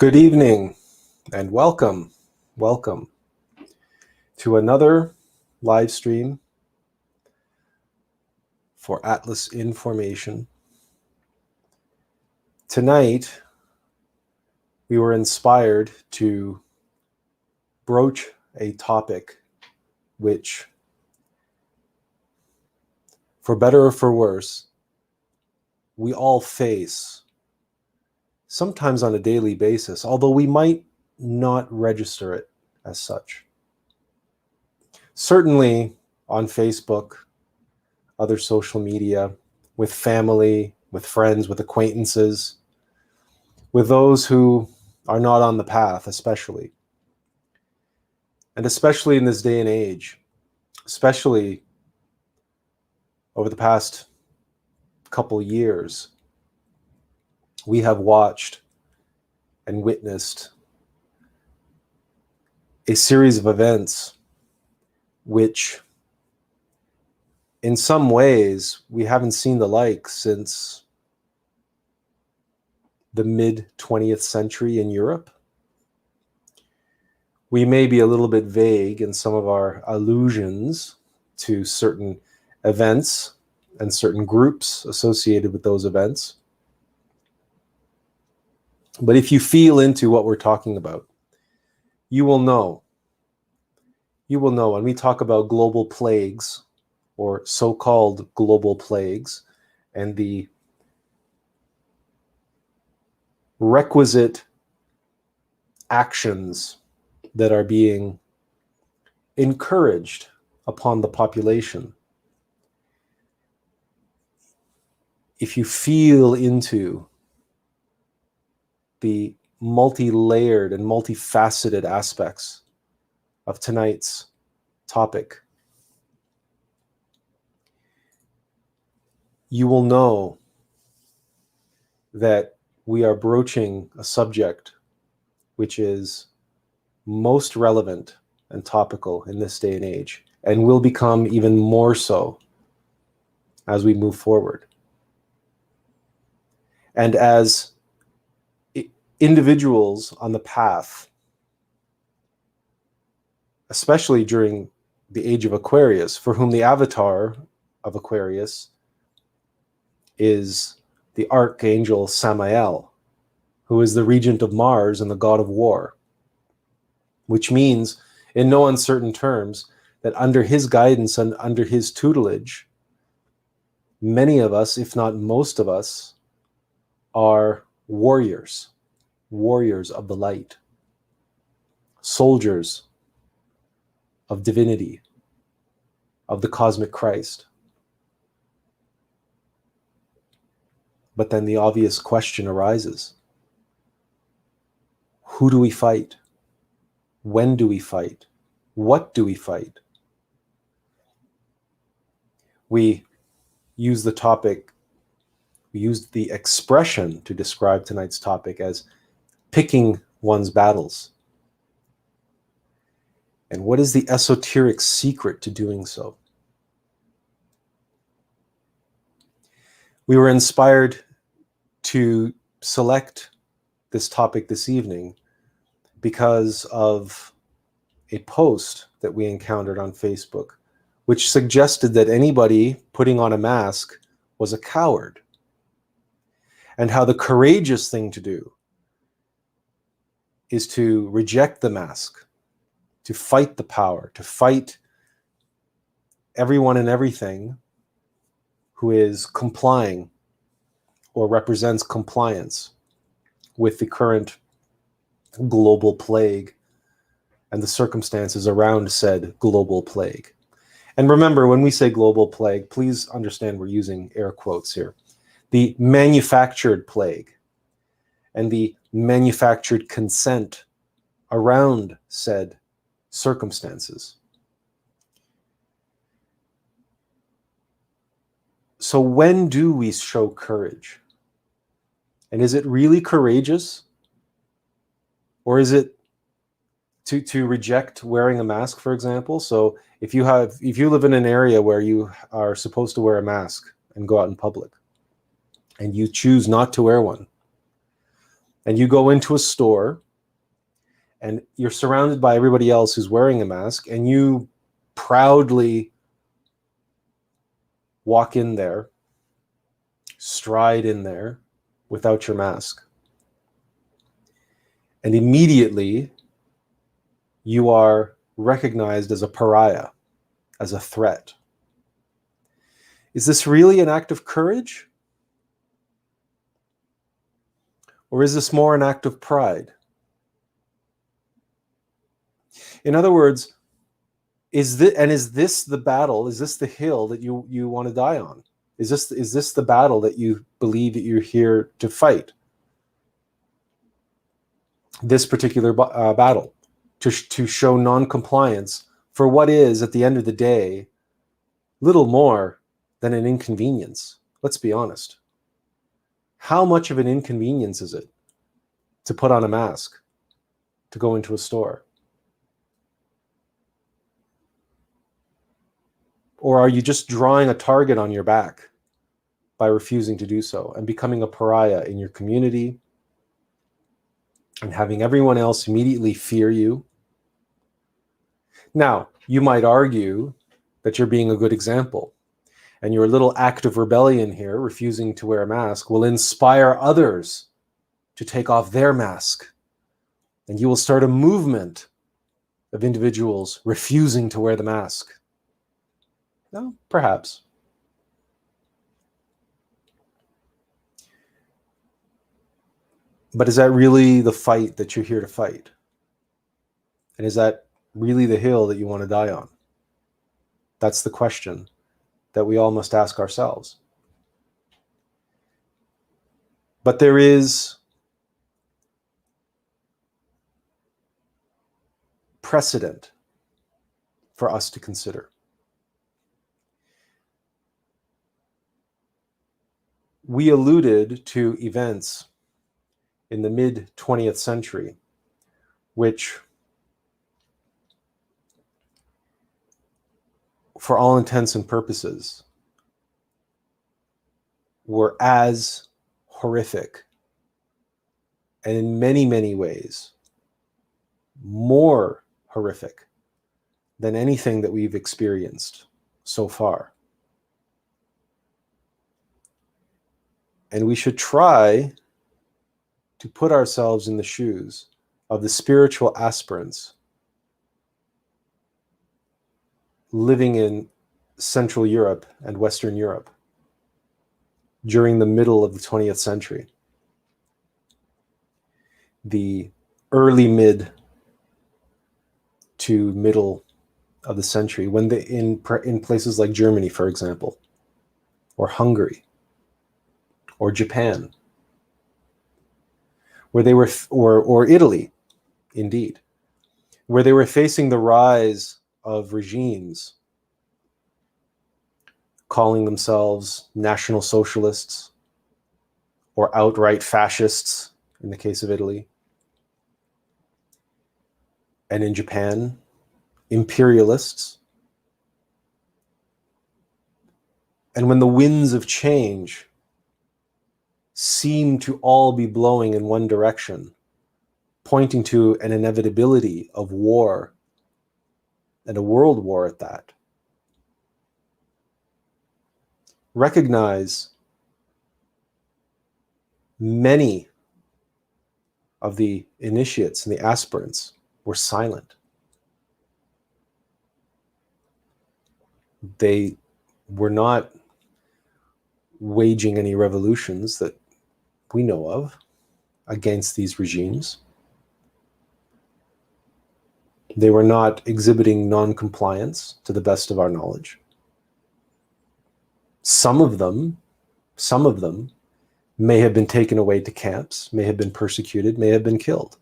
Good evening and welcome to another live stream for Attlas Information. Tonight, we were inspired to broach a topic which, for better or for worse, we all face sometimes on a daily basis, although we might not register it as such. Certainly on Facebook, other social media, with family, with friends, with acquaintances, with those who are not on the path, especially. And especially in this day and age, especially over the past couple years, we have watched and witnessed a series of events which, in some ways, we haven't seen the like since the mid-20th century in Europe. We may be a little bit vague in some of our allusions to certain events and certain groups associated with those events. But if you feel into what we're talking about, you will know. You will know when we talk about global plagues or so-called global plagues and the requisite actions that are being encouraged upon the population. If you feel into the multi-layered and multifaceted aspects of tonight's topic, you will know that we are broaching a subject which is most relevant and topical in this day and age, and will become even more so as we move forward. And as individuals on the path, especially during the age of Aquarius, for whom the avatar of Aquarius is the archangel Samael, who is the regent of Mars and the god of war, which means, in no uncertain terms, that under his guidance and under his tutelage, many of us, if not most of us, are warriors of the light, soldiers of divinity, of the cosmic Christ. But then the obvious question arises: who do we fight? When do we fight? What do we fight? We use the topic, we used the expression to describe tonight's topic as picking one's battles. And what is the esoteric secret to doing so? We were inspired to select this topic this evening because of a post that we encountered on Facebook, which suggested that anybody putting on a mask was a coward, and how the courageous thing to do is to reject the mask, to fight the power, to fight everyone and everything who is complying or represents compliance with the current global plague and the circumstances around said global plague. And remember, when we say global plague, please understand we're using air quotes here. The manufactured plague and the manufactured consent around said circumstances. So when do we show courage? And is it really courageous? Or is it to reject wearing a mask, for example? So if you live in an area where you are supposed to wear a mask and go out in public, and you choose not to wear one, And you go into a store and you're surrounded by everybody else who's wearing a mask, and you proudly walk in there, stride in there without your mask. And immediately you are recognized as a pariah, as a threat. Is this really an act of courage? Or is this more an act of pride? In other words, is this the battle? Is this the hill that you want to die on? Is this the battle that you believe that you're here to fight? This particular battle, to show non-compliance for what is, at the end of the day, little more than an inconvenience. Let's be honest. How much of an inconvenience is it to put on a mask, to go into a store? Or are you just drawing a target on your back by refusing to do so and becoming a pariah in your community and having everyone else immediately fear you? Now, you might argue that you're being a good example, and your little act of rebellion here, refusing to wear a mask, will inspire others to take off their mask. And you will start a movement of individuals refusing to wear the mask. No, perhaps. But is that really the fight that you're here to fight? And is that really the hill that you want to die on? That's the question that we all must ask ourselves. But there is precedent for us to consider. We alluded to events in the mid-20th century, which, for all intents and purposes, were as horrific, and in many, many ways, more horrific than anything that we've experienced so far. And we should try to put ourselves in the shoes of the spiritual aspirants living in Central Europe and Western Europe during the middle of the 20th century, the early mid to middle of the century, when they in places like Germany, for example, or Hungary, or Japan, where they were, or Italy, indeed, where they were facing the rise of regimes calling themselves national socialists or outright fascists in the case of Italy. And in Japan, imperialists. And when the winds of change seem to all be blowing in one direction, pointing to an inevitability of war, and a world war at that, recognize many of the initiates and the aspirants were silent. They were not waging any revolutions that we know of against these regimes. They were not exhibiting non-compliance, to the best of our knowledge. Some of them may have been taken away to camps, may have been persecuted, may have been killed.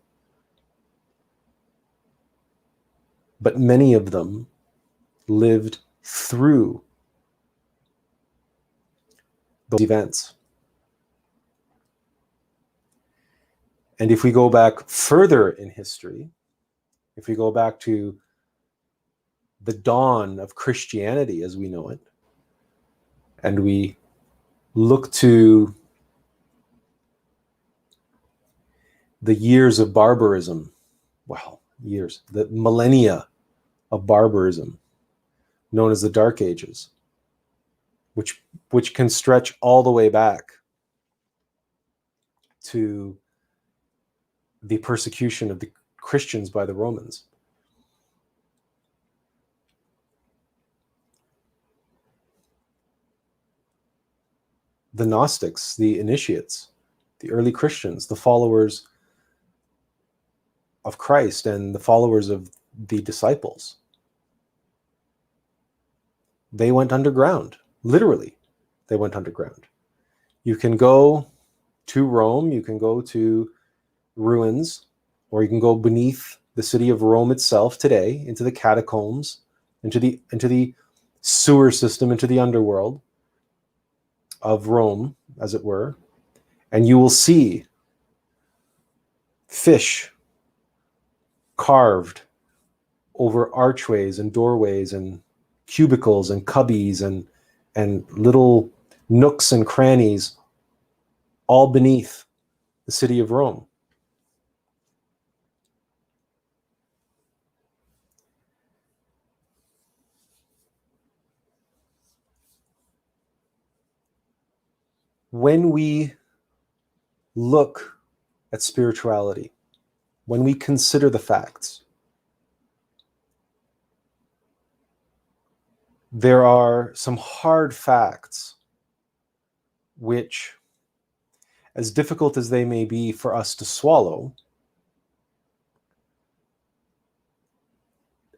But many of them lived through those events. And if we go back further in history, if we go back to the dawn of Christianity as we know it, and we look to the years of barbarism, the millennia of barbarism, known as the Dark Ages, which can stretch all the way back to the persecution of the Christians by the Romans. The Gnostics, the initiates, the early Christians, the followers of Christ and the followers of the disciples, they went underground. Literally, they went underground. You can go to Rome, you can go to ruins, or you can go beneath the city of Rome itself today, into the catacombs, into the sewer system, into the underworld of Rome, as it were, and you will see fish carved over archways and doorways and cubicles and cubbies and little nooks and crannies, all beneath the city of Rome. When we look at spirituality, when we consider the facts, there are some hard facts which, as difficult as they may be for us to swallow,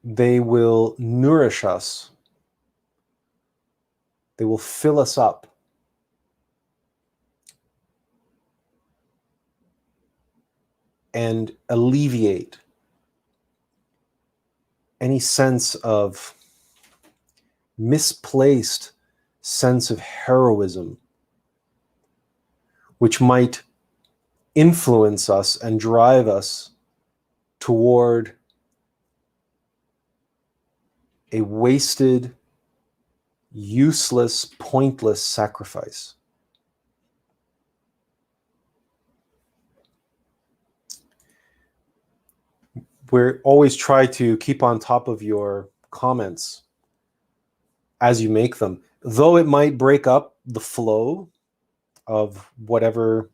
they will nourish us. They will fill us up. And alleviate any sense of misplaced sense of heroism, which might influence us and drive us toward a wasted, useless, pointless sacrifice. We always try to keep on top of your comments as you make them, though it might break up the flow of whatever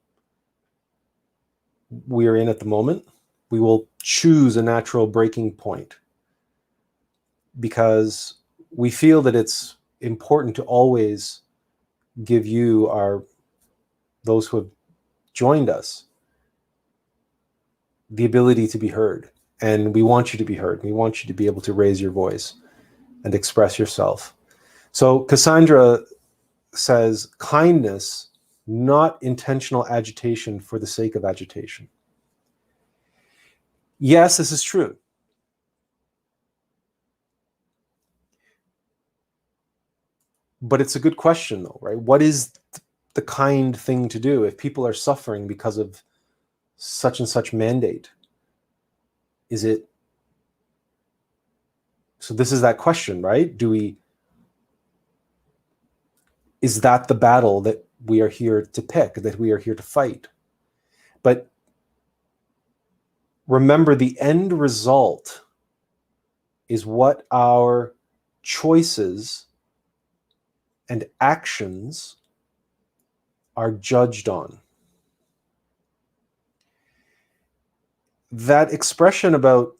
we are in at the moment. We will choose a natural breaking point because we feel that it's important to always give you, those who have joined us, the ability to be heard. And we want you to be heard. We want you to be able to raise your voice and express yourself. So Cassandra says, kindness, not intentional agitation for the sake of agitation. Yes, this is true. But it's a good question, though, right? What is the kind thing to do if people are suffering because of such and such mandate? Is it... So this is that question, right? Is that the battle that we are here to pick, that we are here to fight? But remember, the end result is what our choices and actions are judged on. That expression about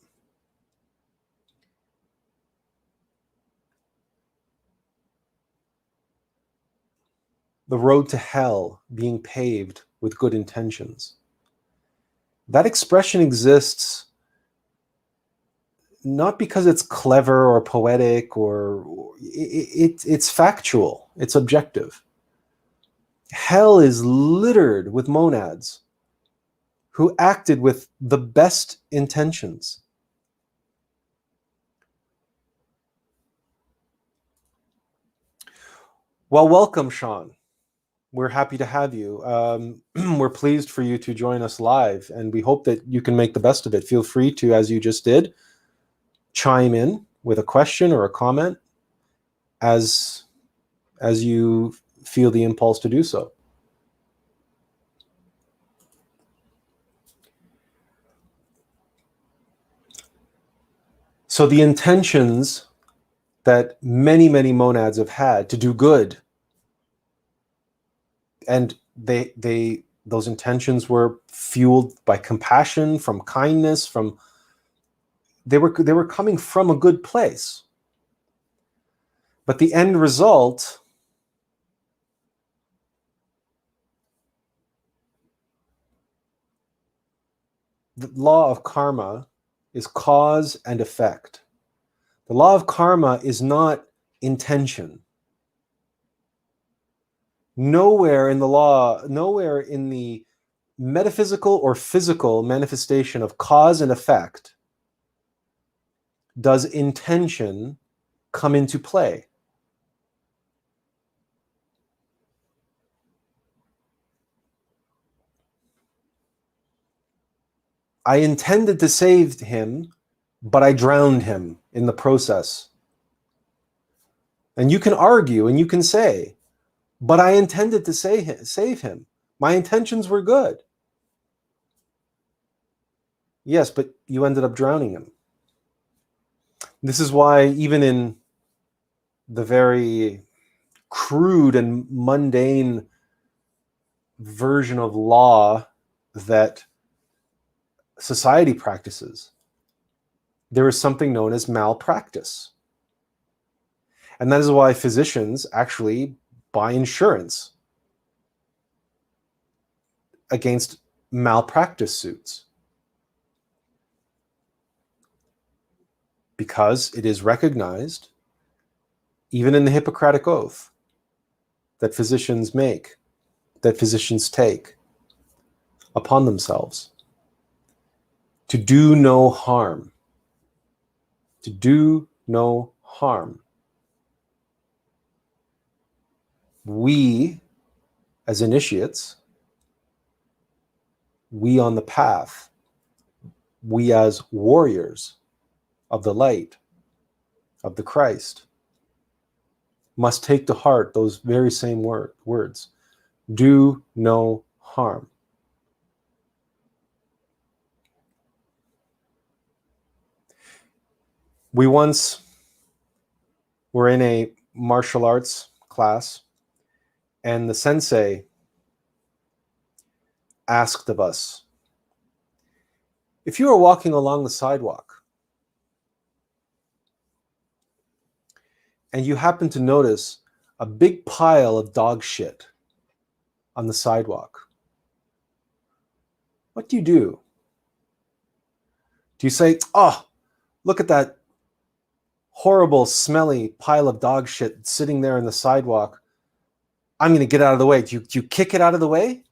the road to hell being paved with good intentions, that expression exists not because it's clever or poetic or it's factual, it's objective. Hell is littered with monads who acted with the best intentions. Well, welcome, Sean. We're happy to have you. We're pleased for you to join us live, and we hope that you can make the best of it. Feel free to, as you just did, chime in with a question or a comment as you feel the impulse to do so. So the intentions that many, many monads have had to do good, and those intentions were fueled by compassion, from kindness, from they were coming from a good place. But the end result, the law of karma, is cause and effect. The law of karma is not intention. Nowhere in the law, nowhere in the metaphysical or physical manifestation of cause and effect does intention come into play. I intended to save him, but I drowned him in the process. And you can argue and you can say, but I intended to save him. My intentions were good. Yes, but you ended up drowning him. This is why even in the very crude and mundane version of law that society practices, there is something known as malpractice. And that is why physicians actually buy insurance against malpractice suits, because it is recognized, even in the Hippocratic Oath, that physicians make, that physicians take upon themselves to do no harm. To do no harm. We, as initiates, we on the path, we as warriors of the light, of the Christ, must take to heart those very same words. Do no harm. We once were in a martial arts class, and the sensei asked of us, if you were walking along the sidewalk and you happen to notice a big pile of dog shit on the sidewalk, what do you do? Do you say, oh, look at that horrible, smelly pile of dog shit sitting there on the sidewalk, I'm going to get out of the way? Do you kick it out of the way?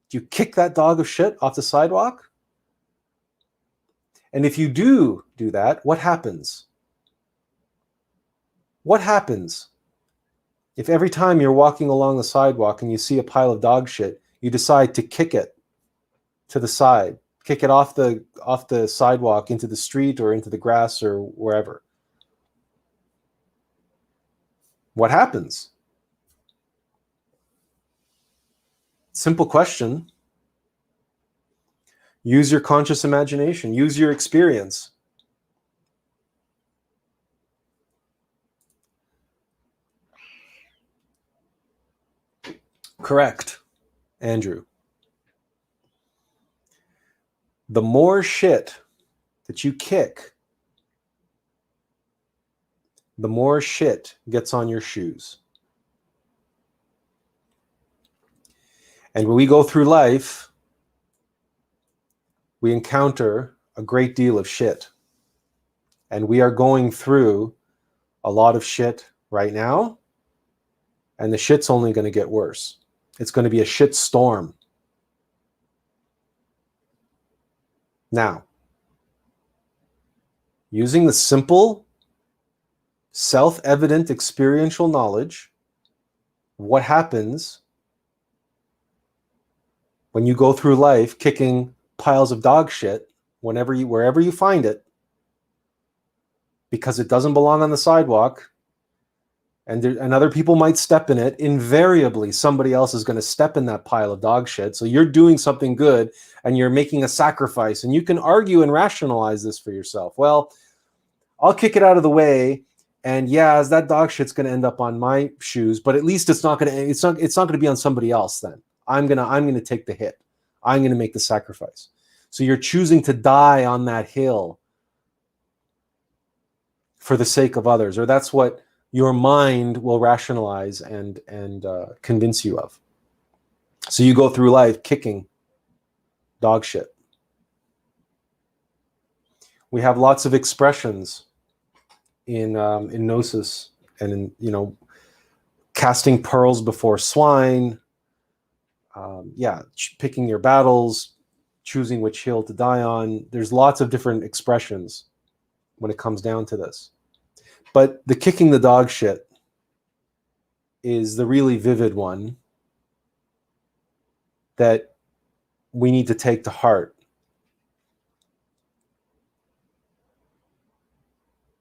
Do you kick that dog of shit off the sidewalk? And if you do that, what happens? What happens if every time you're walking along the sidewalk and you see a pile of dog shit, you decide to kick it to the side, kick it off the sidewalk into the street or into the grass or wherever? What happens? Simple question. Use your conscious imagination. Use your experience. Correct, Andrew. The more shit that you kick, the more shit gets on your shoes. And when we go through life, we encounter a great deal of shit. And we are going through a lot of shit right now, and the shit's only going to get worse. It's going to be a shit storm. Now, using the simple, self-evident experiential knowledge, what happens when you go through life kicking piles of dog shit wherever you find it, because it doesn't belong on the sidewalk, and other people might step in it. Invariably, somebody else is going to step in that pile of dog shit. So you're doing something good and you're making a sacrifice, and you can argue and rationalize this for yourself. Well, I'll kick it out of the way. And yeah, as that dog shit's going to end up on my shoes, but at least it's not going to be on somebody else then. I'm going to take the hit. I'm going to make the sacrifice. So you're choosing to die on that hill for the sake of others, or that's what your mind will rationalize and convince you of. So you go through life kicking dog shit. We have lots of expressions in gnosis and in, you know, casting pearls before swine. Picking your battles, choosing which hill to die on. There's lots of different expressions when it comes down to this. But the kicking the dog shit is the really vivid one that we need to take to heart.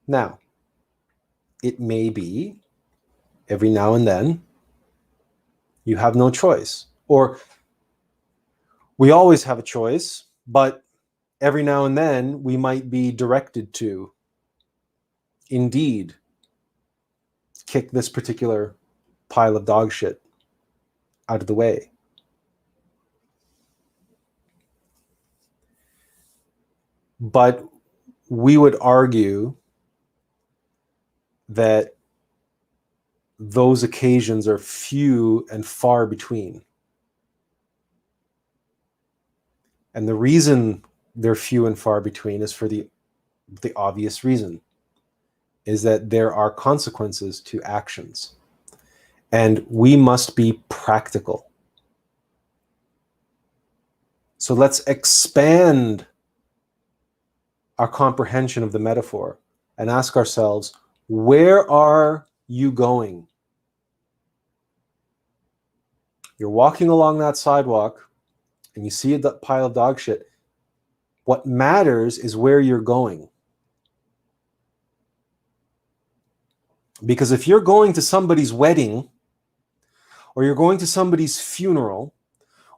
Now, it may be every now and then you have no choice, or we always have a choice, but every now and then we might be directed to indeed kick this particular pile of dog shit out of the way. But we would argue that those occasions are few and far between. And the reason they're few and far between is for the obvious reason, is that there are consequences to actions. And we must be practical. So let's expand our comprehension of the metaphor and ask ourselves, where are you going? You're walking along that sidewalk and you see a pile of dog shit. What matters is where you're going. Because if you're going to somebody's wedding, or you're going to somebody's funeral,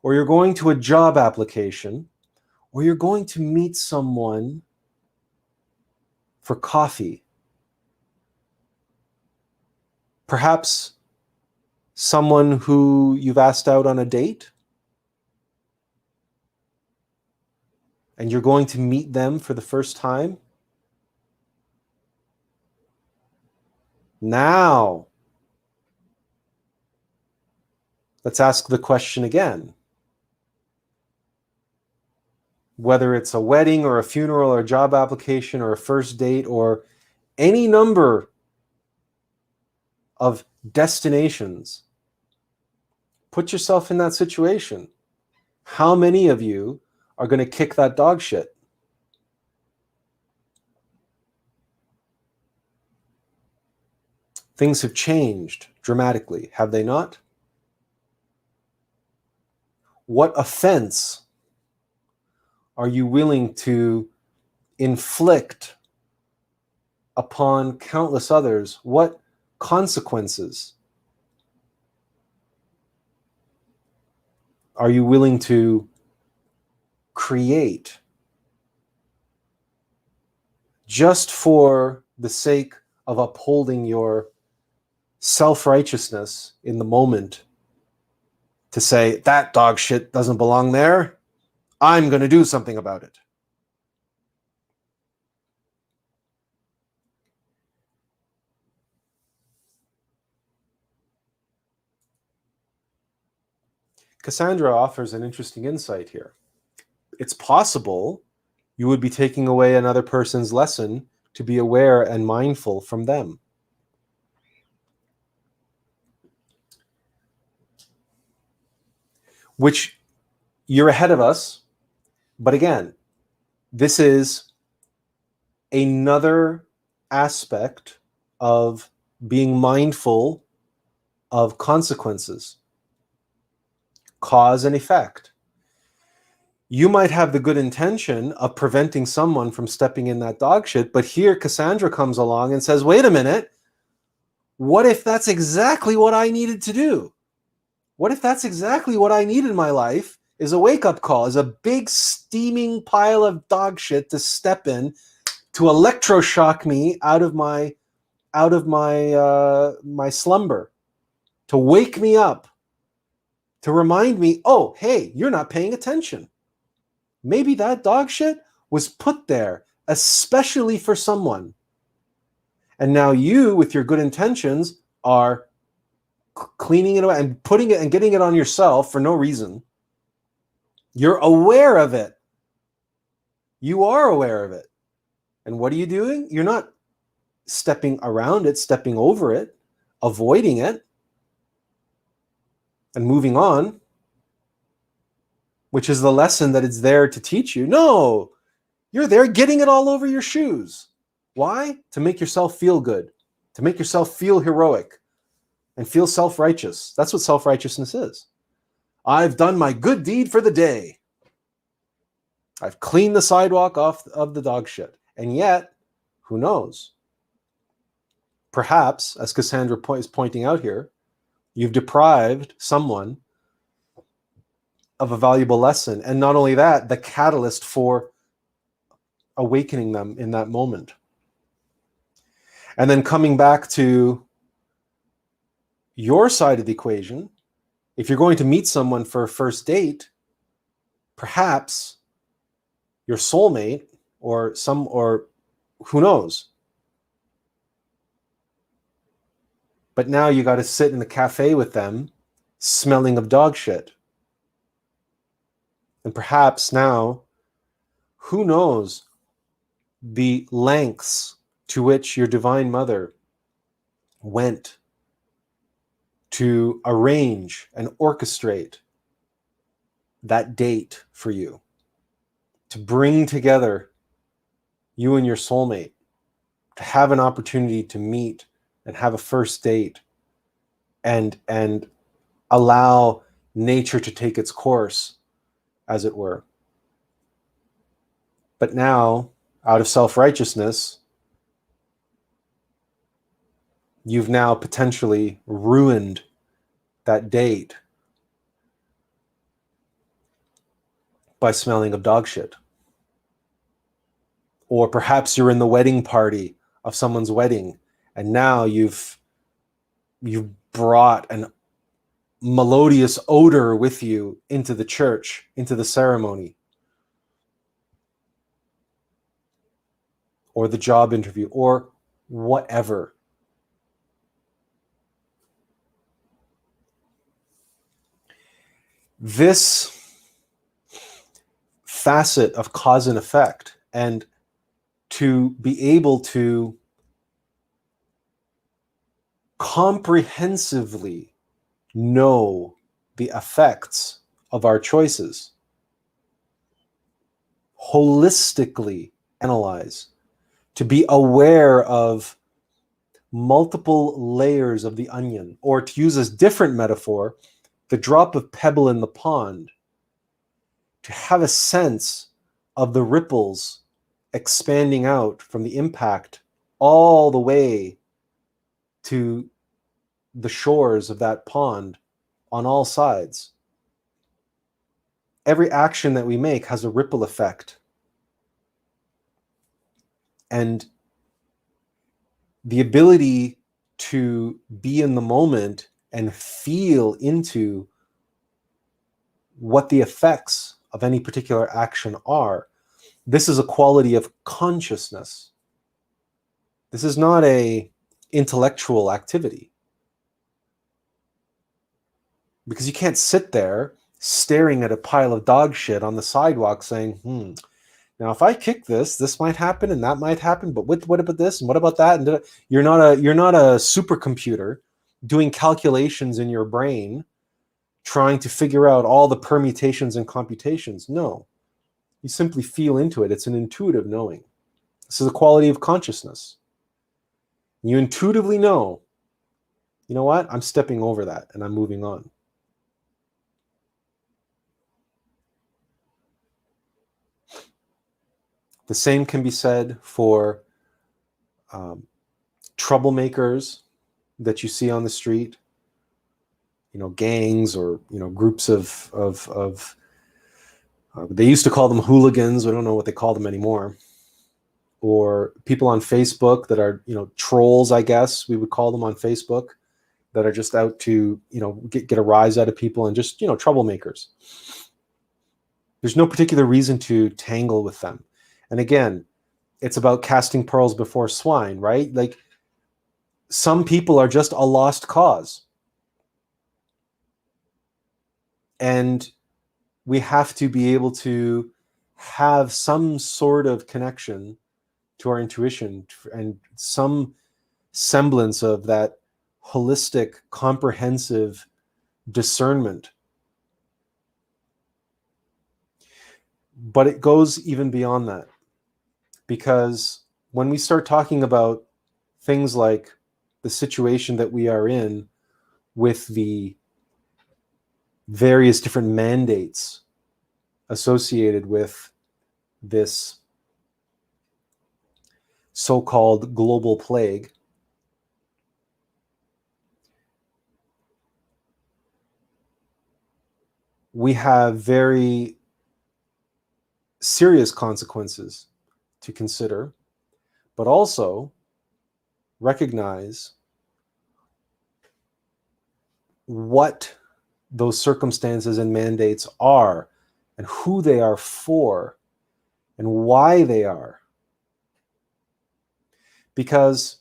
or you're going to a job application, or you're going to meet someone for coffee, perhaps someone who you've asked out on a date, and you're going to meet them for the first time. Now, let's ask the question again. Whether it's a wedding or a funeral or a job application or a first date or any number of destinations, put yourself in that situation. How many of you are going to kick that dog shit? Things have changed dramatically, have they not? What offense are you willing to inflict upon countless others? What consequences are you willing to create just for the sake of upholding your self-righteousness in the moment, to say, that dog shit doesn't belong there, I'm going to do something about it? Cassandra offers an interesting insight here. It's possible you would be taking away another person's lesson to be aware and mindful from them. Which, you're ahead of us, but again, this is another aspect of being mindful of consequences, cause and effect. You might have the good intention of preventing someone from stepping in that dog shit, but here Cassandra comes along and says, wait a minute, what if that's exactly what I needed to do? What if that's exactly what I need in my life, is a wake-up call, is a big steaming pile of dog shit to step in, to electroshock me out of my my slumber, to wake me up, to remind me, oh, hey, you're not paying attention. Maybe that dog shit was put there especially for someone. And now you, with your good intentions, are cleaning it away and putting it and getting it on yourself for no reason. You're aware of it. You are aware of it. And what are you doing? You're not stepping around it, stepping over it, avoiding it, and moving on, which is the lesson that it's there to teach you. No, you're there getting it all over your shoes. Why? To make yourself feel good, to make yourself feel heroic and feel self-righteous. That's what self-righteousness is. I've done my good deed for the day. I've cleaned the sidewalk off of the dog shit. And yet, who knows? Perhaps, as Cassandra is pointing out here, you've deprived someone of a valuable lesson. And not only that, the catalyst for awakening them in that moment. And then coming back to your side of the equation, if you're going to meet someone for a first date, perhaps your soulmate or who knows. But now you got to sit in the cafe with them smelling of dog shit. And perhaps now, who knows the lengths to which your Divine Mother went to arrange and orchestrate that date for you, to bring together you and your soulmate, to have an opportunity to meet and have a first date and allow nature to take its course, as it were. But now, out of self-righteousness, you've now potentially ruined that date by smelling of dog shit. Or perhaps you're in the wedding party of someone's wedding, and now you've brought an melodious odor with you into the church, into the ceremony, or the job interview, or whatever. This facet of cause and effect, and to be able to comprehensively know the effects of our choices, holistically analyze, to be aware of multiple layers of the onion, or to use a different metaphor, the drop of pebble in the pond, to have a sense of the ripples expanding out from the impact all the way to the shores of that pond on all sides. Every action that we make has a ripple effect. And the ability to be in the moment and feel into what the effects of any particular action are, this is a quality of consciousness. This is not an intellectual activity. Because you can't sit there staring at a pile of dog shit on the sidewalk saying, now if I kick this, this might happen and that might happen, but what about this and what about that? And you're not a supercomputer doing calculations in your brain trying to figure out all the permutations and computations. No, you simply feel into it. It's an intuitive knowing. This is a quality of consciousness. You intuitively know, you know what? I'm stepping over that and I'm moving on. The same can be said for troublemakers that you see on the street, gangs or, groups of they used to call them hooligans. I don't know what they call them anymore. or people on Facebook that are, trolls, I guess we would call them on Facebook, that are just out to, get a rise out of people and just, troublemakers. There's no particular reason to tangle with them. And again, it's about casting pearls before swine, right? Like, some people are just a lost cause. And we have to be able to have some sort of connection to our intuition and some semblance of that holistic, comprehensive discernment. But it goes even beyond that, because when we start talking about things like the situation that we are in with the various different mandates associated with this so-called global plague, we have very serious consequences to consider, but also recognize what those circumstances and mandates are and who they are for and why they are. Because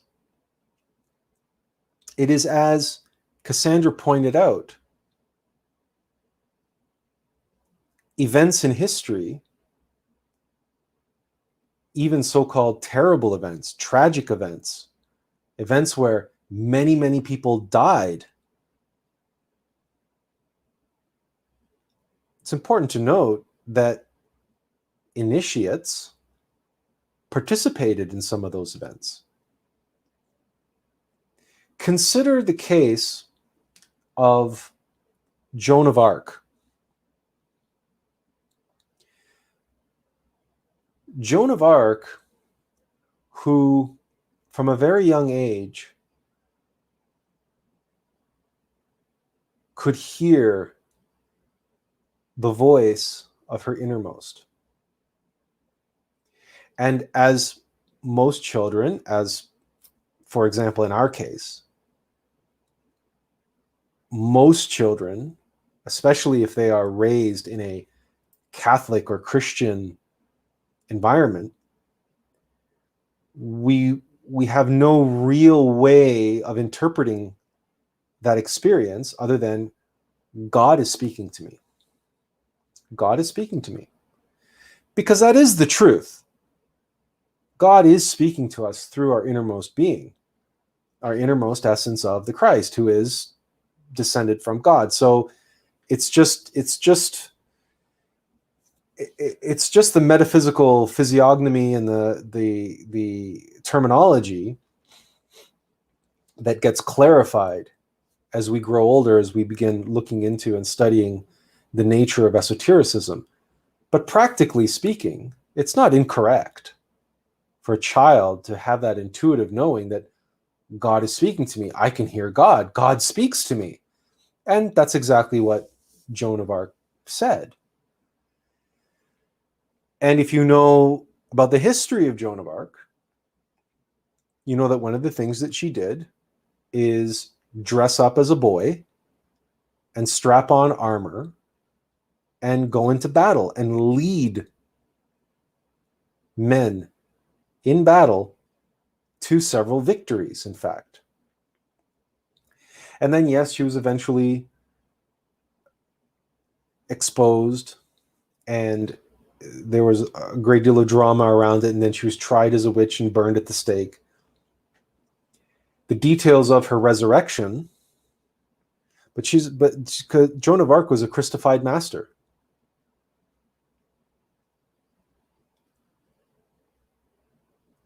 it is, as Cassandra pointed out, events in history, even so-called terrible events, tragic events, events where many, many people died. It's important to note that initiates participated in some of those events. Consider the case of Joan of Arc. Joan of Arc, who from a very young age could hear the voice of her innermost. And as most children, as for example in our case, most children, especially if they are raised in a Catholic or Christian environment, we have no real way of interpreting that experience other than God is speaking to me. God is speaking to me. Because that is the truth. God is speaking to us through our innermost being, our innermost essence of the Christ, who is descended from God. So it's just the metaphysical physiognomy and the terminology that gets clarified as we grow older, as we begin looking into and studying the nature of esotericism. But practically speaking, it's not incorrect for a child to have that intuitive knowing that God is speaking to me. I can hear God. God speaks to me. And that's exactly what Joan of Arc said. And if you know about the history of Joan of Arc, you know that one of the things that she did is dress up as a boy and strap on armor and go into battle and lead men in battle to several victories, in fact. And then, yes, she was eventually exposed, and there was a great deal of drama around it, and then she was tried as a witch and burned at the stake. The details of her resurrection, but Joan of Arc was a Christified master.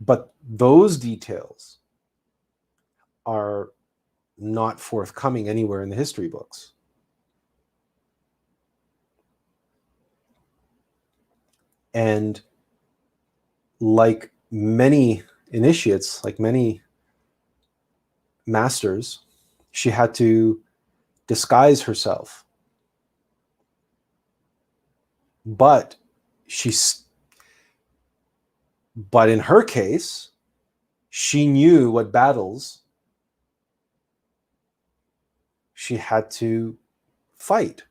But those details are not forthcoming anywhere in the history books. And like many initiates, like many masters, she had to disguise herself. But But in her case, she knew what battles she had to fight.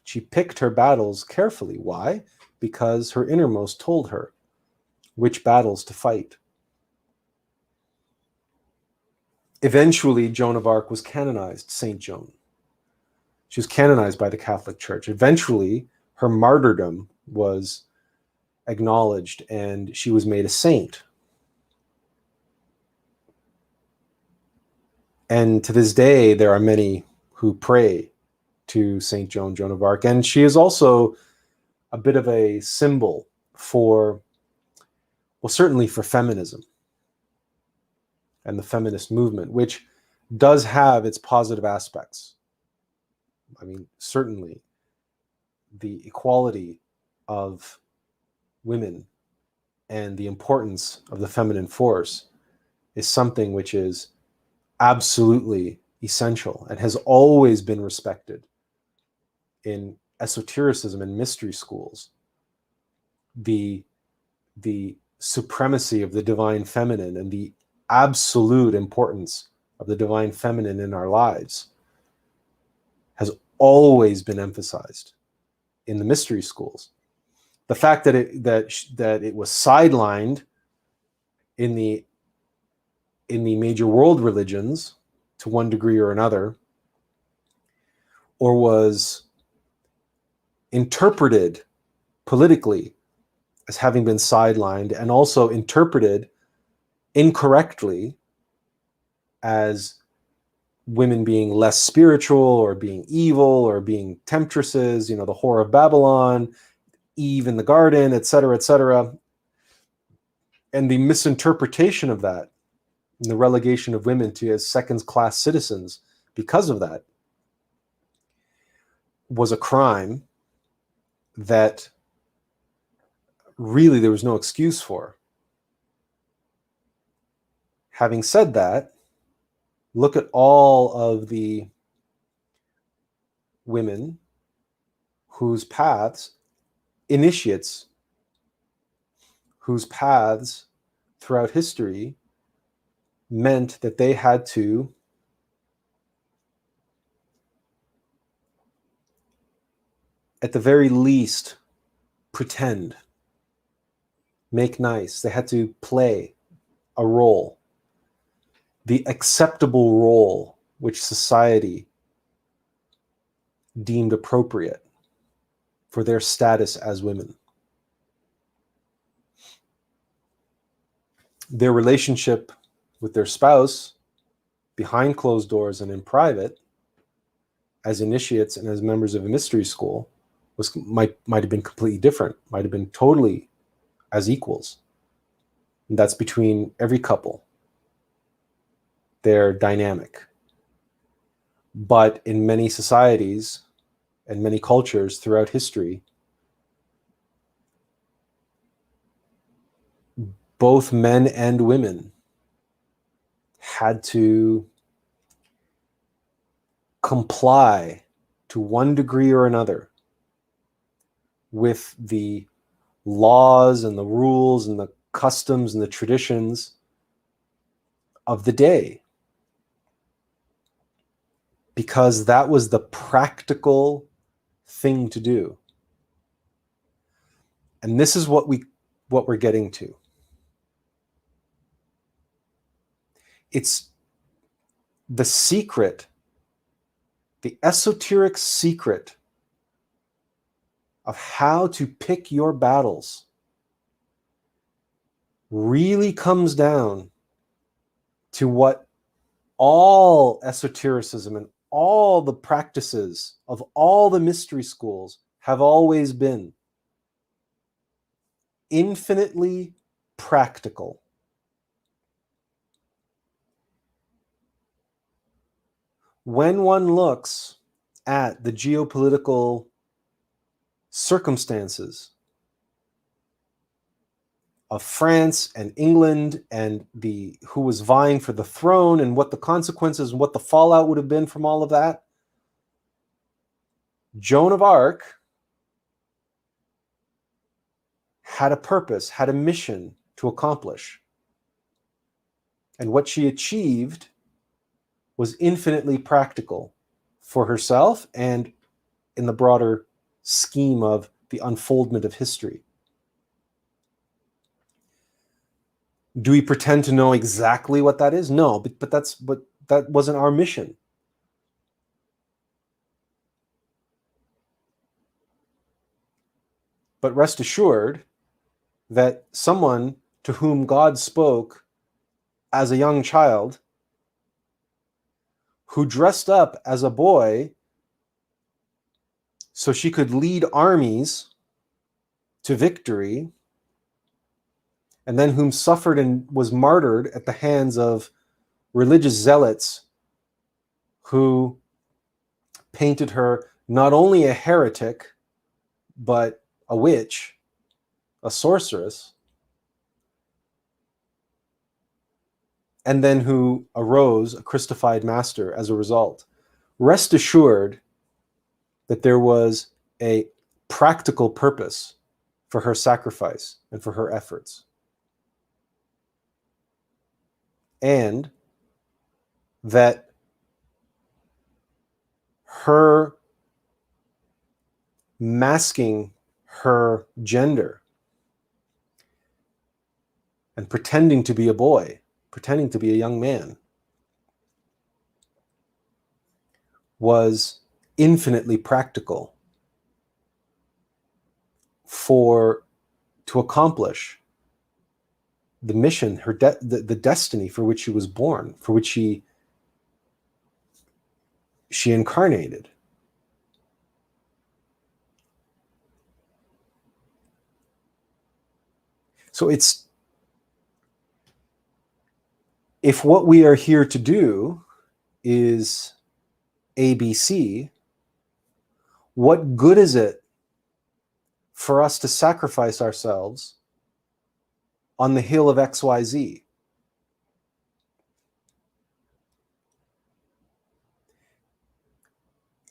She picked her battles carefully. Why? Because her innermost told her which battles to fight. Eventually, Joan of Arc was canonized, Saint Joan. She was canonized by the Catholic Church. Eventually, her martyrdom was acknowledged and she was made a saint. And to this day, there are many who pray to Saint Joan, Joan of Arc. And she is also a bit of a symbol for, well, certainly for feminism and the feminist movement, which does have its positive aspects. I mean, certainly the equality of women and the importance of the feminine force is something which is absolutely essential and has always been respected in esotericism and mystery schools. The supremacy of the divine feminine and the absolute importance of the divine feminine in our lives has always been emphasized in the mystery schools. The fact that it was sidelined in the major world religions to one degree or another, or was interpreted politically as having been sidelined, and also interpreted incorrectly as women being less spiritual or being evil or being temptresses, the Whore of Babylon, Eve in the garden, etc., etc. And the misinterpretation of that, and the relegation of women to as second-class citizens because of that, was a crime that really there was no excuse for. Having said that, look at all of the women whose paths, initiates, whose paths throughout history meant that they had to at the very least pretend, make nice. They had to play a role, the acceptable role which society deemed appropriate for their status as women. Their relationship with their spouse behind closed doors and in private, as initiates and as members of a mystery school, might have been completely different, might have been totally as equals. And that's between every couple. They're dynamic. But in many societies and many cultures throughout history, both men and women had to comply to one degree or another with the laws and the rules and the customs and the traditions of the day, because that was the practical thing to do. And this is what we're getting to. It's the secret, the esoteric secret of how to pick your battles really comes down to what all esotericism and all the practices of all the mystery schools have always been: infinitely practical. When one looks at the geopolitical circumstances of France and England and who was vying for the throne and what the consequences and what the fallout would have been from all of that, Joan of Arc had a purpose, had a mission to accomplish. And what she achieved was infinitely practical for herself and in the broader scheme of the unfoldment of history. Do we pretend to know exactly what that is? No, but that wasn't our mission. But rest assured that someone to whom God spoke as a young child, who dressed up as a boy so she could lead armies to victory, and then whom suffered and was martyred at the hands of religious zealots who painted her not only a heretic, but a witch, a sorceress, and then who arose a Christified master as a result. Rest assured that there was a practical purpose for her sacrifice and for her efforts. And that her masking her gender and pretending to be a boy, pretending to be a young man, was infinitely practical to accomplish the mission, the destiny for which she was born, for which she incarnated. So if what we are here to do is ABC, what good is it for us to sacrifice ourselves on the hill of XYZ?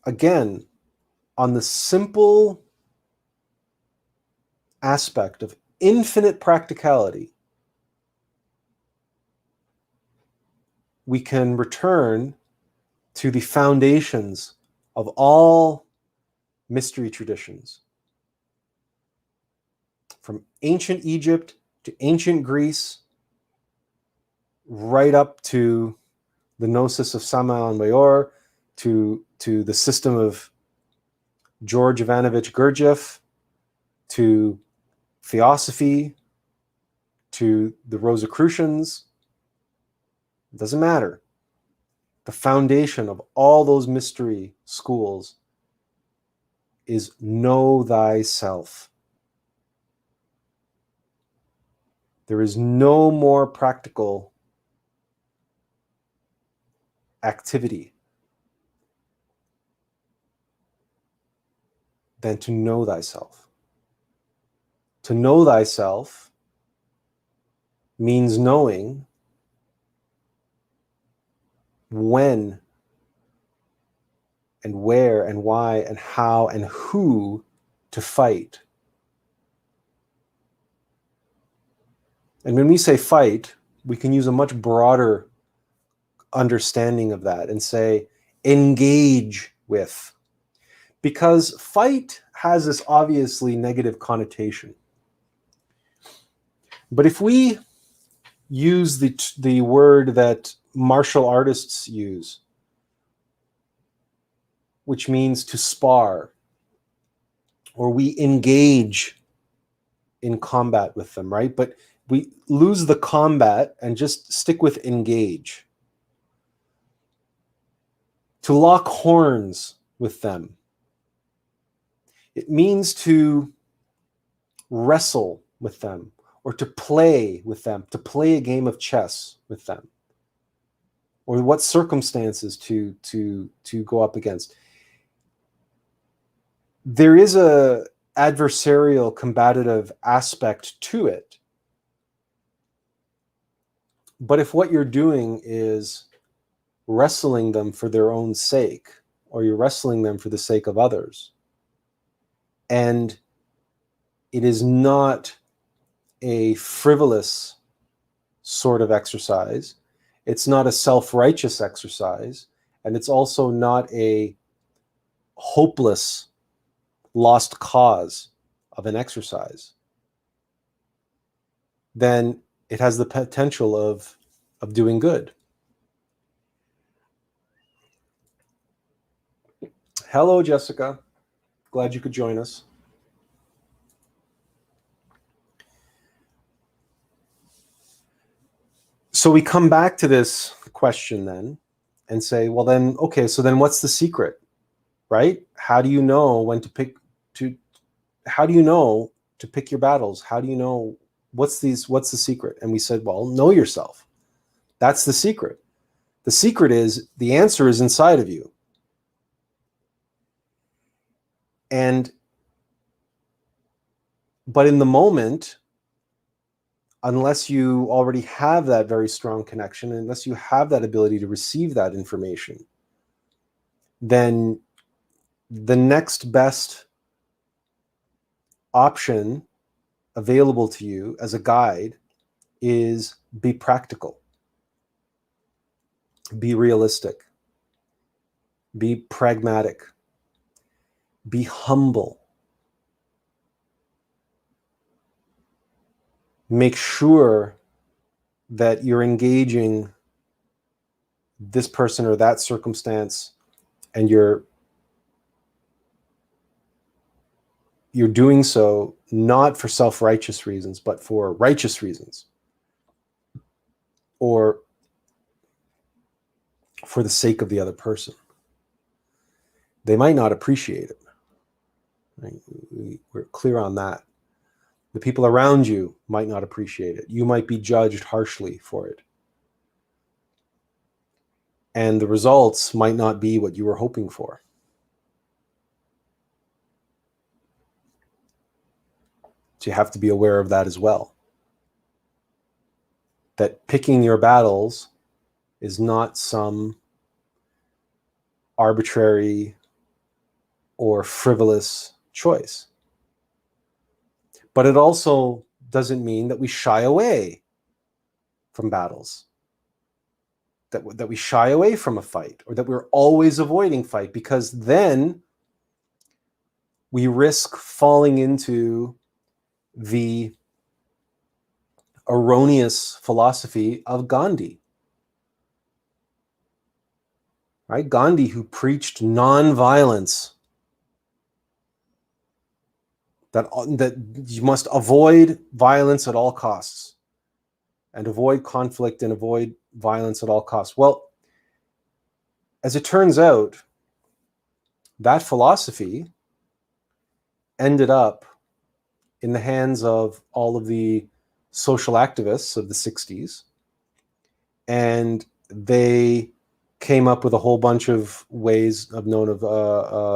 Again, on the simple aspect of infinite practicality, we can return to the foundations of all mystery traditions, from ancient Egypt to ancient Greece, right up to the Gnosis of Samael and Weor, to the system of George Ivanovich Gurdjieff, to Theosophy, to the Rosicrucians. It doesn't matter. The foundation of all those mystery schools is know thyself. There is no more practical activity than to know thyself. To know thyself means knowing when and where and why and how and who to fight. And when we say fight, we can use a much broader understanding of that and say engage with. Because fight has this obviously negative connotation. But if we use the word that martial artists use, which means to spar, or we engage in combat with them, right? But we lose the combat and just stick with engage. To lock horns with them. It means to wrestle with them, or to play with them, to play a game of chess with them, or what circumstances to go up against. There is a adversarial, combative aspect to it. But if what you're doing is wrestling them for their own sake, or you're wrestling them for the sake of others, and it is not a frivolous sort of exercise. It's not a self-righteous exercise. And it's also not a hopeless, lost cause of an exercise. Then it has the potential of doing good. Hello, Jessica. Glad you could join us. So we come back to this question then and say, well then, okay, so then what's the secret, right? How do you know when to pick how do you know to pick your battles? How do you know what's the secret? And we said, well, know yourself. That's the secret. The secret is, the answer is inside of you. But in the moment, unless you already have that very strong connection, unless you have that ability to receive that information, then the next best option available to you as a guide is be practical, be realistic, be pragmatic, be humble. Make sure that you're engaging this person or that circumstance, and you're doing so not for self-righteous reasons, but for righteous reasons, or for the sake of the other person. They might not appreciate it. Right? We're clear on that. The people around you might not appreciate it. You might be judged harshly for it. And the results might not be what you were hoping for. So you have to be aware of that as well. That picking your battles is not some arbitrary or frivolous choice. But it also doesn't mean that we shy away from battles, that we shy away from a fight, or that we're always avoiding fight, because then we risk falling into the erroneous philosophy of Gandhi. Right? Gandhi, who preached non-violence, that you must avoid violence at all costs, and avoid conflict and avoid violence at all costs. Well, as it turns out, that philosophy ended up in the hands of all of the social activists of the 60s, and they came up with a whole bunch of ways of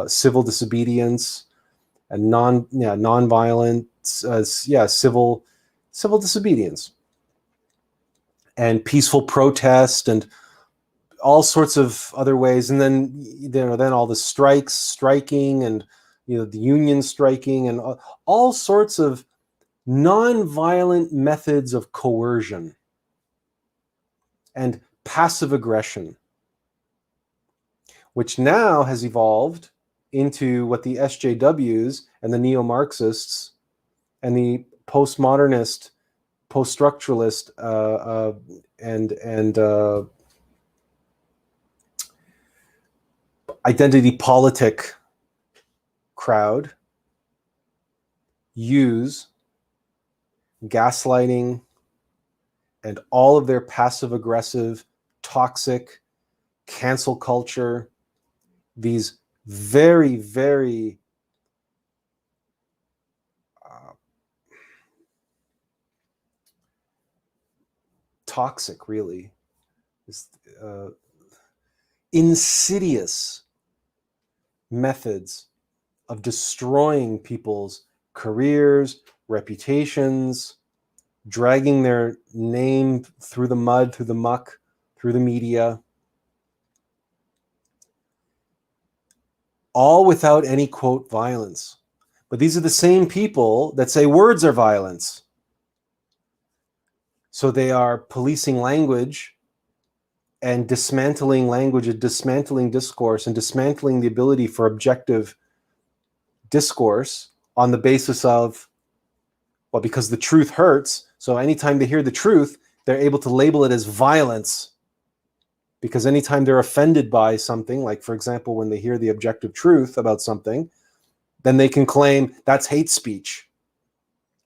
civil disobedience and non-violent, civil disobedience, and peaceful protest, and all sorts of other ways. And then all the striking, and the union striking, and all sorts of non-violent methods of coercion and passive aggression, which now has evolved into what the SJWs and the neo-Marxists and the postmodernist, post-structuralist and identity politic crowd use gaslighting and all of their passive-aggressive, toxic, cancel culture, these very, very toxic, really, insidious methods of destroying people's careers, reputations, dragging their name through the mud, through the muck, through the media, all without any, quote, violence. But these are the same people that say words are violence. So they are policing language and dismantling language and dismantling discourse and dismantling the ability for objective discourse on the basis of, well, because the truth hurts. So anytime they hear the truth, they're able to label it as violence. Because anytime they're offended by something, like, for example, when they hear the objective truth about something, then they can claim that's hate speech.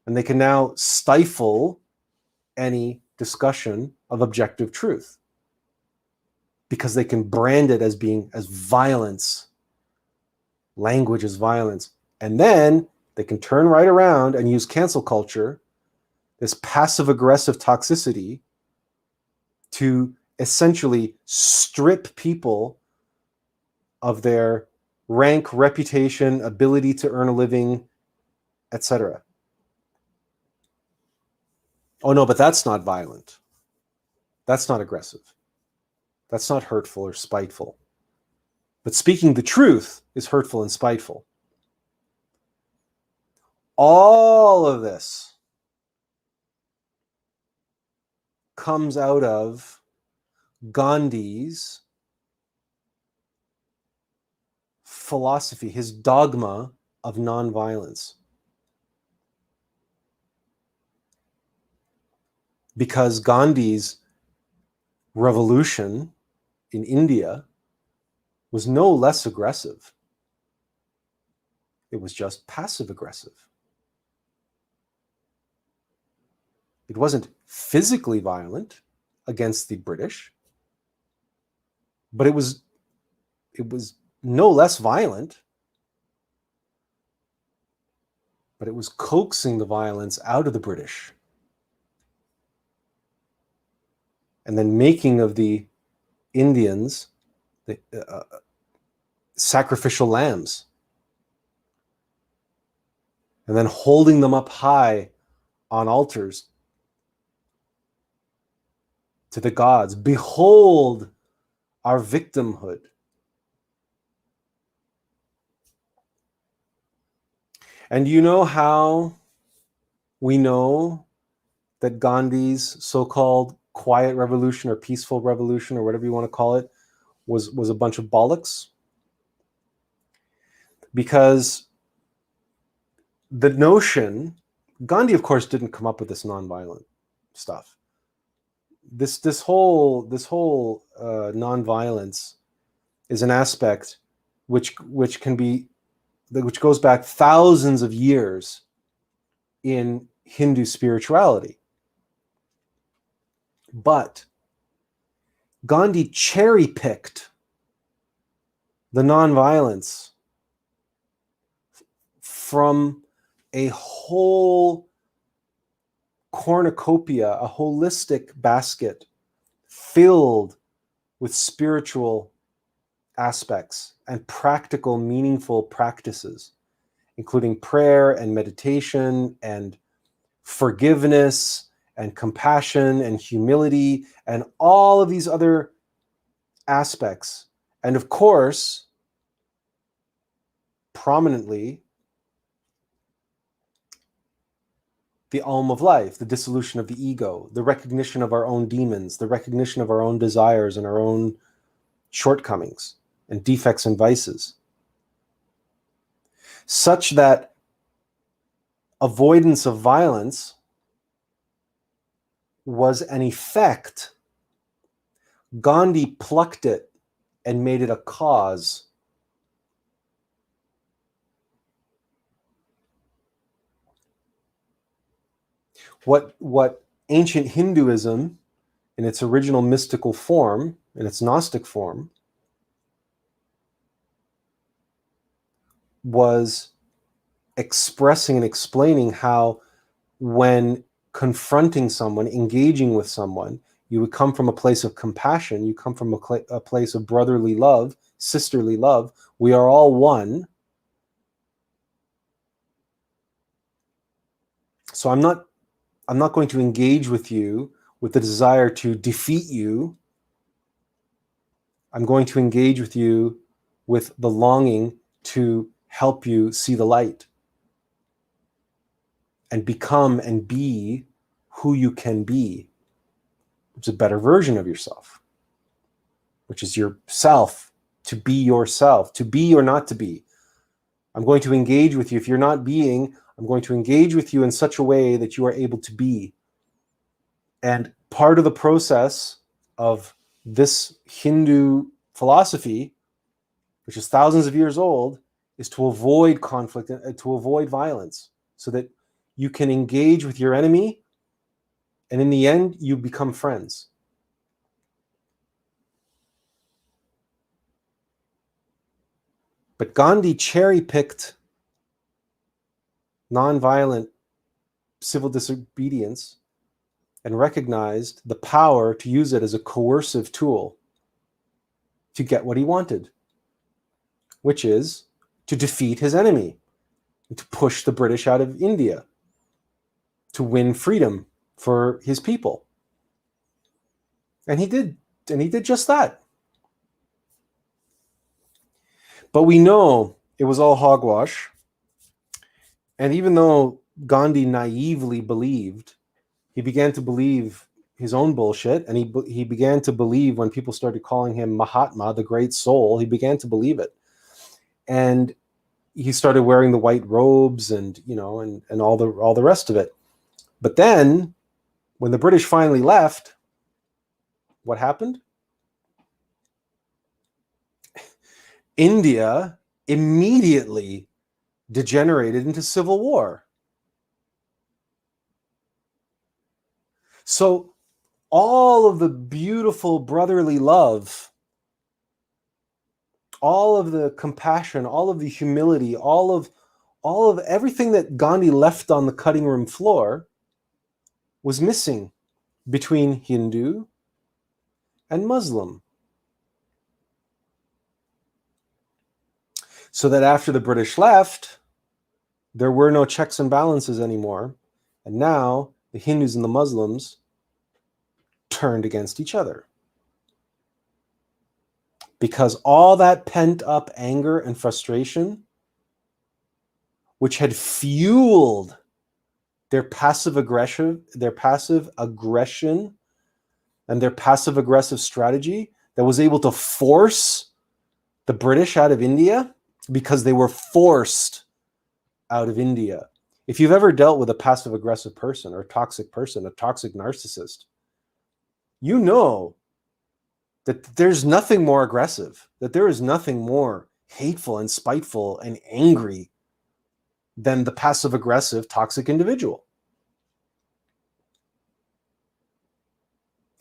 And they can now stifle any discussion of objective truth because they can brand it as being as violence. Language is violence. And then they can turn right around and use cancel culture, this passive-aggressive toxicity, to essentially strip people of their rank, reputation, ability to earn a living, etc. Oh no, but that's not violent. That's not aggressive. That's not hurtful or spiteful. But speaking the truth is hurtful and spiteful. All of this comes out of Gandhi's philosophy, his dogma of nonviolence. Because Gandhi's revolution in India was no less aggressive. It was just passive aggressive. It wasn't physically violent against the British, but it was no less violent, but it was coaxing the violence out of the British and then making of the Indians the sacrificial lambs, and then holding them up high on altars to the gods. Behold our victimhood. And you know how we know that Gandhi's so-called quiet revolution or peaceful revolution or whatever you want to call it was a bunch of bollocks? Because the notion, Gandhi, of course, didn't come up with this nonviolent stuff. This whole nonviolence is an aspect which goes back thousands of years in Hindu spirituality. But Gandhi cherry-picked the nonviolence from a whole cornucopia, a holistic basket filled with spiritual aspects and practical, meaningful practices, including prayer and meditation and forgiveness and compassion and humility and all of these other aspects. And of course, prominently, the Aum of life, the dissolution of the ego, the recognition of our own demons, the recognition of our own desires and our own shortcomings and defects and vices, such that avoidance of violence was an effect. Gandhi plucked it and made it a cause. What ancient Hinduism, in its original mystical form, in its Gnostic form, was expressing and explaining how when confronting someone, engaging with someone, you would come from a place of compassion, you come from a place of brotherly love, sisterly love. We are all one. So I'm not going to engage with you with the desire to defeat you. I'm going to engage with you with the longing to help you see the light and become and be who you can be. It's a better version of yourself, which is yourself, to be yourself, to be or not to be. I'm going to engage with you. If you're not being, I'm going to engage with you in such a way that you are able to be. And part of the process of this Hindu philosophy, which is thousands of years old, is to avoid conflict, to avoid violence, so that you can engage with your enemy, and in the end, you become friends. But Gandhi cherry-picked nonviolent civil disobedience and recognized the power to use it as a coercive tool to get what he wanted, which is to defeat his enemy, to push the British out of India, to win freedom for his people. And he did just that. But we know it was all hogwash. And even though Gandhi naively believed, he began to believe his own bullshit, and he began to believe when people started calling him Mahatma, the great soul, he began to believe it. And he started wearing the white robes and, you know, and all the rest of it. But then when the British finally left, what happened? India immediately degenerated into civil war. So all of the beautiful brotherly love, all of the compassion, all of the humility, all of everything that Gandhi left on the cutting room floor was missing between Hindu and Muslim. So that after the British left, there were no checks and balances anymore. And now the Hindus and the Muslims turned against each other. Because all that pent up anger and frustration, which had fueled their passive aggression and their passive aggressive strategy that was able to force the British out of India, because they were forced out of India. If you've ever dealt with a passive aggressive person or a toxic narcissist, you know that there's nothing more aggressive, that there is nothing more hateful and spiteful and angry than the passive aggressive toxic individual.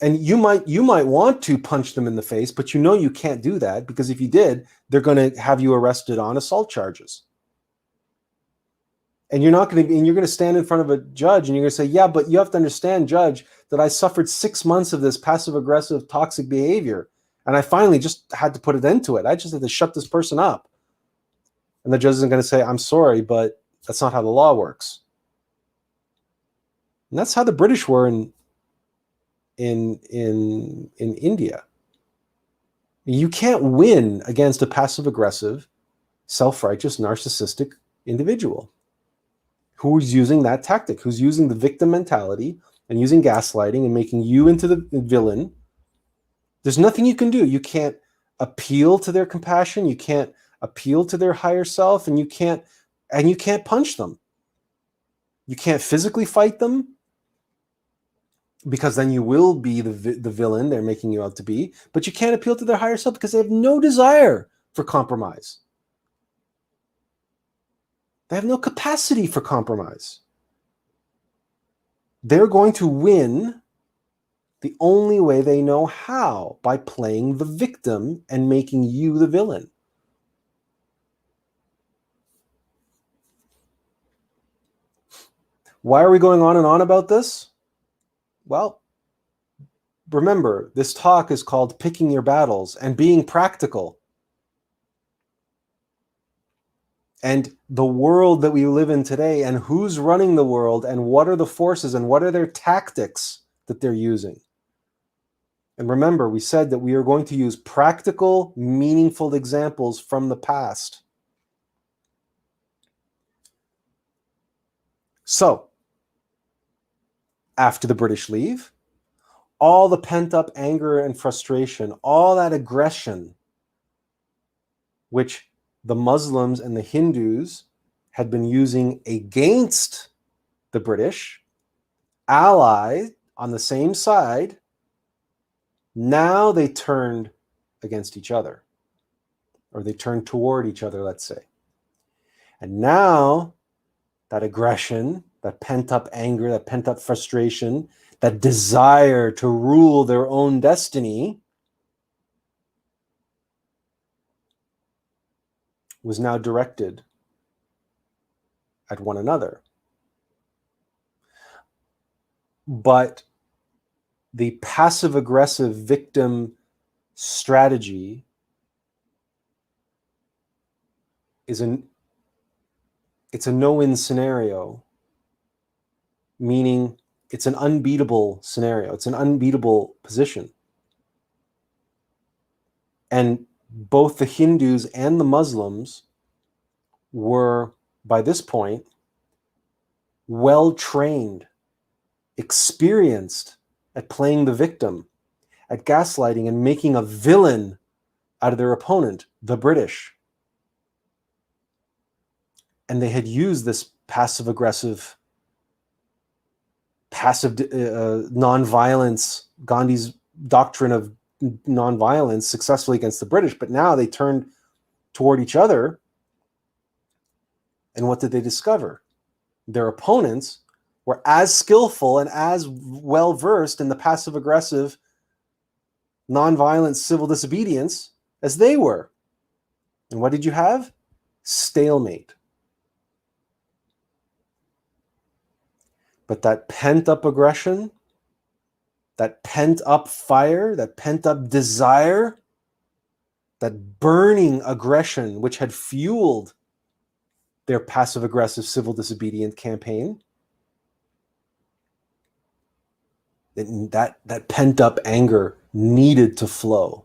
And you might want to punch them in the face, but you know you can't do that, because if you did, they're going to have you arrested on assault charges. And you're going to stand in front of a judge and you're going to say, yeah, but you have to understand, judge, that I suffered 6 months of this passive aggressive toxic behavior. And I finally just had to put an end to it. I just had to shut this person up. And the judge isn't going to say, I'm sorry, but that's not how the law works. And that's how the British were in India. You can't win against a passive aggressive, self-righteous, narcissistic individual who's using that tactic, who's using the victim mentality and using gaslighting and making you into the villain. There's nothing you can do. You can't appeal to their compassion. You can't appeal to their higher self, and you can't punch them. You can't physically fight them, because then you will be the villain they're making you out to be. But you can't appeal to their higher self because they have no desire for compromise. They have no capacity for compromise. They're going to win the only way they know how, by playing the victim and making you the villain. Why are we going on and on about this? Well, remember, this talk is called Picking Your Battles and Being Practical. And the world that we live in today, and who's running the world, and what are the forces, and what are their tactics that they're using. And remember, we said that we are going to use practical, meaningful examples from the past. So, after the British leave, all the pent-up anger and frustration, all that aggression, which the Muslims and the Hindus had been using against the British, allied on the same side, now they turned against each other, or they turned toward each other, let's say. And now that aggression, that pent-up anger, that pent-up frustration, that desire to rule their own destiny was now directed at one another. But the passive-aggressive victim strategy it's a no-win scenario, meaning it's an unbeatable scenario. It's an unbeatable position. And both the Hindus and the Muslims were, by this point, well-trained, experienced at playing the victim, at gaslighting and making a villain out of their opponent, the British. And they had used this passive-aggressive, nonviolence, Gandhi's doctrine of nonviolence successfully against the British, but now they turned toward each other. And what did they discover? Their opponents were as skillful and as well-versed in the passive-aggressive, nonviolent civil disobedience as they were. And what did you have? Stalemate. But that pent-up aggression, that pent-up fire, that pent-up desire, that burning aggression which had fueled their passive-aggressive civil disobedience campaign, that pent-up anger needed to flow.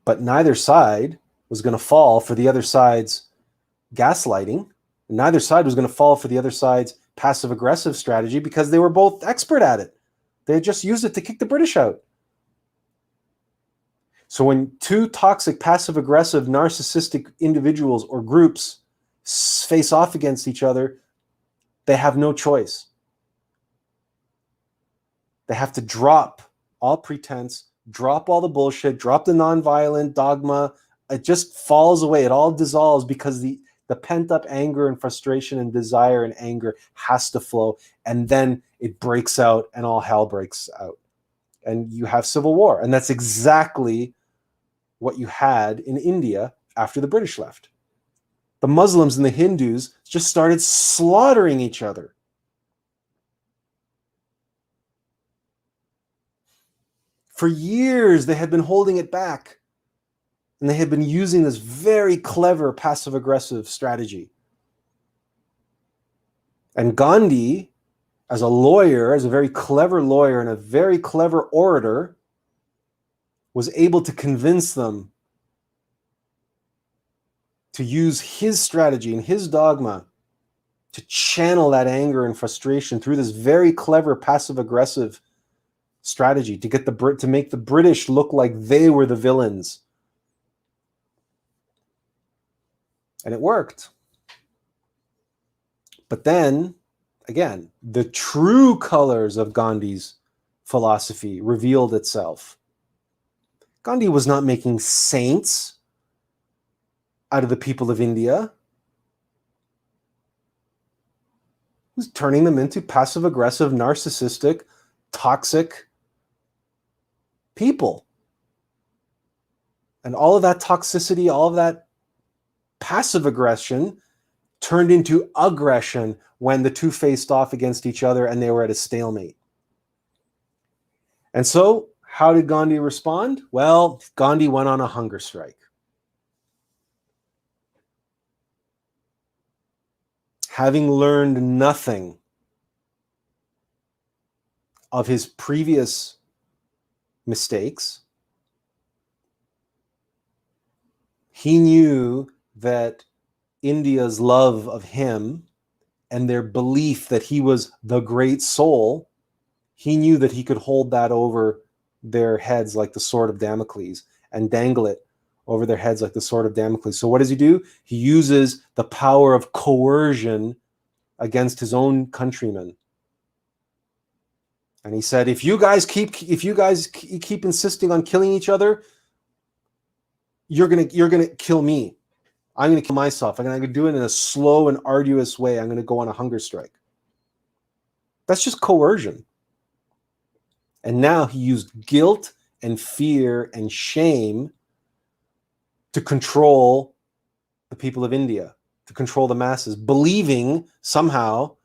But neither side was going to fall for the other side's gaslighting. Neither side was going to fall for the other side's passive-aggressive strategy because they were both expert at it. They had just used it to kick the British out. So when two toxic, passive-aggressive, narcissistic individuals or groups face off against each other, they have no choice. They have to drop all pretense, drop all the bullshit, drop the nonviolent dogma. It just falls away. It all dissolves because the pent-up anger and frustration and desire and anger has to flow. And then it breaks out and all hell breaks out. And you have civil war. And that's exactly what you had in India after the British left. The Muslims and the Hindus just started slaughtering each other. For years, they had been holding it back. And they had been using this very clever passive-aggressive strategy. And Gandhi, as a lawyer, as a very clever lawyer and a very clever orator, was able to convince them to use his strategy and his dogma to channel that anger and frustration through this very clever passive-aggressive strategy to make the British look like they were the villains. And it worked. But then, again, the true colors of Gandhi's philosophy revealed itself. Gandhi was not making saints out of the people of India. He was turning them into passive-aggressive, narcissistic, toxic people. And all of that toxicity, all of that passive aggression turned into aggression when the two faced off against each other and they were at a stalemate. And so, how did Gandhi respond? Well, Gandhi went on a hunger strike. Having learned nothing of his previous mistakes, he knew that India's love of him and their belief that he was the great soul he knew that he could hold that over their heads like the sword of Damocles and dangle it over their heads like the sword of Damocles. So what does he do? He uses the power of coercion against his own countrymen. And he said, if you guys keep insisting on killing each other, you're gonna kill me. I'm gonna kill myself. I'm gonna do it in a slow and arduous way. I'm gonna go on a hunger strike. That's just coercion. And now he used guilt and fear and shame to control the people of India, to control the masses, believing somehow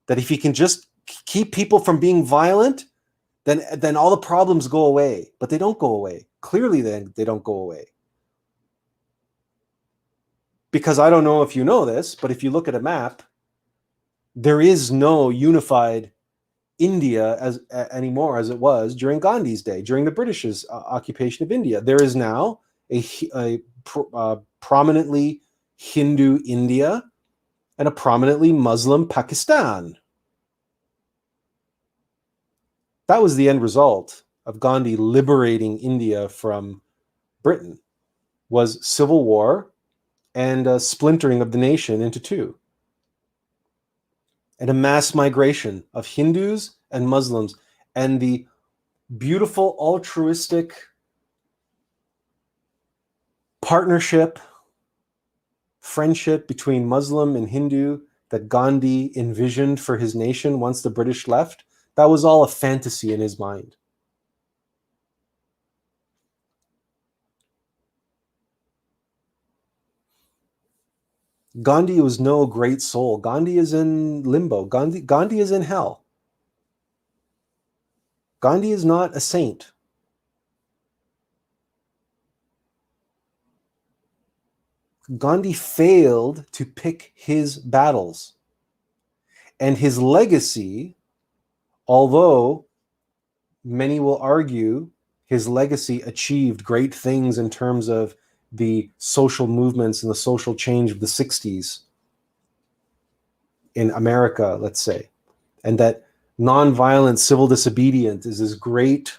that if he can just keep people from being violent, then all the problems go away. But they don't go away. Clearly, they don't go away. Because I don't know if you know this, but if you look at a map, there is no unified India anymore as it was during Gandhi's day, during the British's occupation of India. There is now a prominently Hindu India and a prominently Muslim Pakistan. That was the end result of Gandhi liberating India from Britain, was civil war and a splintering of the nation into two, and a mass migration of Hindus and Muslims, and the beautiful altruistic partnership, friendship between Muslim and Hindu that Gandhi envisioned for his nation once the British left. That was all a fantasy in his mind. Gandhi was no great soul. Gandhi is in limbo. Gandhi is in hell. Gandhi is not a saint. Gandhi failed to pick his battles. And his legacy, although many will argue his legacy achieved great things in terms of the social movements and the social change of the 60s in America, let's say, and that nonviolent civil disobedience is this great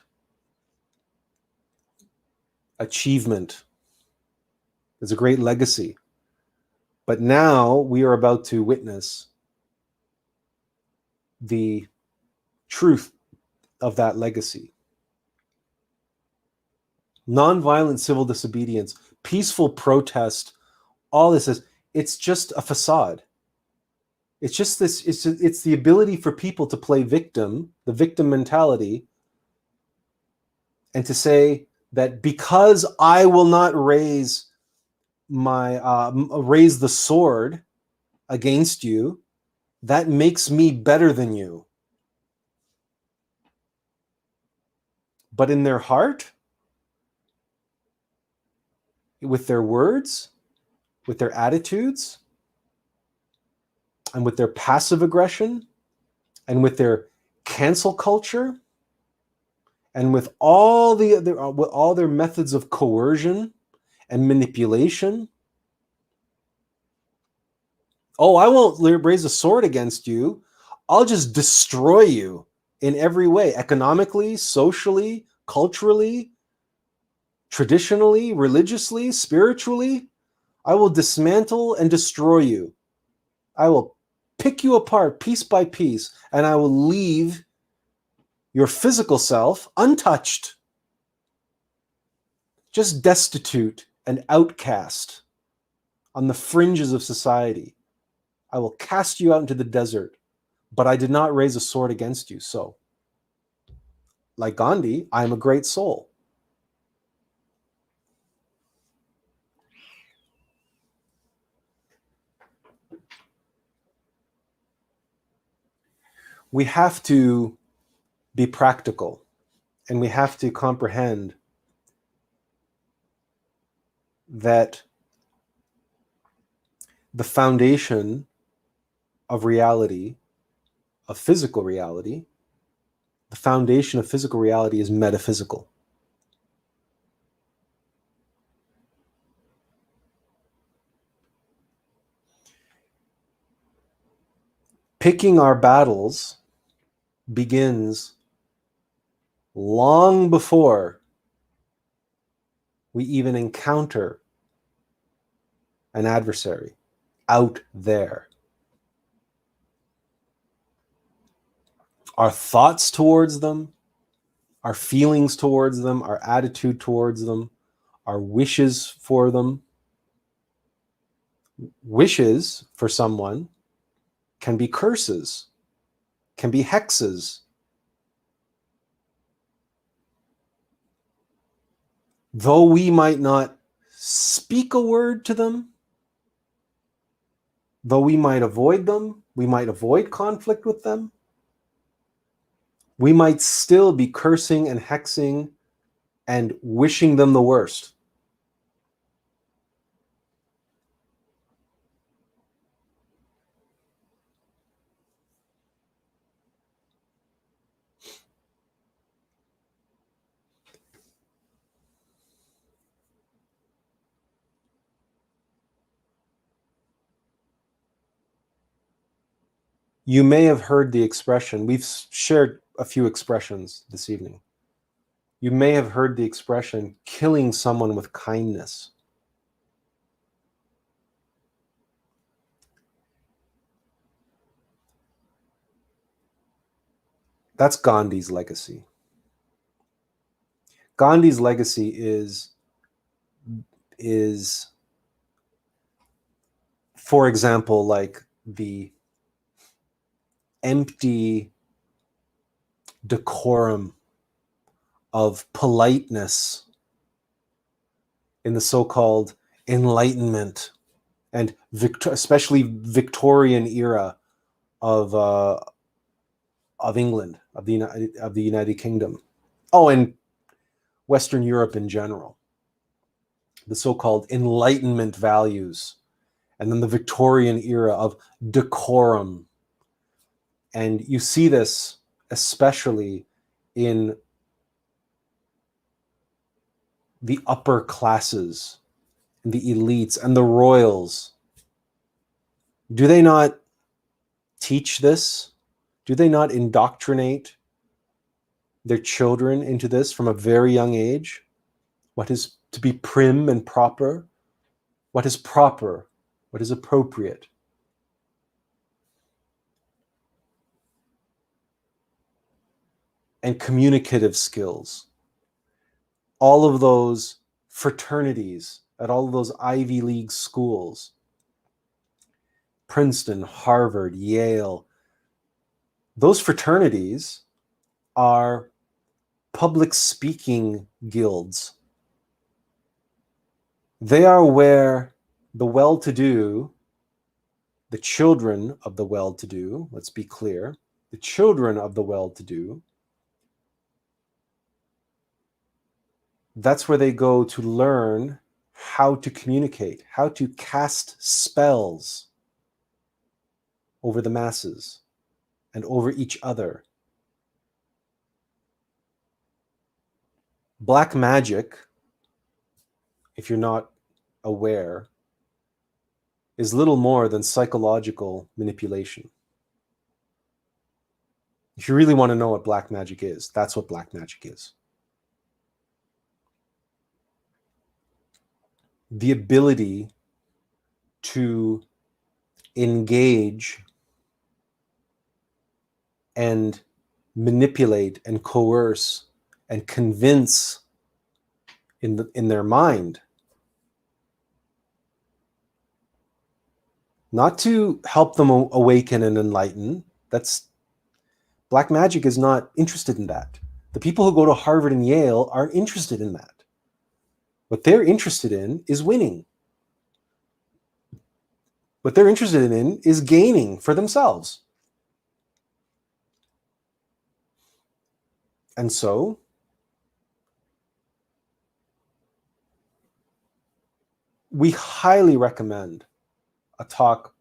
achievement. It's a great legacy. But now we are about to witness the truth of that legacy. Nonviolent civil disobedience, peaceful protest, all this is, it's just a facade. It's just this, it's the ability for people to play victim, the victim mentality, and to say that because I will not raise the sword against you, that makes me better than you. But in their heart, with their words, with their attitudes, and with their passive aggression, and with their cancel culture, and with all their methods of coercion and manipulation. Oh, I won't raise a sword against you. I'll just destroy you in every way, economically, socially, culturally, traditionally, religiously, spiritually. I will dismantle and destroy you. I will pick you apart piece by piece, and I will leave your physical self untouched, just destitute and outcast on the fringes of society. I will cast you out into the desert, but I did not raise a sword against you. So, like Gandhi, I am a great soul. We have to be practical, and we have to comprehend that the foundation of reality, of physical reality, the foundation of physical reality is metaphysical. Picking our battles begins long before we even encounter an adversary out there. Our thoughts towards them, our feelings towards them, our attitude towards them, our wishes for them. Wishes for someone can be curses, can be hexes. Though we might not speak a word to them, though we might avoid them, we might avoid conflict with them, we might still be cursing and hexing and wishing them the worst. You may have heard the expression, we've shared a few expressions this evening. You may have heard the expression, killing someone with kindness. That's Gandhi's legacy. Gandhi's legacy is, for example, like the empty decorum of politeness in the so-called Enlightenment and especially Victorian era of England, of the United Kingdom. Oh, and Western Europe in general. The so-called Enlightenment values, and then the Victorian era of decorum. And you see this especially in the upper classes, and the elites, and the royals. Do they not teach this? Do they not indoctrinate their children into this from a very young age? What is to be prim and proper? What is proper? What is appropriate? And communicative skills. All of those fraternities at all of those Ivy League schools, Princeton, Harvard, Yale, those fraternities are public speaking guilds. They are where the well-to-do, the children of the well-to-do, let's be clear, the children of the well-to-do, that's where they go to learn how to communicate, how to cast spells over the masses and over each other. Black magic, if you're not aware, is little more than psychological manipulation. If you really want to know what black magic is, that's what black magic is. The ability to engage and manipulate and coerce and convince in their mind, not to help them awaken and enlighten. That's black magic is not interested in that. The people who go to Harvard and Yale aren't interested in that. What they're interested in is winning. What they're interested in is gaining for themselves. And so, we highly recommend a talk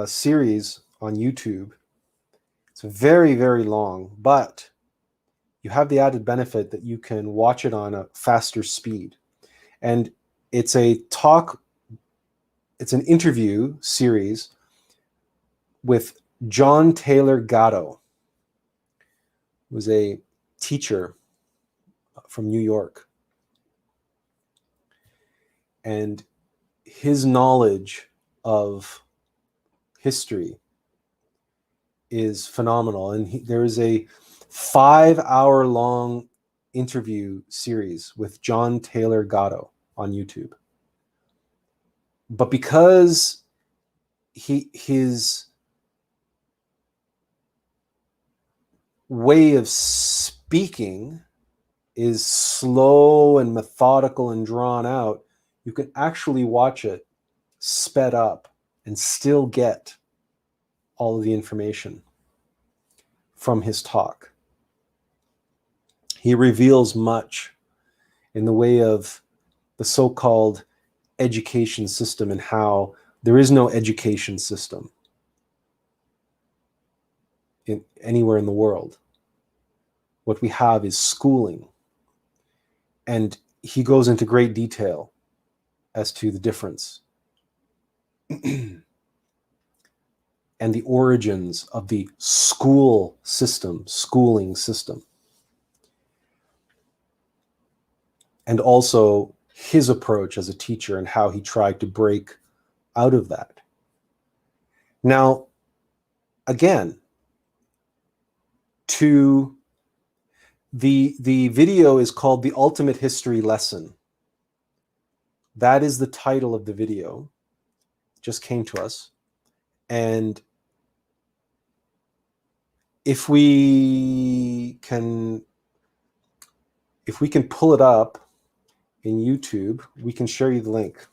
series on YouTube. It's very, very long, but you have the added benefit that you can watch it on a faster speed. And it's a talk, it's an interview series with John Taylor Gatto. was a teacher from New York. And his knowledge of history is phenomenal. And there is a 5-hour-long interview series with John Taylor Gatto on YouTube. But because his way of speaking is slow and methodical and drawn out, you can actually watch it sped up and still get all of the information from his talk. He reveals much in the way of the so-called education system and how there is no education system anywhere in the world. What we have is schooling. And he goes into great detail as to the difference and the origins of the school system, schooling system. And also his approach as a teacher and how he tried to break out of that. Now, again, the video is called The Ultimate History Lesson. That is the title of the video. It just came to us. And if we can pull it up in YouTube, we can share you the link.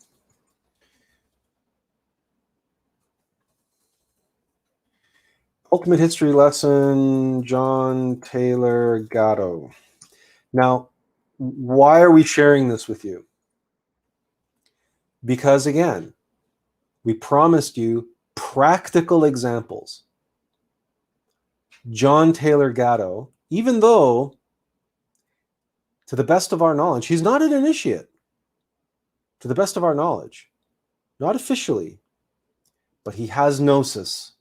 Ultimate History Lesson, John Taylor Gatto. Now, why are we sharing this with you? Because again, we promised you practical examples. John Taylor Gatto, even though, to the best of our knowledge, he's not an initiate. To the best of our knowledge. Not officially. But he has gnosis.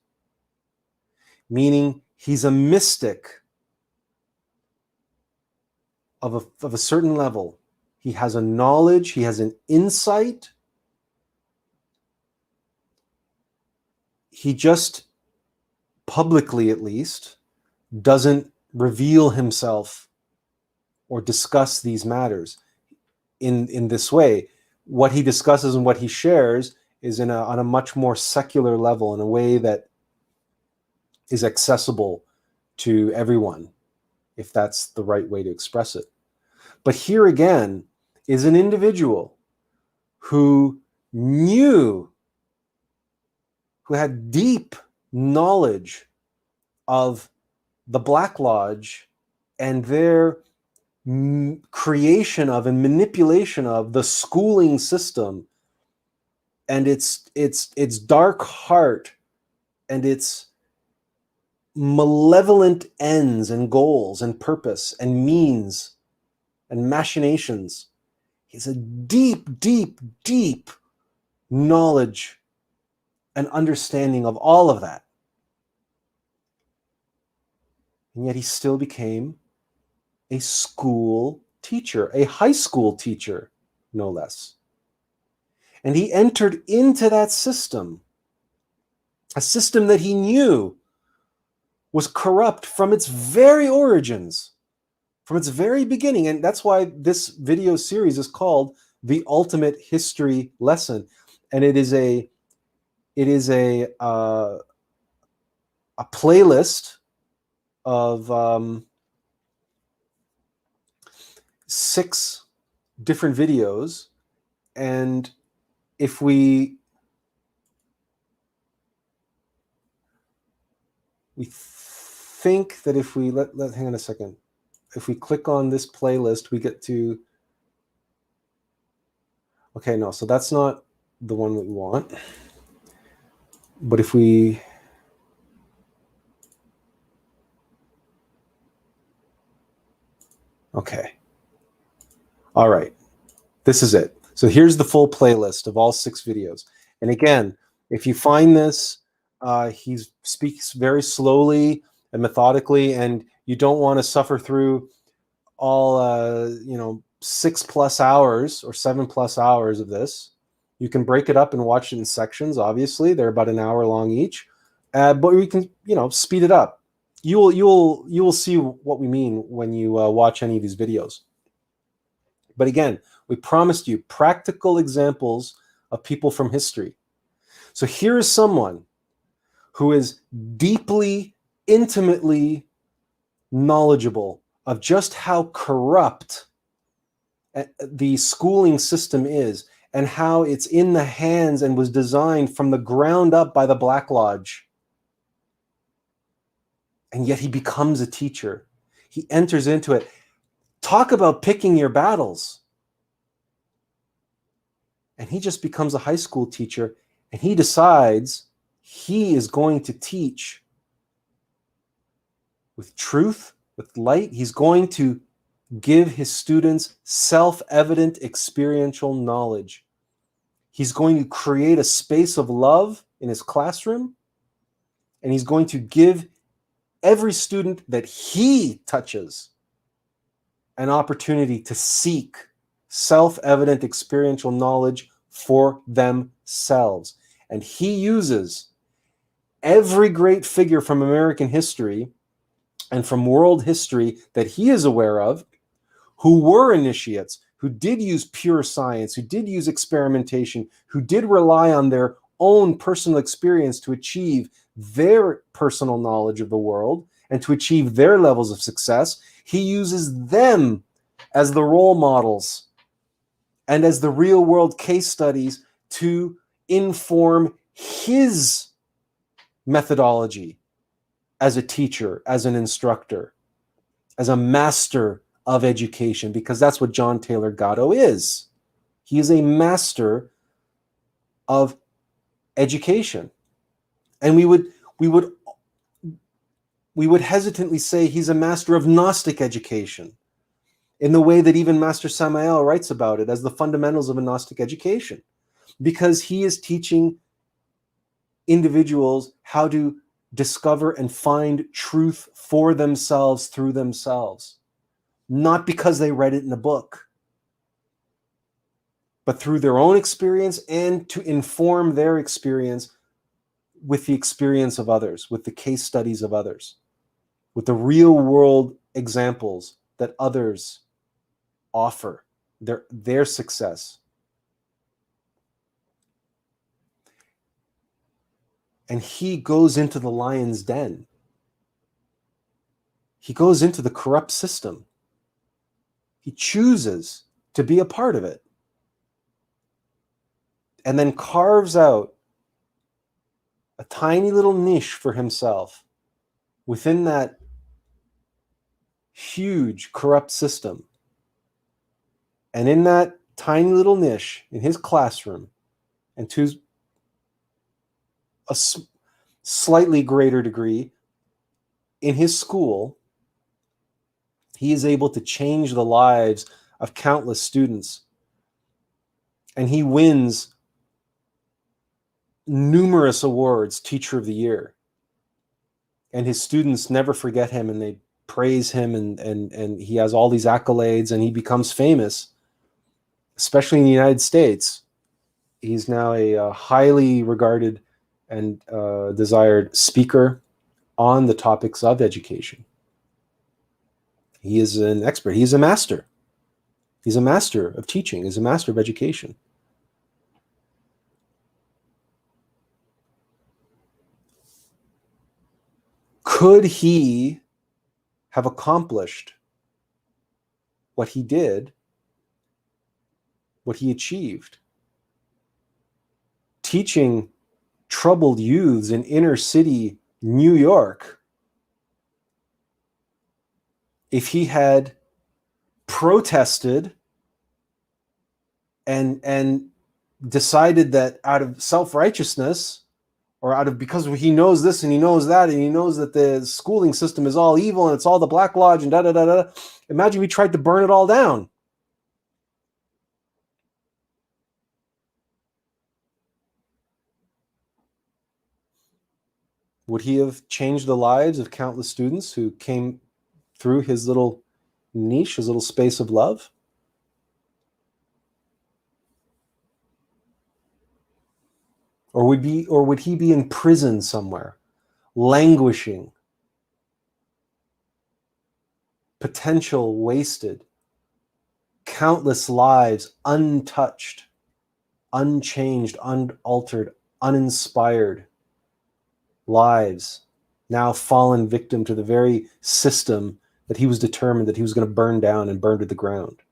Meaning he's a mystic of a certain level. He has a knowledge, he has an insight. He just, publicly at least, doesn't reveal himself or discuss these matters in this way. What he discusses and what he shares is on a much more secular level, in a way that is accessible to everyone, if that's the right way to express it. But here again is an individual who had deep knowledge of the Black Lodge and their creation of and manipulation of the schooling system and its dark heart and its malevolent ends and goals and purpose and means and machinations. He's a deep, deep, deep knowledge and understanding of all of that. And yet he still became a school teacher, a high school teacher, no less. And he entered into that system, a system that he knew was corrupt from its very origins, from its very beginning. And that's why this video series is called The Ultimate History Lesson. And it is a playlist of 6 different videos. And if we think that if we hang on a second, if we click on this playlist, we get to, okay, no, so that's not the one that we want. But if we, okay, all right, this is it. So here's the full playlist of all 6 videos. And again, if you find this, he speaks very slowly and methodically, and you don't want to suffer through all 6+ hours or 7+ hours of this, you can break it up and watch it in sections. Obviously, they're about an hour long each, but we can speed it up. You will see what we mean when you watch any of these videos. But again, we promised you practical examples of people from history. So here is someone who is deeply, intimately knowledgeable of just how corrupt the schooling system is, and how it's in the hands and was designed from the ground up by the Black Lodge. And yet he becomes a teacher. He enters into it. Talk about picking your battles. And he just becomes a high school teacher, and he decides he is going to teach with truth, with light. He's going to give his students self-evident experiential knowledge. He's going to create a space of love in his classroom, and he's going to give every student that he touches an opportunity to seek self-evident experiential knowledge for themselves. And he uses every great figure from American history and from world history that he is aware of, who were initiates, who did use pure science, who did use experimentation, who did rely on their own personal experience to achieve their personal knowledge of the world and to achieve their levels of success. He uses them as the role models and as the real world case studies to inform his methodology as a teacher, as an instructor, as a master of education, because that's what John Taylor Gatto is. He is a master of education. And we would hesitantly say he's a master of Gnostic education, in the way that even Master Samael writes about it as the fundamentals of a Gnostic education, because he is teaching individuals how to discover and find truth for themselves through themselves, not because they read it in a book, but through their own experience, and to inform their experience with the experience of others, with the case studies of others, with the real world examples that others offer, their success. And he goes into the lion's den. He goes into the corrupt system. He chooses to be a part of it, and then carves out a tiny little niche for himself within that huge corrupt system. And in that tiny little niche in his classroom, and to a slightly greater degree in his school, he is able to change the lives of countless students. And he wins numerous awards, Teacher of the Year. And his students never forget him, and they praise him, and he has all these accolades, and he becomes famous, especially in the United States. He's now a highly regarded and desired speaker on the topics of education. He is an expert. He's a master. He's a master of teaching. He's a master of education. Could he have accomplished what he did, what he achieved, teaching troubled youths in inner city New York, if he had protested and decided that out of self-righteousness, or out of because he knows this and he knows that, and he knows that the schooling system is all evil and it's all the Black Lodge and da-da-da-da. Imagine we tried to burn it all down. Would he have changed the lives of countless students who came through his little niche, his little space of love? Or would he be in prison somewhere, languishing, potential wasted, countless lives untouched, unchanged, unaltered, uninspired lives, now fallen victim to the very system that he was determined that he was going to burn down and burn to the ground?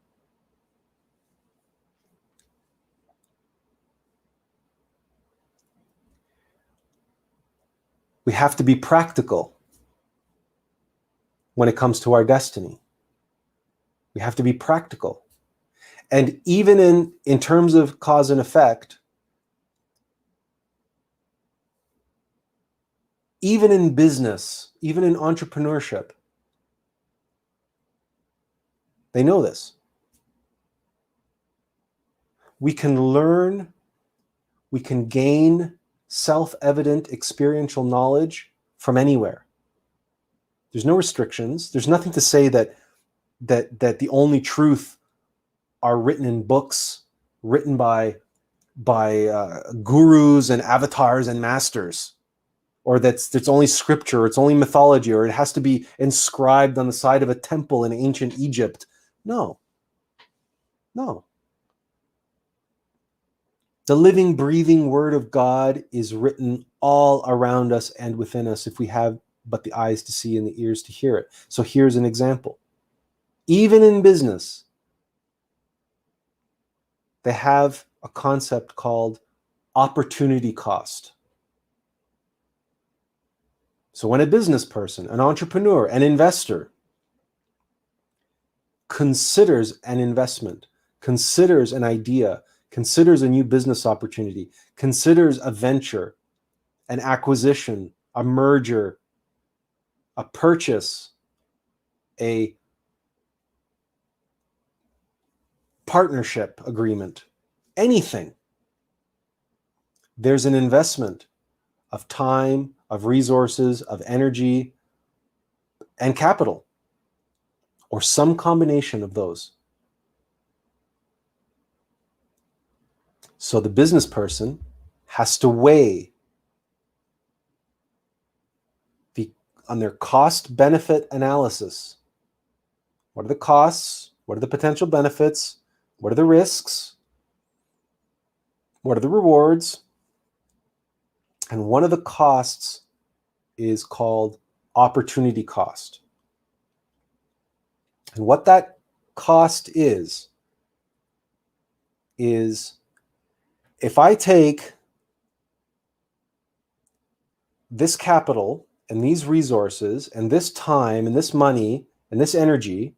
We have to be practical when it comes to our destiny. We have to be practical. And even in terms of cause and effect, even in business, even in entrepreneurship, they know this. We can learn, we can gain self-evident experiential knowledge from anywhere. There's no restrictions. There's nothing to say that the only truth are written in books, written by gurus and avatars and masters, or that's only scripture, or it's only mythology, or it has to be inscribed on the side of a temple in ancient Egypt. No. The living, breathing word of God is written all around us and within us if we have but the eyes to see and the ears to hear it. So here's an example. Even in business, they have a concept called opportunity cost. So when a business person, an entrepreneur, an investor considers an investment, considers an idea, considers a new business opportunity, considers a venture, an acquisition, a merger, a purchase, a partnership agreement, anything, there's an investment of time, of resources, of energy, and capital, or some combination of those. So the business person has to weigh on their cost-benefit analysis. What are the costs? What are the potential benefits? What are the risks? What are the rewards? And one of the costs is called opportunity cost. And what that cost is if I take this capital and these resources and this time and this money and this energy,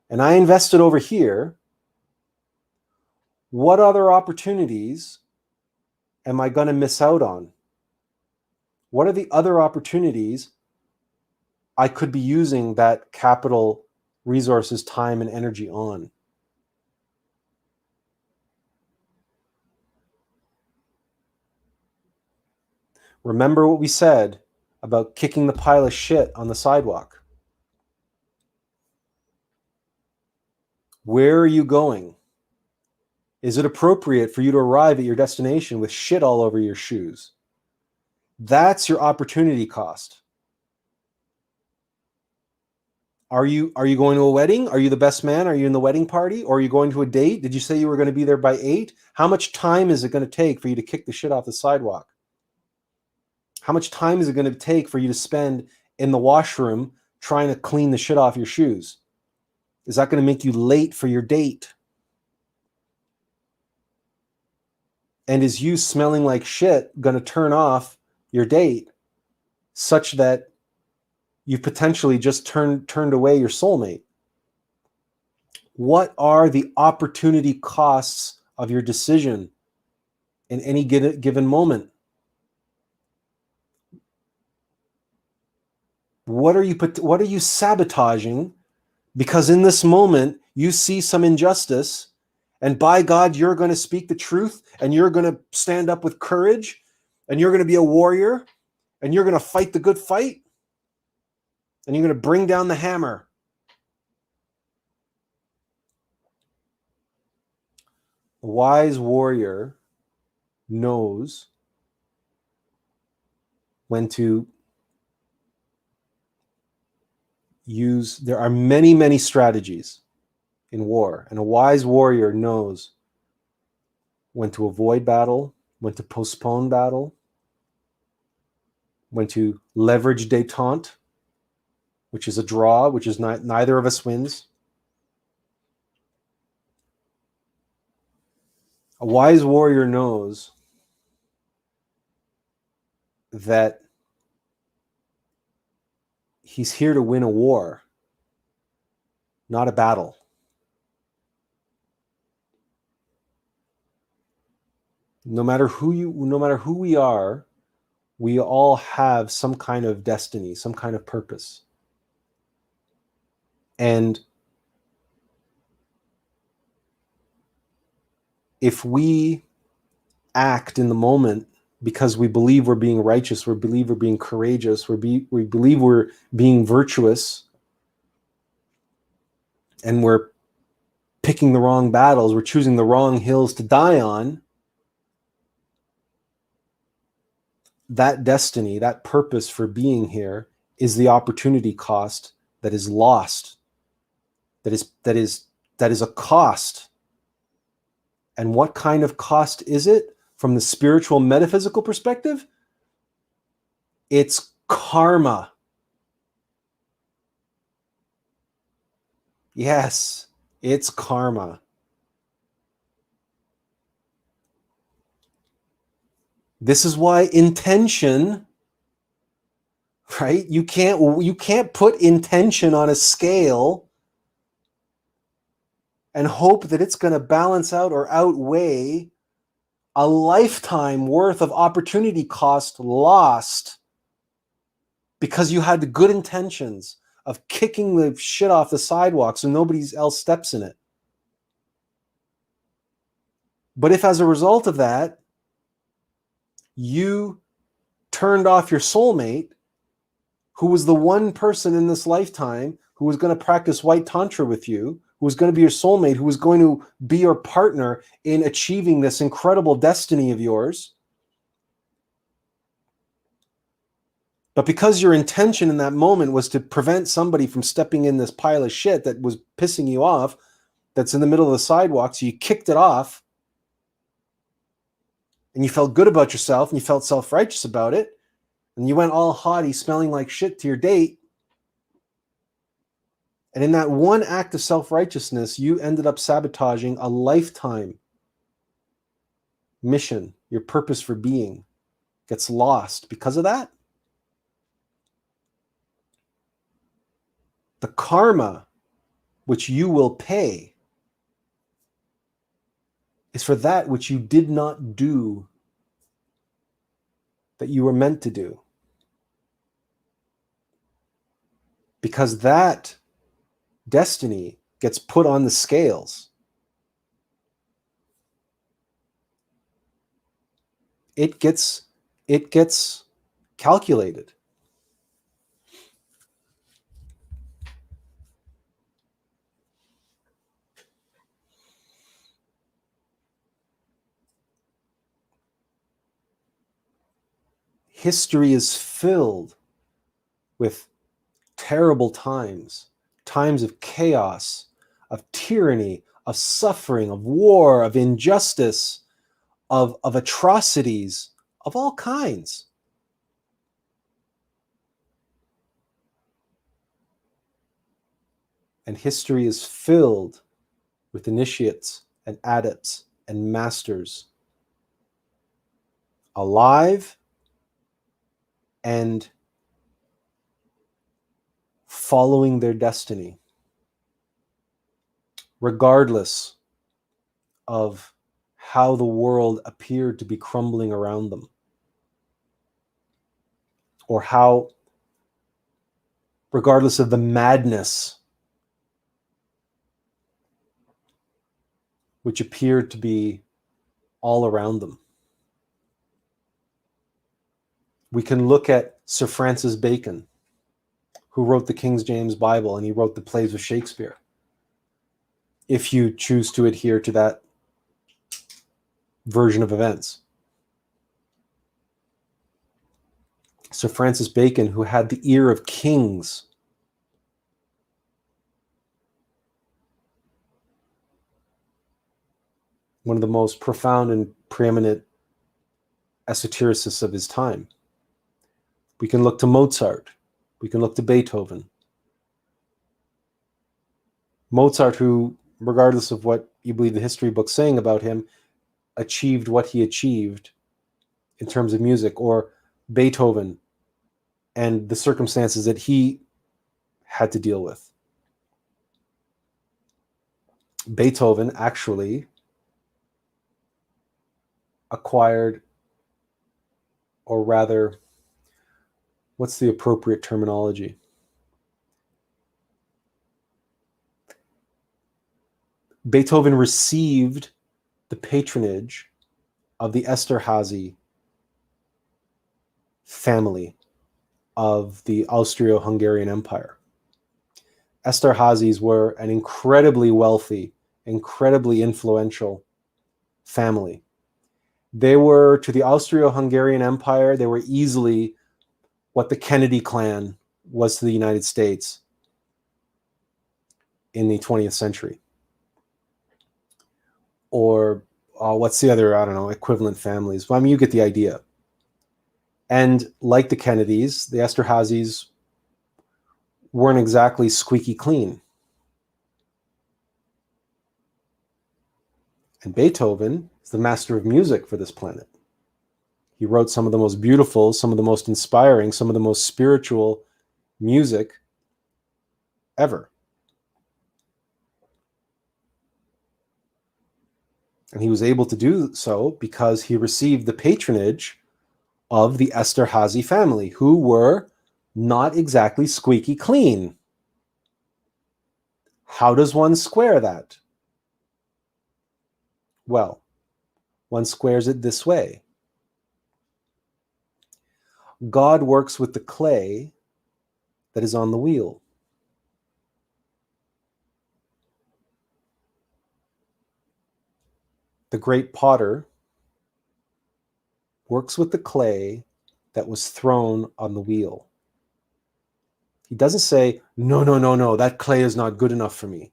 and I invest it over here, what other opportunities am I going to miss out on? What are the other opportunities I could be using that capital, resources, time, and energy on? Remember what we said about kicking the pile of shit on the sidewalk. Where are you going? Is it appropriate for you to arrive at your destination with shit all over your shoes? That's your opportunity cost. Are you going to a wedding? Are you the best man? Are you in the wedding party? Or are you going to a date? Did you say you were going to be there by 8? How much time is it going to take for you to kick the shit off the sidewalk? How much time is it going to take for you to spend in the washroom trying to clean the shit off your shoes? Is that going to make you late for your date? And is you smelling like shit going to turn off your date such that you potentially just turned away your soulmate? What are the opportunity costs of your decision in any given moment? What are you sabotaging because in this moment you see some injustice, and by God, you're going to speak the truth, and you're going to stand up with courage, and you're going to be a warrior, and you're going to fight the good fight, and you're going to bring down the hammer, A wise warrior knows when to use. There are many, many strategies in war, and a wise warrior knows when to avoid battle, when to postpone battle, when to leverage détente, which is a draw, which is neither of us wins. A wise warrior knows that he's here to win a war, not a battle. No matter who we are, we all have some kind of destiny, some kind of purpose. And if we act in the moment because we believe we're being righteous, we believe we're being courageous, we believe we're being virtuous, and we're picking the wrong battles, we're choosing the wrong hills to die on, that destiny, that purpose for being here is the opportunity cost that is lost. That is a cost. And what kind of cost is it from the spiritual metaphysical perspective? It's karma. Yes, it's karma. This is why intention, right? You can't put intention on a scale and hope that it's going to balance out or outweigh a lifetime worth of opportunity cost lost because you had the good intentions of kicking the shit off the sidewalk so nobody else steps in it. But if as a result of that, you turned off your soulmate, who was the one person in this lifetime who was going to practice white tantra with you, who was going to be your soulmate, who was going to be your partner in achieving this incredible destiny of yours. But because your intention in that moment was to prevent somebody from stepping in this pile of shit that was pissing you off, that's in the middle of the sidewalk, so you kicked it off, and you felt good about yourself, and you felt self-righteous about it, and you went all haughty, smelling like shit to your date, and in that one act of self-righteousness, you ended up sabotaging a lifetime mission. Your purpose for being gets lost because of that. The karma which you will pay is for that which you did not do that you were meant to do. Because that destiny gets put on the scales. It gets calculated. History is filled with terrible times, times of chaos, of tyranny, of suffering, of war, of injustice, of atrocities of all kinds. And history is filled with initiates and adepts and masters, alive and following their destiny, regardless of how the world appeared to be crumbling around them, or how, regardless of the madness which appeared to be all around them. We can look at Sir Francis Bacon, who wrote the King James Bible, and he wrote the plays of Shakespeare. If you choose to adhere to that version of events. Sir Francis Bacon, who had the ear of kings, one of the most profound and preeminent esotericists of his time. We can look to Mozart. We can look to Beethoven. Mozart, who, regardless of what you believe the history books saying about him, achieved what he achieved in terms of music, or Beethoven and the circumstances that he had to deal with. Beethoven actually acquired, or rather, what's the appropriate terminology? Beethoven received the patronage of the Esterházy family of the Austro-Hungarian Empire. Esterházys were an incredibly wealthy, incredibly influential family. They were, to the Austro-Hungarian Empire, they were easily what the Kennedy clan was to the United States in the 20th century. Or what's the other, I don't know, equivalent families? Well, I mean, you get the idea. And like the Kennedys, the Esterházys weren't exactly squeaky clean. And Beethoven is the master of music for this planet. He wrote some of the most beautiful, some of the most inspiring, some of the most spiritual music ever. And he was able to do so because he received the patronage of the Esterházy family, who were not exactly squeaky clean. How does one square that? Well, one squares it this way. God works with the clay that is on the wheel. The great potter works with the clay that was thrown on the wheel. He doesn't say, no, that clay is not good enough for me.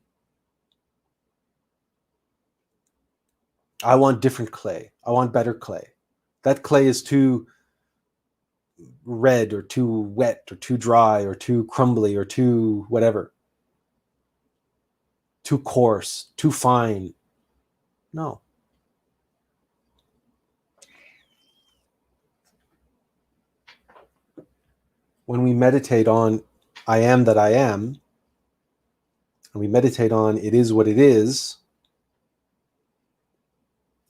I want different clay. I want better clay. That clay is too red or too wet or too dry or too crumbly or too whatever. Too coarse, too fine. No. When we meditate on I am that I am, and we meditate on it is what it is,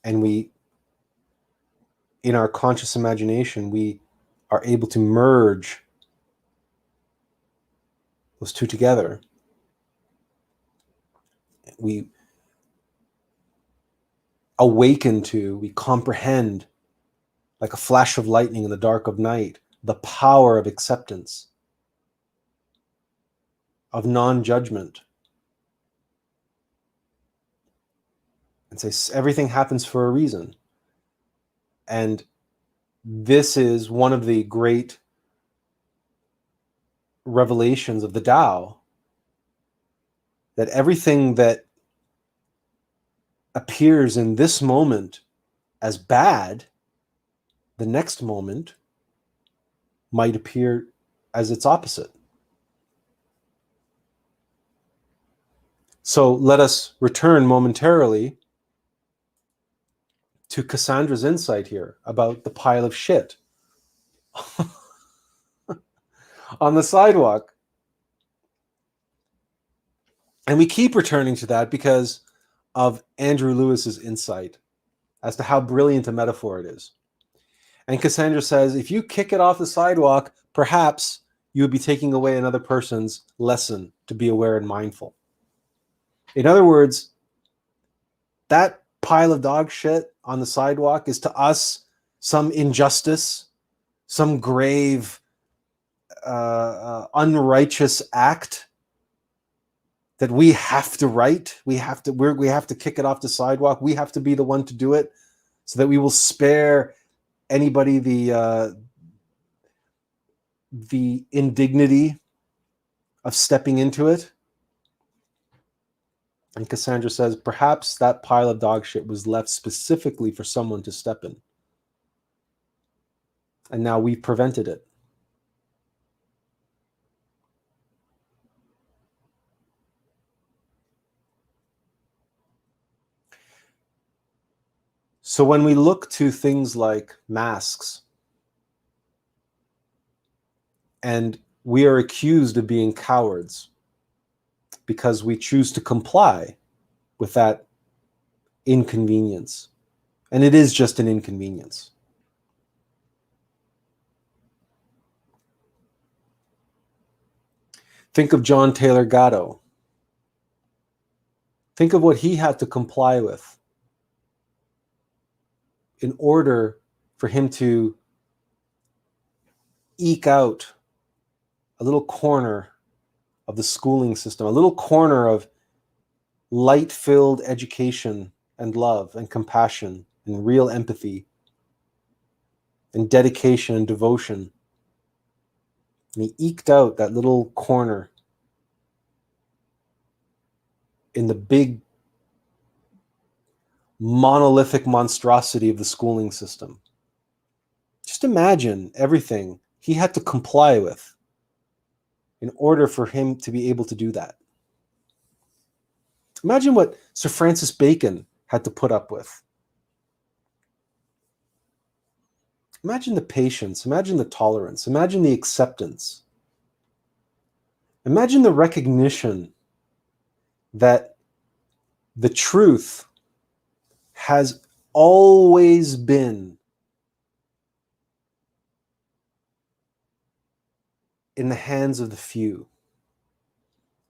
and we, in our conscious imagination, we are able to merge those two together. We awaken to, we comprehend, like a flash of lightning in the dark of night, the power of acceptance, of non-judgment. And say everything happens for a reason. And this is one of the great revelations of the Tao, that everything that appears in this moment as bad, the next moment might appear as its opposite. So let us return momentarily to Cassandra's insight here about the pile of shit on the sidewalk. And we keep returning to that because of Andrew Lewis's insight as to how brilliant a metaphor it is. And Cassandra says, if you kick it off the sidewalk, perhaps you would be taking away another person's lesson to be aware and mindful. In other words, that pile of dog shit on the sidewalk is to us some injustice, some grave, unrighteous act that we have to right. We have to kick it off the sidewalk. We have to be the one to do it. so that we will spare anybody the indignity of stepping into it. And Cassandra says, perhaps that pile of dog shit was left specifically for someone to step in. And now we've prevented it. So when we look to things like masks, and we are accused of being cowards because we choose to comply with that inconvenience, and it is just an inconvenience. Think of John Taylor Gatto. Think of what he had to comply with in order for him to eke out a little corner of the schooling system, a little corner of light-filled education and love and compassion and real empathy and dedication and devotion. And he eked out that little corner in the big monolithic monstrosity of the schooling system. Just imagine everything he had to comply with in order for him to be able to do that. Imagine what Sir Francis Bacon had to put up with. Imagine the patience, imagine the tolerance, imagine the acceptance. Imagine the recognition that the truth has always been in the hands of the few,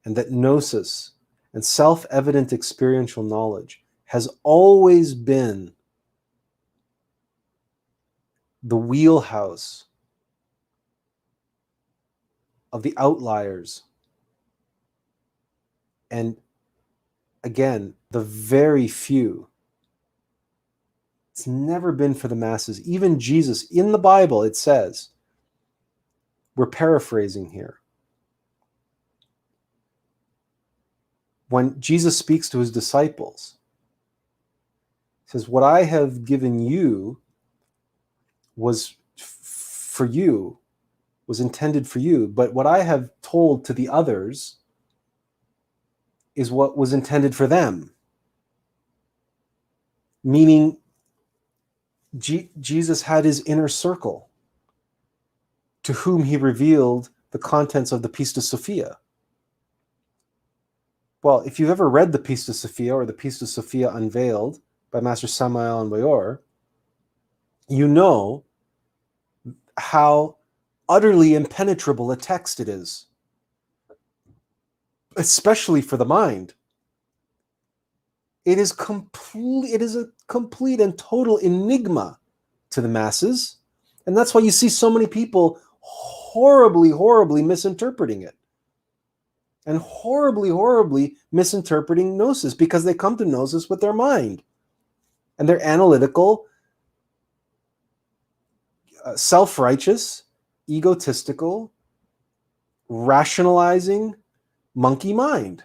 and that gnosis and self-evident experiential knowledge has always been the wheelhouse of the outliers, and again, the very few. It's never been for the masses. Even Jesus, in the Bible, it says, we're paraphrasing here. When Jesus speaks to his disciples, he says, what I have given you was for you, was intended for you, but what I have told to the others is what was intended for them. Meaning, Jesus had his inner circle to whom he revealed the contents of the Pistis Sophia. Well, if you've ever read the Pistis Sophia or the Pistis Sophia Unveiled by Master Samael Aun-Weor, you know how utterly impenetrable a text it is, especially for the mind. It is a complete and total enigma to the masses, and that's why you see so many people horribly misinterpreting it, and horribly misinterpreting gnosis, because they come to gnosis with their mind, and they're analytical, self-righteous, egotistical, rationalizing monkey mind.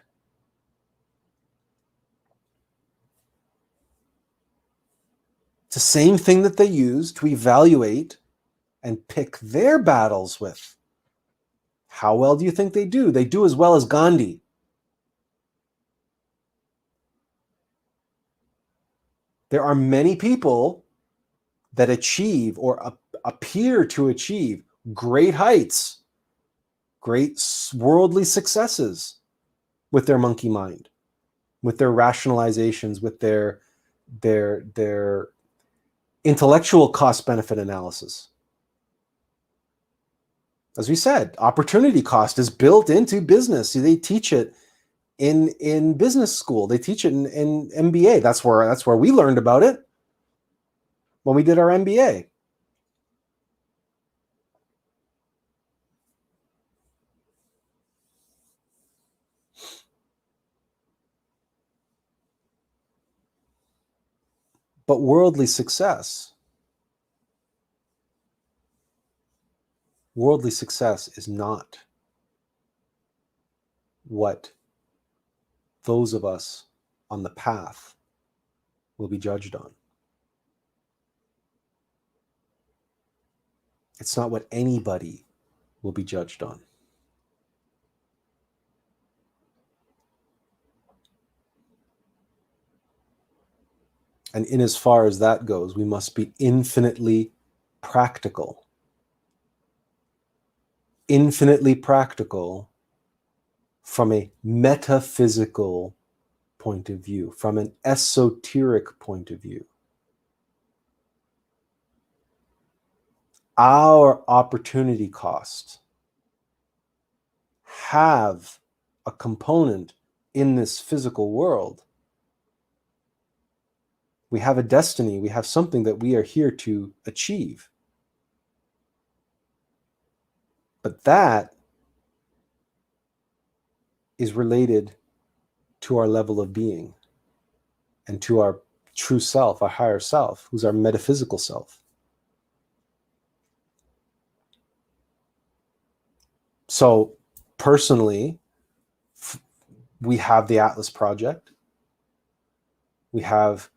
It's the same thing that they use to evaluate and pick their battles with. How well do you think they do? They do as well as Gandhi. There are many people that achieve or appear to achieve great heights, great worldly successes with their monkey mind, with their rationalizations, with their intellectual cost-benefit analysis. As we said, opportunity cost is built into business. They teach it in business school. They teach it in MBA. That's where we learned about it when we did our MBA. But worldly success is not what those of us on the path will be judged on. It's not what anybody will be judged on. And in as far as that goes, we must be infinitely practical. Infinitely practical from a metaphysical point of view, from an esoteric point of view. Our opportunity costs have a component in this physical world. We have a destiny, we have something that we are here to achieve. But that is related to our level of being and to our true self, our higher self, who's our metaphysical self. So personally, we have the Attlas project. We have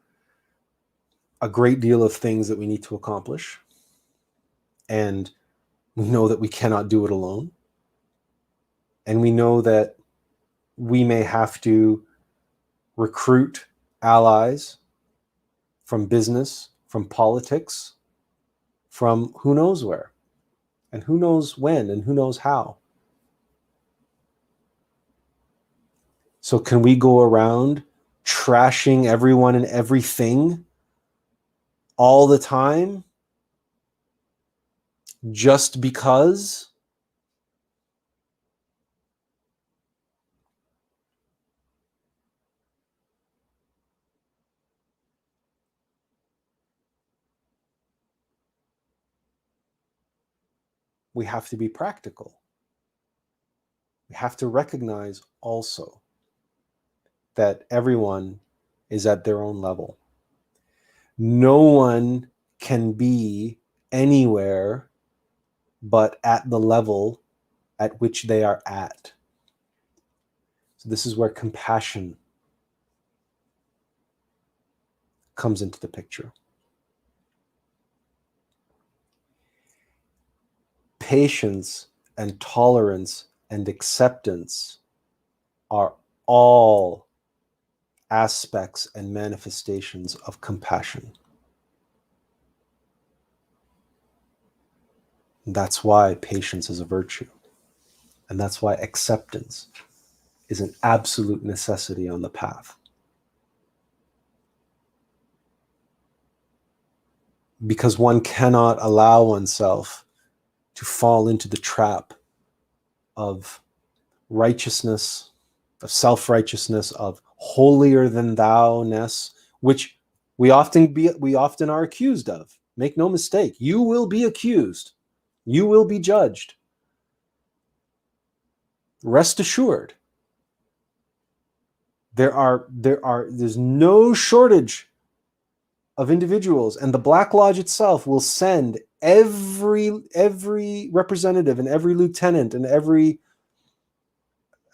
a great deal of things that we need to accomplish. And we know that we cannot do it alone. And we know that we may have to recruit allies from business, from politics, from who knows where, and who knows when, and who knows how. So can we go around trashing everyone and everything all the time just because? We have to be practical. We have to recognize also that everyone is at their own level. No one can be anywhere but at the level at which they are at. So this is where compassion comes into the picture. Patience and tolerance and acceptance are all aspects and manifestations of compassion. That's why patience is a virtue. And that's why acceptance is an absolute necessity on the path. Because one cannot allow oneself to fall into the trap of righteousness, of self-righteousness, of holier than thou-ness, which we often are accused of. Make no mistake, you will be accused. You will be judged. Rest assured. There's no shortage of individuals, and the Black Lodge itself will send every representative and every lieutenant and every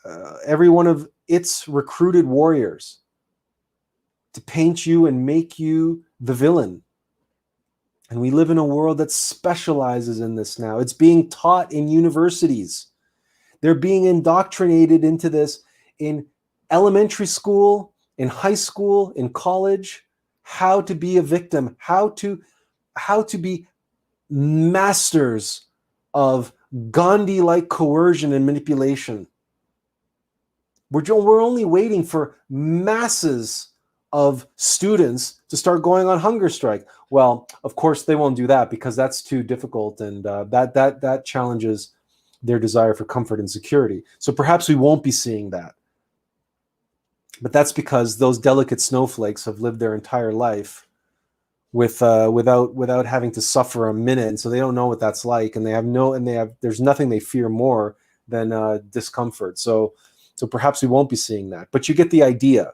one of its recruited warriors to paint you and make you the villain. And we live in a world that specializes in this now. It's being taught in universities. They're being indoctrinated into this in elementary school, in high school, in college, how to be a victim, how to be masters of Gandhi-like coercion and manipulation. We're only waiting for masses of students to start going on hunger strike. Well, of course they won't do that because that's too difficult, and that challenges their desire for comfort and security. So perhaps we won't be seeing that. But that's because those delicate snowflakes have lived their entire life without having to suffer a minute, and so they don't know what that's like, and there's nothing they fear more than discomfort. So perhaps we won't be seeing that. But you get the idea.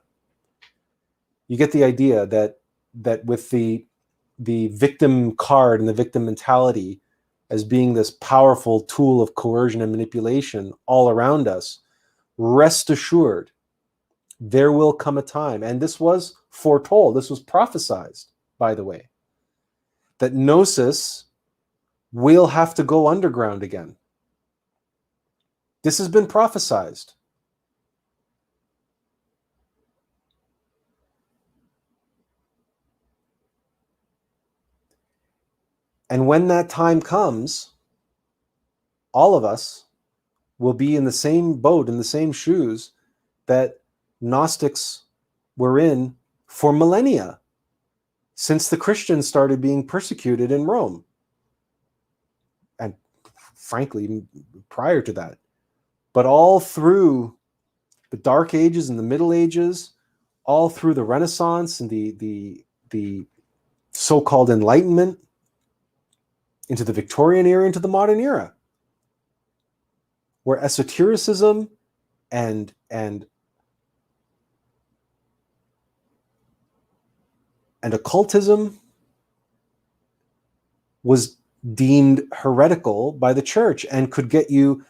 You get the idea that that with the victim card and the victim mentality as being this powerful tool of coercion and manipulation all around us, rest assured, there will come a time, and this was foretold, this was prophesized, by the way, that Gnosis will have to go underground again. This has been prophesized. And when that time comes, all of us will be in the same boat, in the same shoes that Gnostics were in for millennia, since the Christians started being persecuted in Rome. And frankly, prior to that. But all through the Dark Ages and the Middle Ages, all through the Renaissance and the so-called Enlightenment, into the Victorian era, into the modern era, where esotericism and occultism was deemed heretical by the church and could get you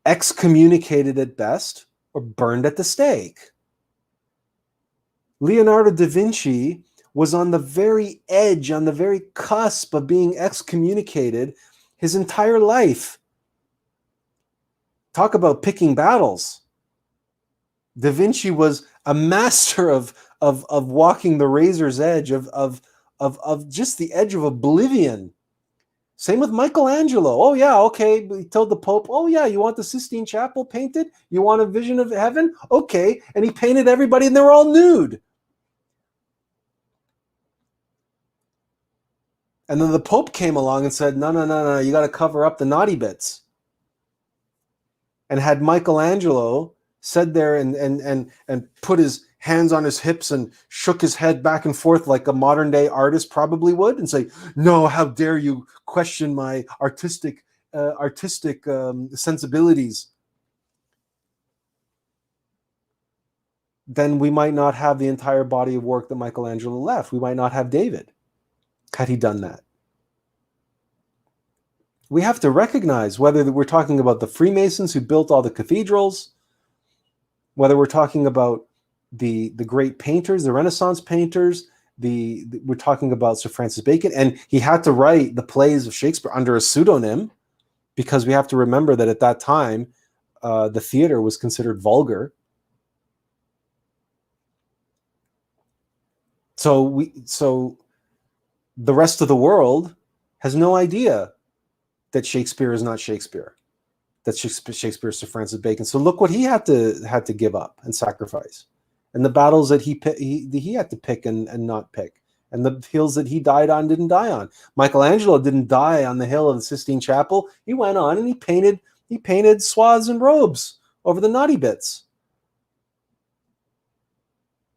excommunicated at best or burned at the stake. Leonardo da Vinci was on the very edge, on the very cusp of being excommunicated his entire life. Talk about picking battles. Da Vinci was a master of walking the razor's edge, of just the edge of oblivion. Same with Michelangelo. Oh yeah, okay, he told the Pope, oh yeah, you want the Sistine Chapel painted? You want a vision of heaven? Okay, and he painted everybody and they were all nude. And then the Pope came along and said, no, you got to cover up the naughty bits. And had Michelangelo said there and put his hands on his hips and shook his head back and forth like a modern day artist probably would, and say, no, how dare you question my artistic sensibilities, then we might not have the entire body of work that Michelangelo left. We might not have David had he done that. We have to recognize whether we're talking about the Freemasons who built all the cathedrals, whether we're talking about the great painters, the Renaissance painters, we're talking about Sir Francis Bacon, and he had to write the plays of Shakespeare under a pseudonym, because we have to remember that at that time, the theater was considered vulgar. So the rest of the world has no idea that Shakespeare is not Shakespeare, that Shakespeare is Sir Francis Bacon. So look what he had to give up and sacrifice, and the battles that he had to pick and not pick, and the hills that he died on, didn't die on. Michelangelo didn't die on the hill of the Sistine Chapel. He went on and he painted swaths and robes over the naughty bits.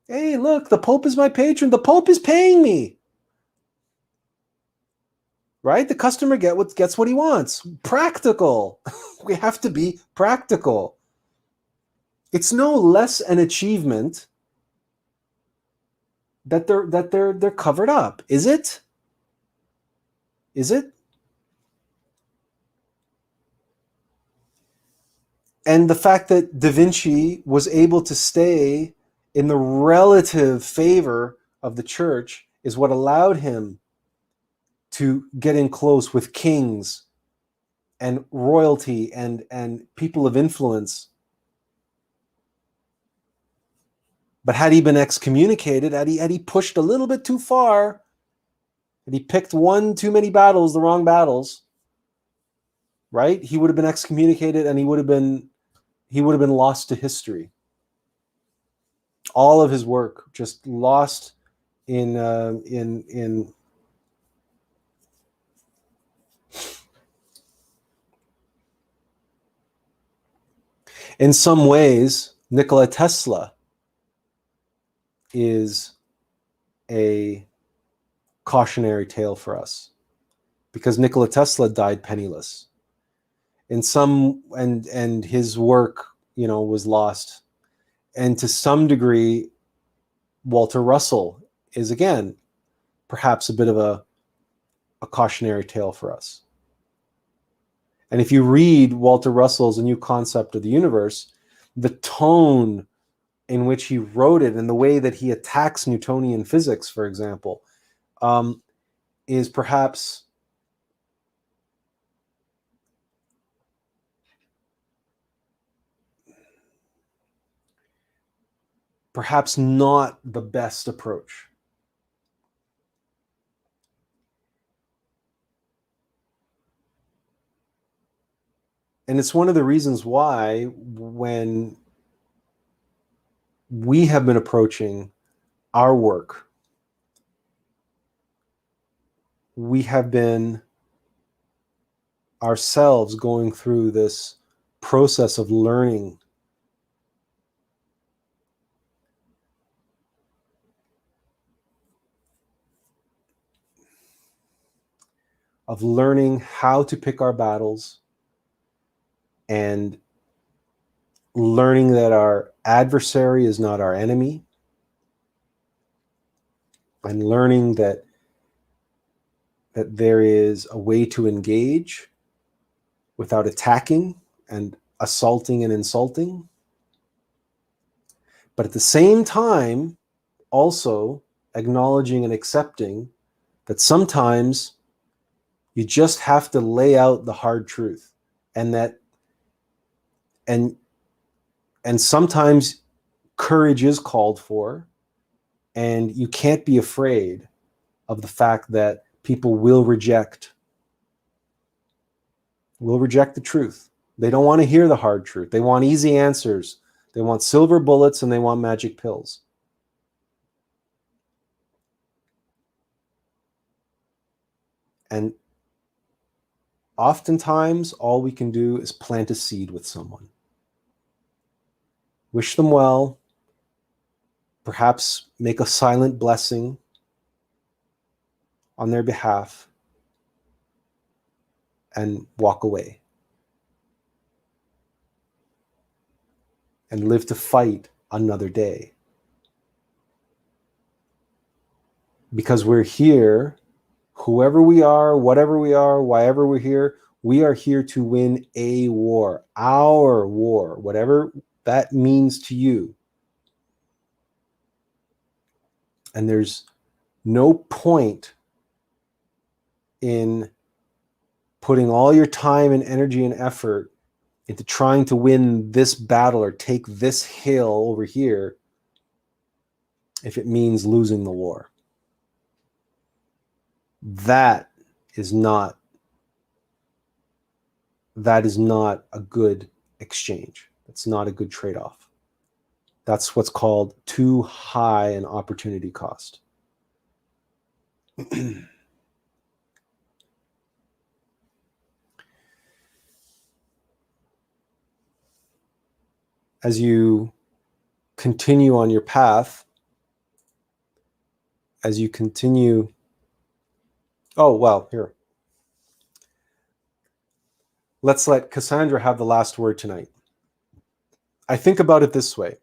Hey, look, the Pope is my patron. The Pope is paying me. Right? The customer gets what he wants. Practical. We have to be practical. It's no less an achievement that they're covered up, is it? Is it? And the fact that Da Vinci was able to stay in the relative favor of the church is what allowed him to get in close with kings and royalty and people of influence. But had he been excommunicated, had he pushed a little bit too far, had he picked one too many battles, the wrong battles, right? He would have been excommunicated, and he would have been lost to history. All of his work just lost in some ways. Nikola Tesla is a cautionary tale for us, because Nikola Tesla died penniless. And his work, was lost. And to some degree, Walter Russell is, again, perhaps a bit of a cautionary tale for us. And if you read Walter Russell's A New Concept of the Universe, the tone in which he wrote it and the way that he attacks Newtonian physics, for example, is perhaps not the best approach. And it's one of the reasons why, when we have been approaching our work, we have been ourselves going through this process of learning how to pick our battles, and learning that our adversary is not our enemy, and learning that there is a way to engage without attacking and assaulting and insulting. But at the same time, also acknowledging and accepting that sometimes you just have to lay out the hard truth, and sometimes courage is called for, and you can't be afraid of the fact that people will reject the truth. They don't want to hear the hard truth. They want easy answers. They want silver bullets, and they want magic pills. And oftentimes, all we can do is plant a seed with someone. Wish them well, perhaps make a silent blessing on their behalf, and walk away. And live to fight another day. Because we're here, whoever we are, whatever we are, whyever we are here to win a war, our war, whatever that means to you. And there's no point in putting all your time and energy and effort into trying to win this battle or take this hill over here if it means losing the war. That is not a good exchange. That's not a good trade-off. That's what's called too high an opportunity cost. As you continue on your path, as you continue... Oh, well, here. Let's let Cassandra have the last word tonight. I think about it this way.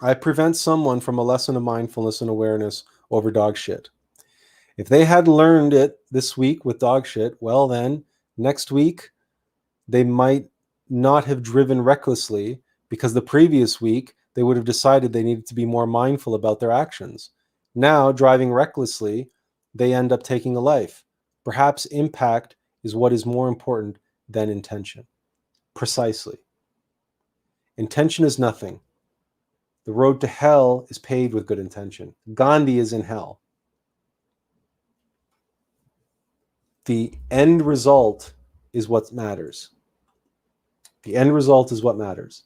I prevent someone from a lesson of mindfulness and awareness over dog shit. If they had learned it this week with dog shit, well then, next week, they might not have driven recklessly, because the previous week, they would have decided they needed to be more mindful about their actions. Now, driving recklessly, they end up taking a life. Perhaps impact is what is more important than intention. Precisely. Intention is nothing. The road to hell is paved with good intention. Gandhi is in hell. The end result is what matters. The end result is what matters.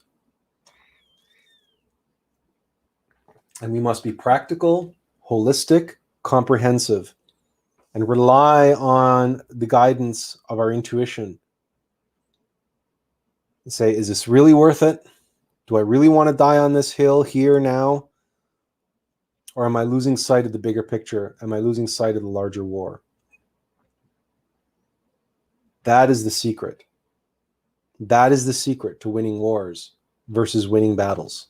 And we must be practical, holistic, comprehensive, and rely on the guidance of our intuition. And say, is this really worth it? Do I really want to die on this hill here now? Or am I losing sight of the bigger picture? Am I losing sight of the larger war? That is the secret. That is the secret to winning wars versus winning battles.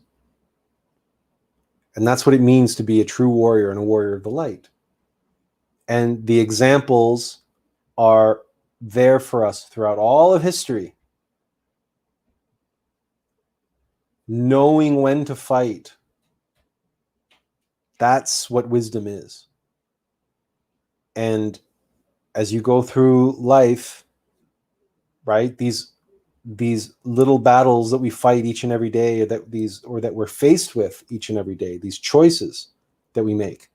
And that's what it means to be a true warrior and a warrior of the light. And the examples are there for us throughout all of history. Knowing when to fight. That's what wisdom is. And as you go through life, right, these little battles that we fight each and every day, that we're faced with each and every day, these choices that we make,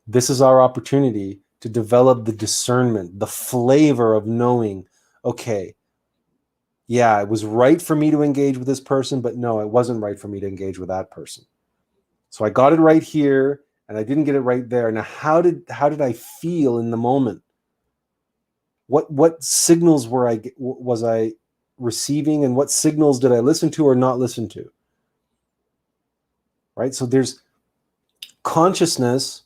this is our opportunity to develop the discernment, the flavor of knowing, okay, yeah, it was right for me to engage with this person, but no, it wasn't right for me to engage with that person. So I got it right here and I didn't get it right there. Now, how did I feel in the moment? What signals was I receiving, and what signals did I listen to or not listen to? Right? So there's consciousness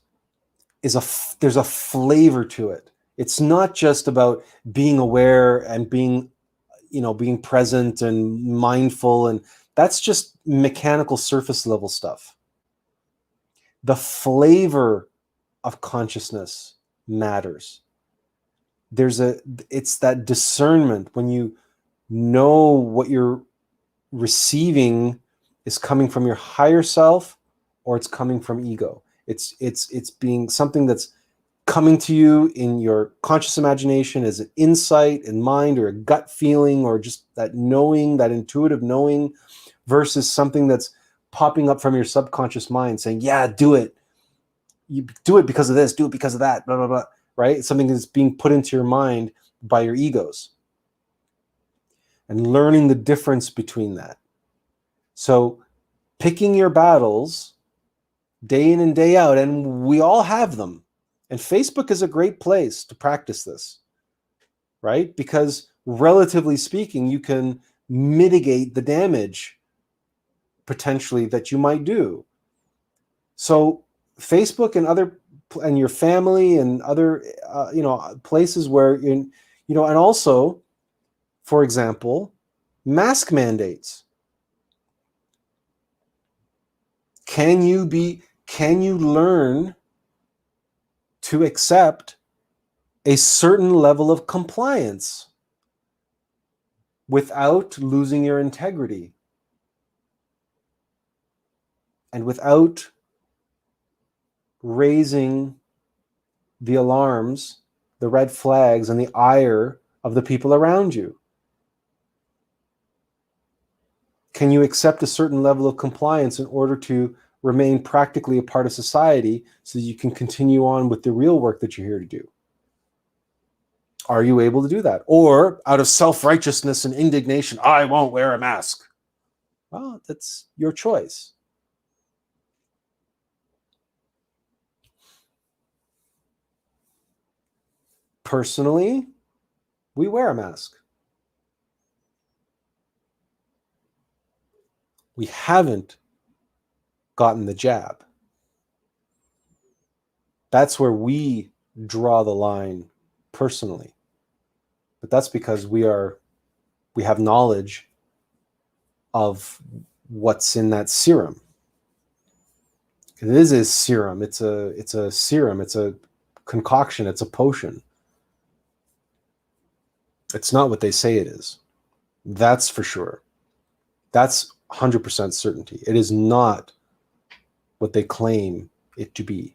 there's a flavor to it. It's not just about being aware and being present and mindful, and that's just mechanical surface level stuff. The flavor of consciousness matters. It's that discernment when you know what you're receiving is coming from your higher self or it's coming from ego. It's being something that's coming to you in your conscious imagination as an insight in mind or a gut feeling or just that knowing, that intuitive knowing, versus something that's popping up from your subconscious mind saying, yeah, do it. You do it because of this, do it because of that, blah, blah, blah, right? It's something that's being put into your mind by your egos. And learning the difference between that. So picking your battles day in and day out, and we all have them. And Facebook is a great place to practice this, right? Because relatively speaking, you can mitigate the damage potentially that you might do. So Facebook and your family and other places where and also, for example, mask mandates. Can you learn to accept a certain level of compliance without losing your integrity and without raising the alarms, the red flags, and the ire of the people around you? Can you accept a certain level of compliance in order to remain practically a part of society so that you can continue on with the real work that you're here to do? Are you able to do that? Or out of self-righteousness and indignation, I won't wear a mask. Well, that's your choice. Personally, we wear a mask. We haven't gotten the jab. That's where we draw the line personally. But that's because we have knowledge of what's in that serum. It is a serum. It's a serum. It's a concoction. It's a potion. It's not what they say it is. That's for sure. That's 100% certainty. It is not what they claim it to be.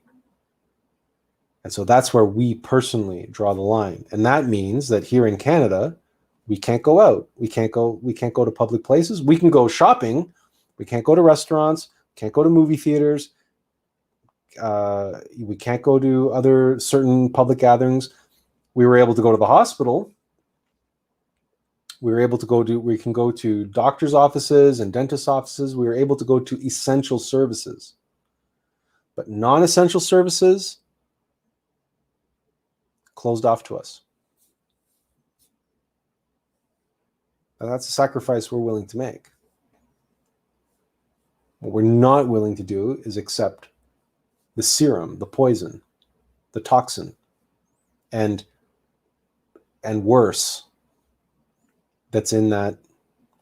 And so that's where we personally draw the line. And that means that here in Canada, we can't go out. We can't go to public places. We can go shopping. We can't go to restaurants. Can't go to movie theaters. We can't go to other certain public gatherings. We were able to go to the hospital. We can go to doctor's offices and dentist offices. We were able to go to essential services. But non-essential services, closed off to us. And that's a sacrifice we're willing to make. What we're not willing to do is accept the serum, the poison, the toxin, and worse, that's in that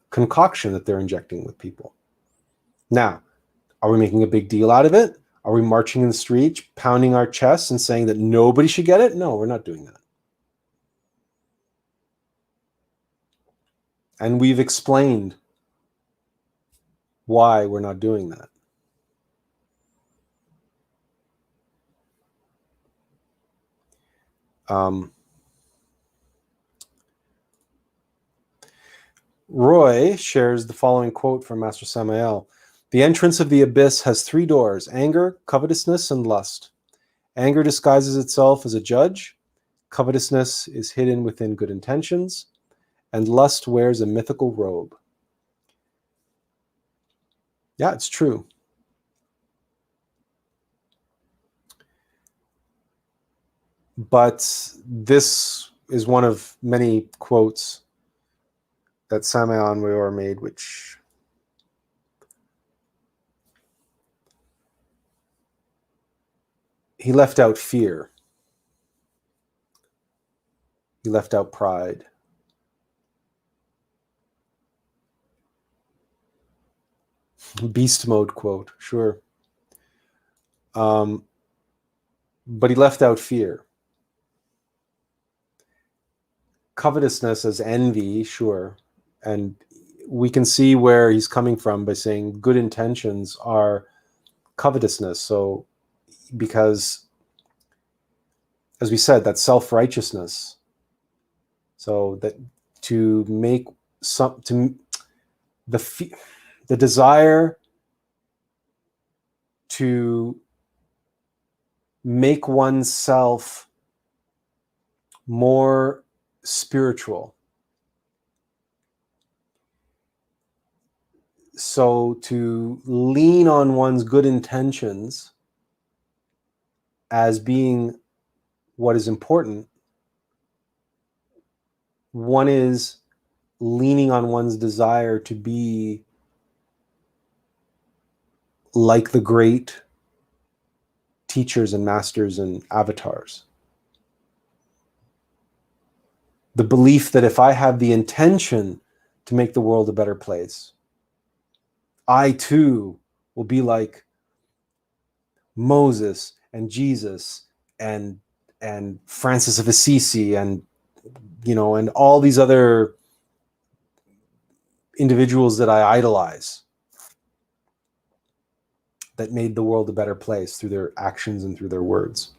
concoction that they're injecting with people. Now, Are we making a big deal out of it? Are we marching in the street, pounding our chests and saying that nobody should get it? No, we're not doing that. And we've explained why we're not doing that. Roy shares the following quote from Master Samael. The entrance of the abyss has 3 doors: anger, covetousness, and lust. Anger disguises itself as a judge. Covetousness is hidden within good intentions. And lust wears a mythical robe. Yeah, it's true. But this is one of many quotes that Samael Weor made, which he left out fear. He left out pride. Beast mode quote, sure. But he left out fear. Covetousness as envy, sure. And we can see where he's coming from by saying good intentions are covetousness. So, because, as we said, that's self-righteousness. So that to make some, to the desire to make oneself more spiritual. So to lean on one's good intentions as being what is important, one is leaning on one's desire to be like the great teachers and masters and avatars. The belief that if I have the intention to make the world a better place, I too will be like Moses and Jesus and Francis of Assisi and and all these other individuals that I idolize that made the world a better place through their actions and through their words.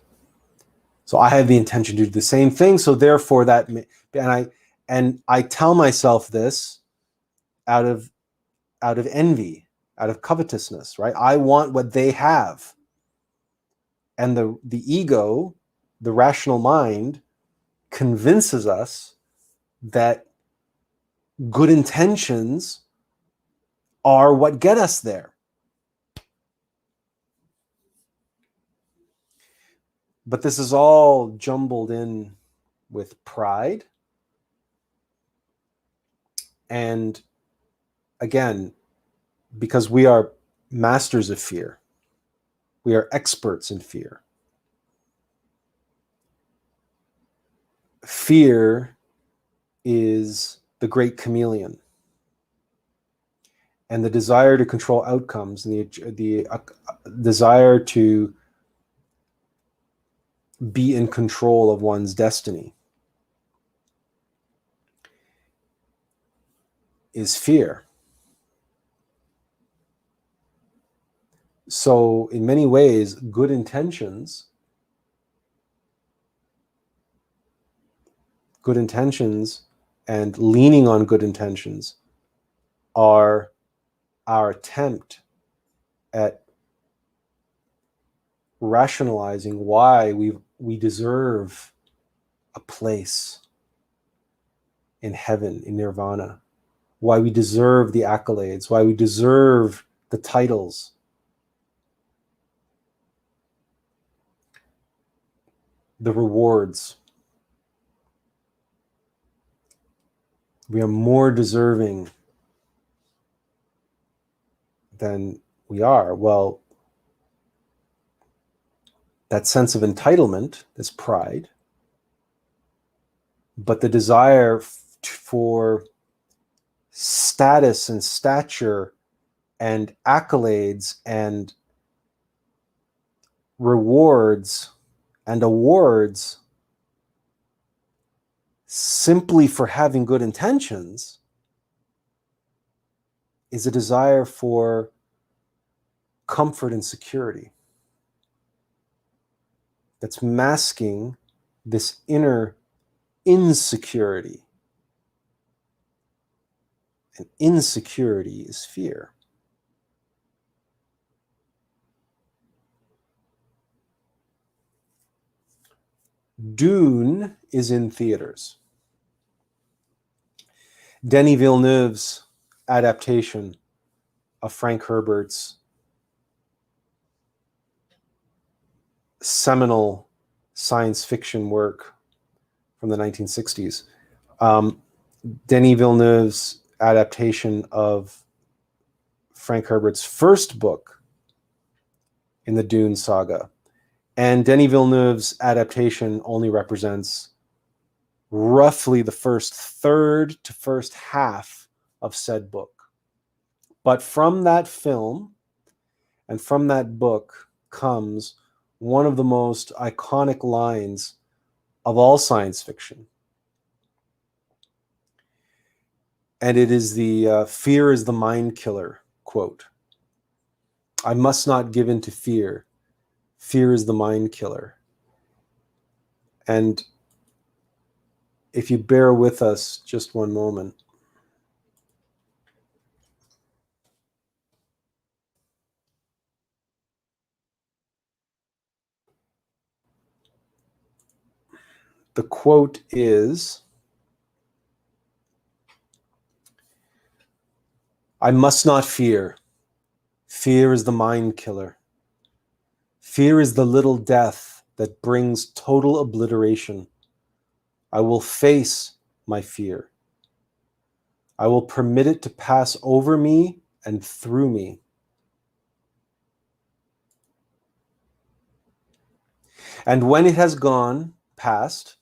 So I have the intention to do the same thing. So therefore and I tell myself this out of envy, out of covetousness, right? I want what they have. And the ego, the rational mind, convinces us that good intentions are what get us there. But this is all jumbled in with pride. And again, because we are masters of fear, we are experts in fear. Fear is the great chameleon. And the desire to control outcomes and the desire to be in control of one's destiny is fear. So in many ways, good intentions and leaning on good intentions are our attempt at rationalizing why we deserve a place in heaven, in nirvana, why we deserve the accolades, why we deserve the titles. The rewards. We are more deserving than we are. Well, that sense of entitlement is pride, but the desire for status and stature and accolades and rewards and awards simply for having good intentions is a desire for comfort and security that's masking this inner insecurity. And insecurity is fear. Dune is in theaters. Denis Villeneuve's adaptation of Frank Herbert's seminal science fiction work from the 1960s. Denis Villeneuve's adaptation of Frank Herbert's first book in the Dune saga. And Denis Villeneuve's adaptation only represents roughly the first third to first half of said book. But from that film and from that book comes one of the most iconic lines of all science fiction. And it is the fear is the mind killer quote. I must not give in to fear. Fear is the mind killer. And if you bear with us just one moment. The quote is, I must not fear. Fear is the mind killer. Fear is the little death that brings total obliteration. I will face my fear. I will permit it to pass over me and through me. And when it has gone past,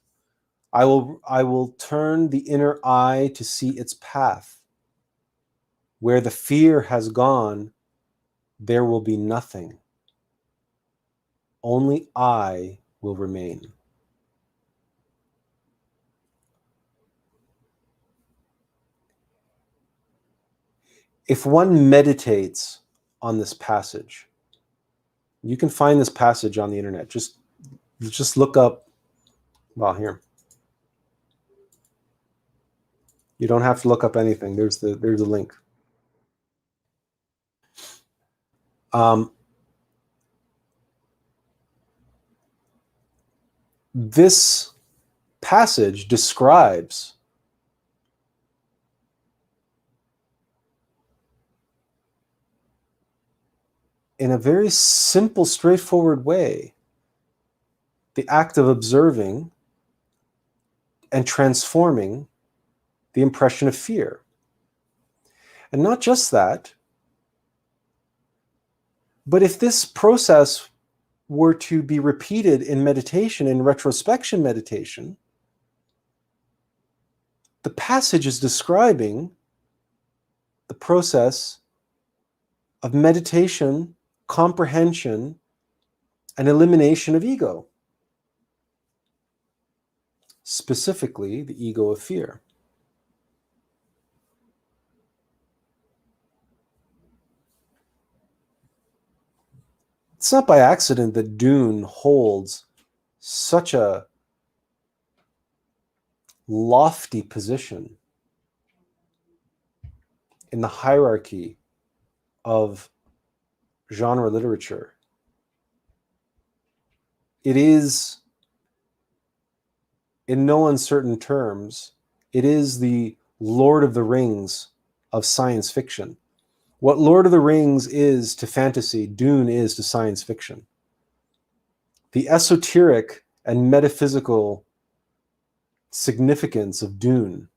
I will turn the inner eye to see its path. Where the fear has gone, there will be nothing. Only I will remain. If one meditates on this passage, you can find this passage on the internet. Just look up, well, here. You don't have to look up anything. There's a link. This passage describes in a very simple, straightforward way the act of observing and transforming the impression of fear. And not just that, but if this process were to be repeated in meditation, in retrospection meditation, the passage is describing the process of meditation, comprehension, and elimination of ego, specifically the ego of fear. It's not by accident that Dune holds such a lofty position in the hierarchy of genre literature. It is, in no uncertain terms, it is the Lord of the Rings of science fiction. What Lord of the Rings is to fantasy, Dune is to science fiction. The esoteric and metaphysical significance of Dune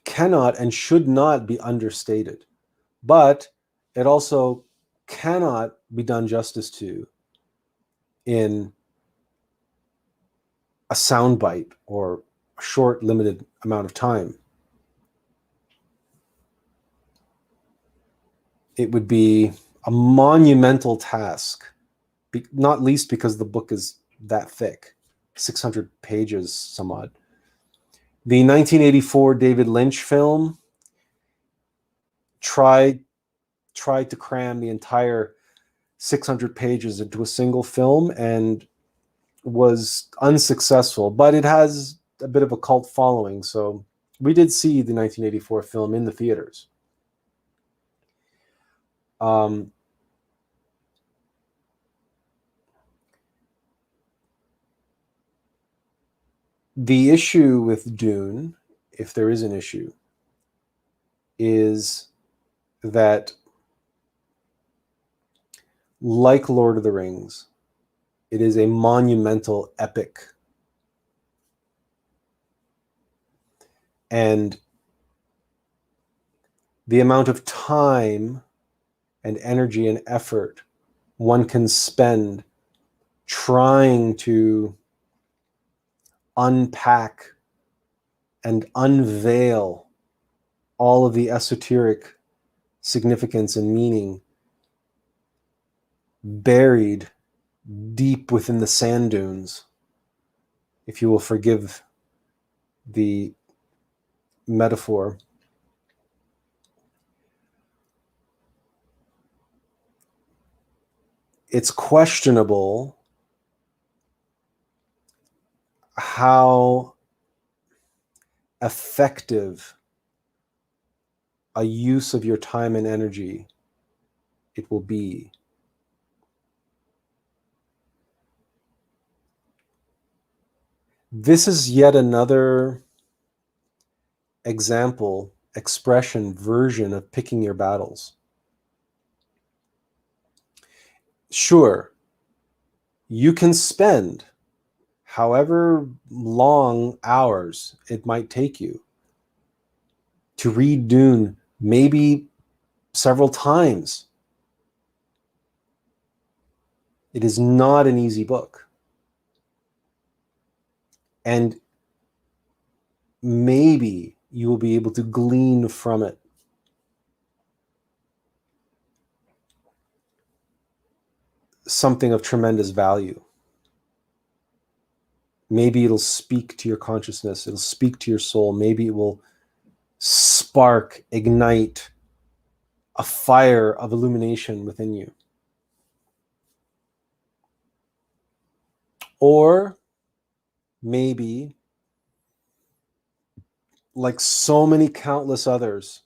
cannot and should not be understated, but it also cannot be done justice to in a soundbite or a short, limited amount of time. it would be a monumental task, not least because the book is that thick, 600 pages, some odd. The 1984 David Lynch film tried to cram the entire 600 pages into a single film and was unsuccessful, but it has a bit of a cult following. So we did see the 1984 film in the theaters. The issue with Dune, if there is an issue, is that, like Lord of the Rings, it is a monumental epic. And the amount of time and energy and effort one can spend trying to unpack and unveil all of the esoteric significance and meaning buried deep within the sand dunes, if you will forgive the metaphor. It's questionable how effective a use of your time and energy it will be. This is yet another example, expression, version of picking your battles. Sure, you can spend however long hours it might take you to read Dune, maybe several times. It is not an easy book. And maybe you will be able to glean from it something of tremendous value. Maybe it'll speak to your consciousness. It'll speak to your soul. Maybe it will spark, ignite a fire of illumination within you. Or maybe, like so many countless others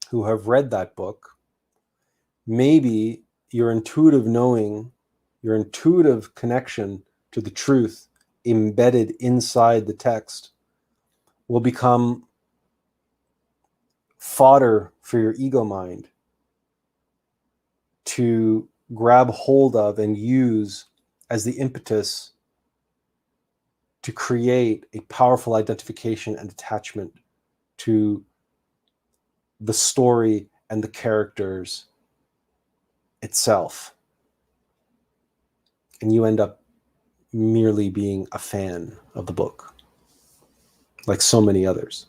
who have read that book, maybe your intuitive knowing, your intuitive connection to the truth embedded inside the text will become fodder for your ego mind to grab hold of and use as the impetus to create a powerful identification and attachment to the story and the characters itself. And you end up merely being a fan of the book, like so many others,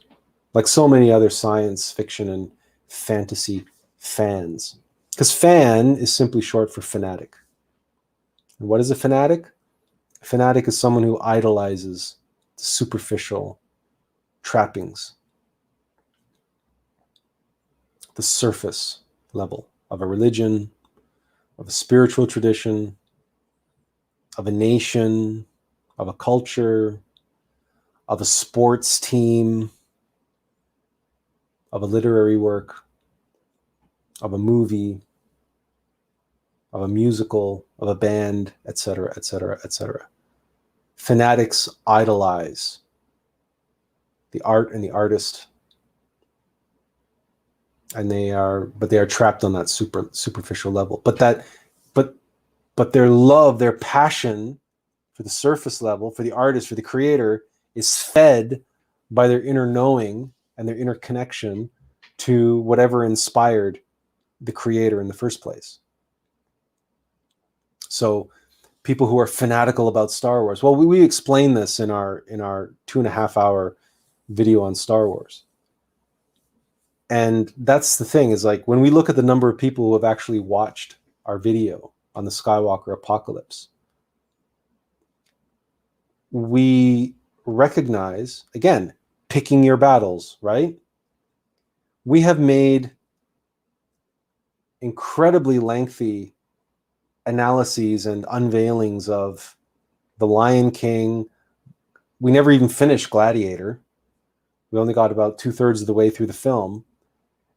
like so many other science fiction and fantasy fans. Because fan is simply short for fanatic. And what is a fanatic? A fanatic is someone who idolizes the superficial trappings, the surface level of a religion, of a spiritual tradition, of a nation, of a culture, of a sports team, of a literary work, of a movie, of a musical, of a band, etc., etc., etc. Fanatics idolize the art and the artist, and they are trapped on that superficial level. But their love, their passion for the surface level, for the artist, for the creator, is fed by their inner knowing and their inner connection to whatever inspired the creator in the first place. So people who are fanatical about Star Wars, well, we explain this in our 2.5 hour video on Star Wars. And that's the thing, is like when we look at the number of people who have actually watched our video on the Skywalker apocalypse, we recognize, again, picking your battles, right? We have made incredibly lengthy analyses and unveilings of The Lion King. We never even finished Gladiator. We only got about 2/3 of the way through the film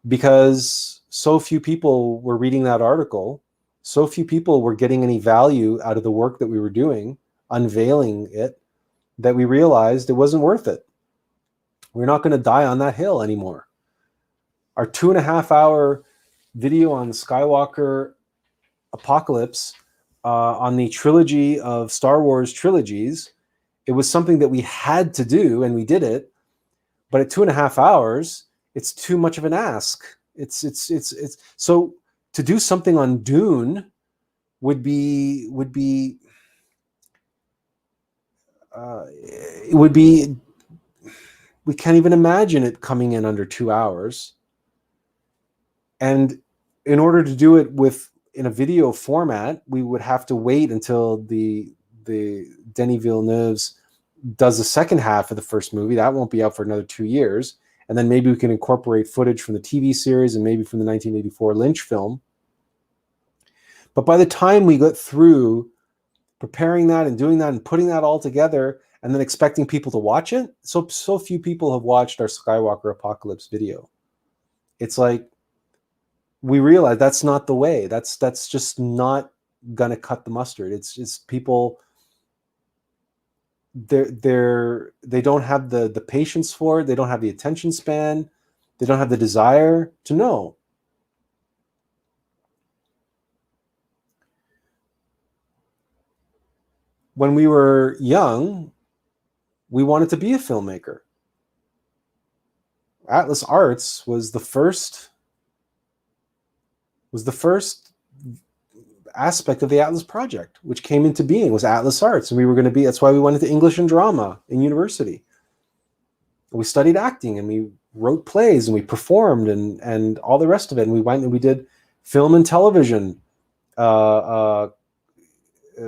because so few people were reading that article. So few people were getting any value out of the work that we were doing, unveiling it, that we realized it wasn't worth it. We're not going to die on that hill anymore. Our 2.5-hour video on the Skywalker apocalypse, on the trilogy of Star Wars trilogies, it was something that we had to do, and we did it. But at 2.5 hours, it's too much of an ask. It's so to do something on Dune would be it would be, we can't even imagine it coming in under 2 hours. And in order to do it in a video format, we would have to wait until the Denis Villeneuve's does the second half of the first movie. That won't be out for another 2 years. And then maybe we can incorporate footage from the TV series and maybe from the 1984 Lynch film. But by the time we got through preparing that and doing that and putting that all together and then expecting people to watch it, so few people have watched our Skywalker apocalypse video. It's like, we realize that's not the way. That's just not gonna cut the mustard. It's people, they don't have the patience for it. They don't have the attention span. They don't have the desire to know. When we were young, we wanted to be a filmmaker. Atlas Arts was the first aspect of the Atlas project, which came into being, was Atlas Arts. And we were going to be, that's why we went into English and drama in university. We studied acting and we wrote plays and we performed and all the rest of it. And we went and we did film and television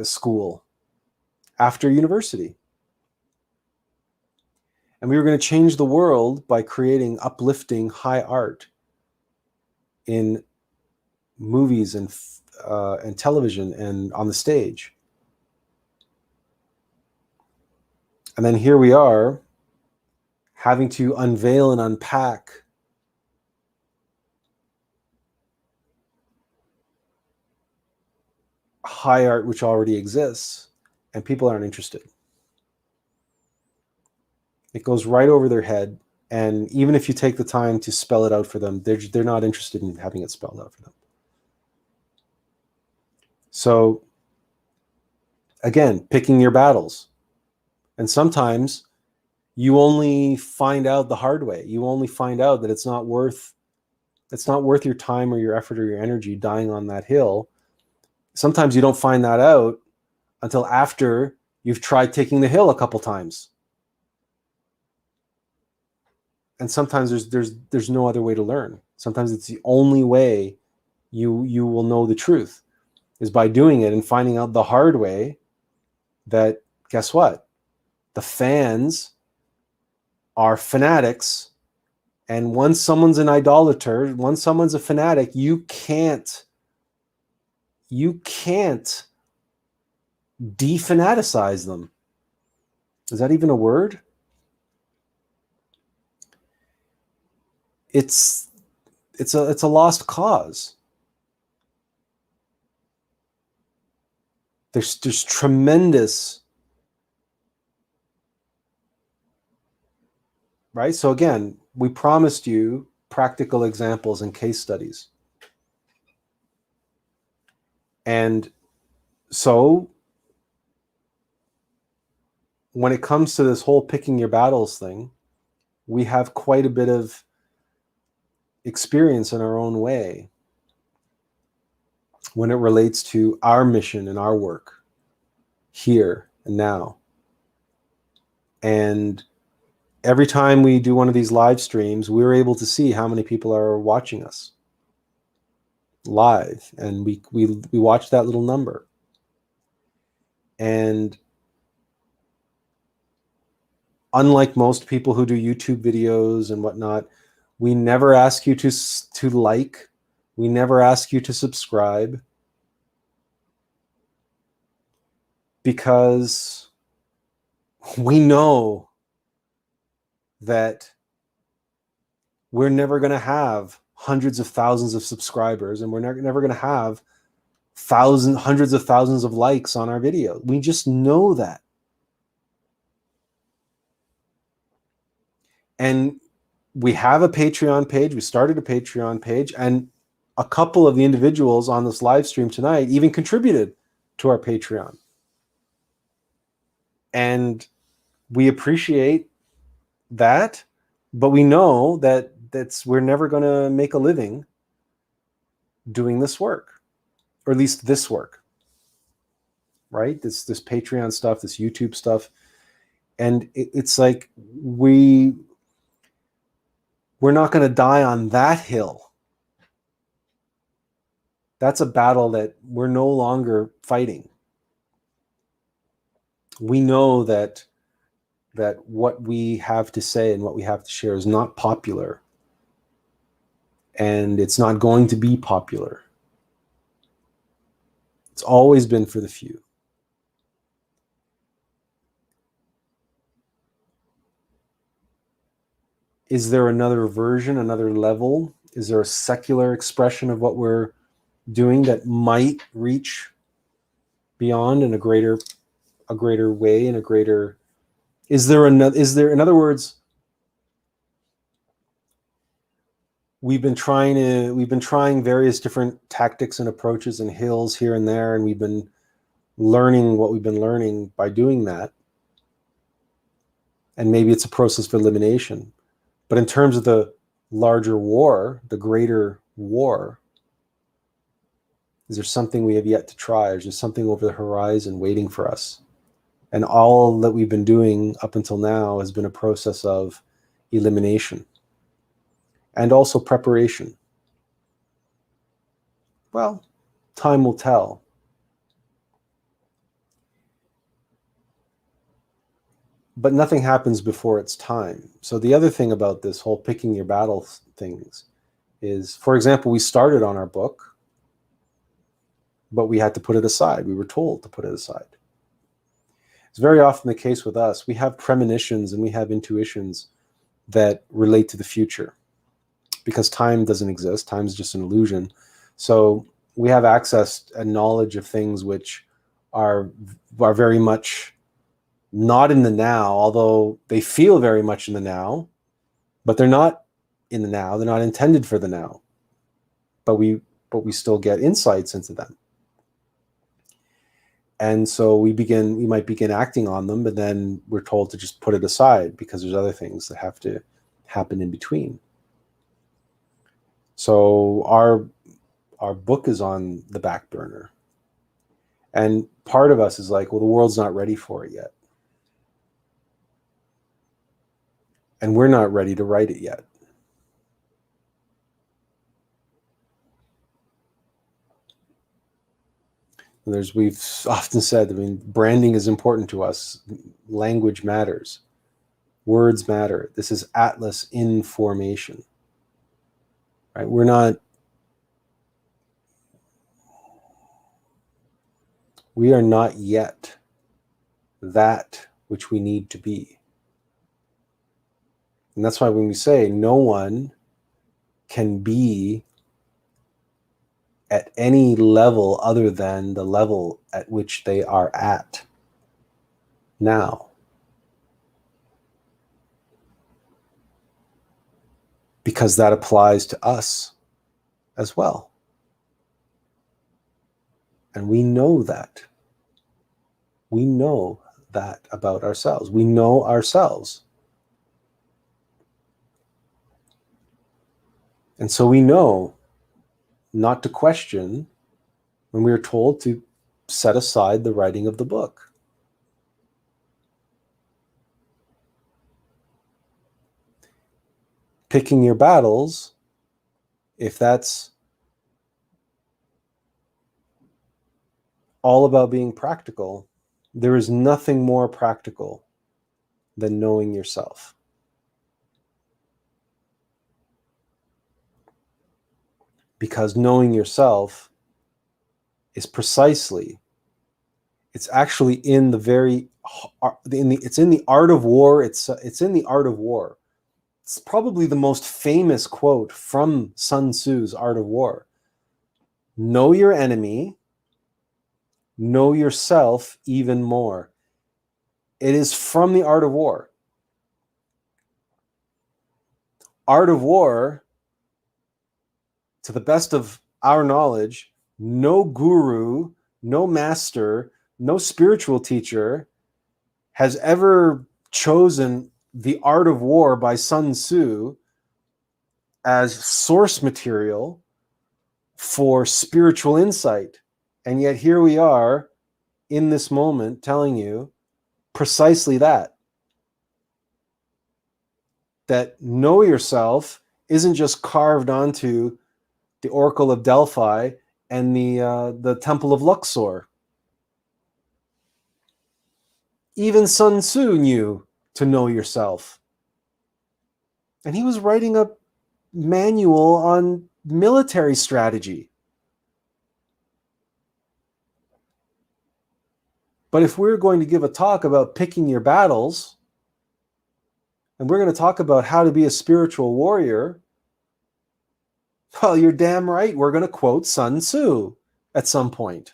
school after university. And we were going to change the world by creating uplifting high art in movies and television and on the stage. And then here we are, having to unveil and unpack high art which already exists, and people aren't interested. It goes right over their head, and even if you take the time to spell it out for them, they're not interested in having it spelled out for them. So again, picking your battles. And sometimes you only find out the hard way. You only find out that it's not worth your time or your effort or your energy dying on that hill. Sometimes you don't find that out until after you've tried taking the hill a couple times. And sometimes there's no other way to learn. Sometimes it's the only way you will know the truth, is by doing it and finding out the hard way that, guess what? The fans are fanatics. And once someone's an idolater, once someone's a fanatic, you can't defanaticize them. Is that even a word? It's a lost cause. There's tremendous, right? So again, we promised you practical examples and case studies. And so when it comes to this whole picking your battles thing, we have quite a bit of experience in our own way when it relates to our mission and our work here and now. And every time we do one of these live streams, we're able to see how many people are watching us live, and we watch that little number. And unlike most people who do YouTube videos and whatnot, we never ask you to like, we never ask you to subscribe, because we know that we're never going to have hundreds of thousands of subscribers, and we're never going to have hundreds of thousands of likes on our video. We just know that. And we have a Patreon page. We started a Patreon page, and a couple of the individuals on this live stream tonight even contributed to our Patreon. And we appreciate that, but we know that we're never going to make a living doing this work, or at least this work, right? This Patreon stuff, this YouTube stuff. And it's like we're not going to die on that hill. That's a battle that we're no longer fighting. We know that what we have to say and what we have to share is not popular, and it's not going to be popular. It's always been for the few. Is there another version, another level? Is there a secular expression of what we're doing that might reach beyond in a greater way, in a greater... in other words, we've been trying various different tactics and approaches and hills here and there, and we've been learning what we've been learning by doing that. And maybe it's a process of elimination. But in terms of the larger war, the greater war, is there something we have yet to try? Is there something over the horizon waiting for us? And all that we've been doing up until now has been a process of elimination and also preparation. Well, time will tell. But nothing happens before its time. So the other thing about this whole picking your battle things is, for example, we started on our book, but we had to put it aside. We were told to put it aside. It's very often the case with us. We have premonitions and we have intuitions that relate to the future, because time doesn't exist. Time is just an illusion. So we have access and knowledge of things which are very much not in the now, although they feel very much in the now, but they're not in the now. They're not intended for the now, but we still get insights into them. And so we might begin acting on them, but then we're told to just put it aside because there's other things that have to happen in between. So our book is on the back burner. And part of us is like, well, the world's not ready for it yet. And we're not ready to write it yet. We've often said, branding is important to us. Language matters. Words matter. This is Attlas in formation. Right? We are not yet that which we need to be. And that's why when we say no one can be at any level other than the level at which they are at now. Because that applies to us as well. And we know that. We know that about ourselves. We know ourselves. And so we know not to question when we are told to set aside the writing of the book. picking your battles, if that's all about being practical, there is nothing more practical than knowing yourself. Because knowing yourself is precisely, it's actually in the very, it's in the art of war. It's in the art of war. It's probably the most famous quote from Sun Tzu's Art of War. Know your enemy, know yourself even more. It is from the Art of War. Art of War, to the best of our knowledge, no guru, no master, no spiritual teacher has ever chosen the Art of War by Sun Tzu as source material for spiritual insight. And yet here we are in this moment telling you precisely that know yourself isn't just carved onto the Oracle of Delphi and the Temple of Luxor. Even Sun Tzu knew to know yourself. And he was writing a manual on military strategy. But if we're going to give a talk about picking your battles, and we're going to talk about how to be a spiritual warrior, well, you're damn right, we're going to quote Sun Tzu at some point.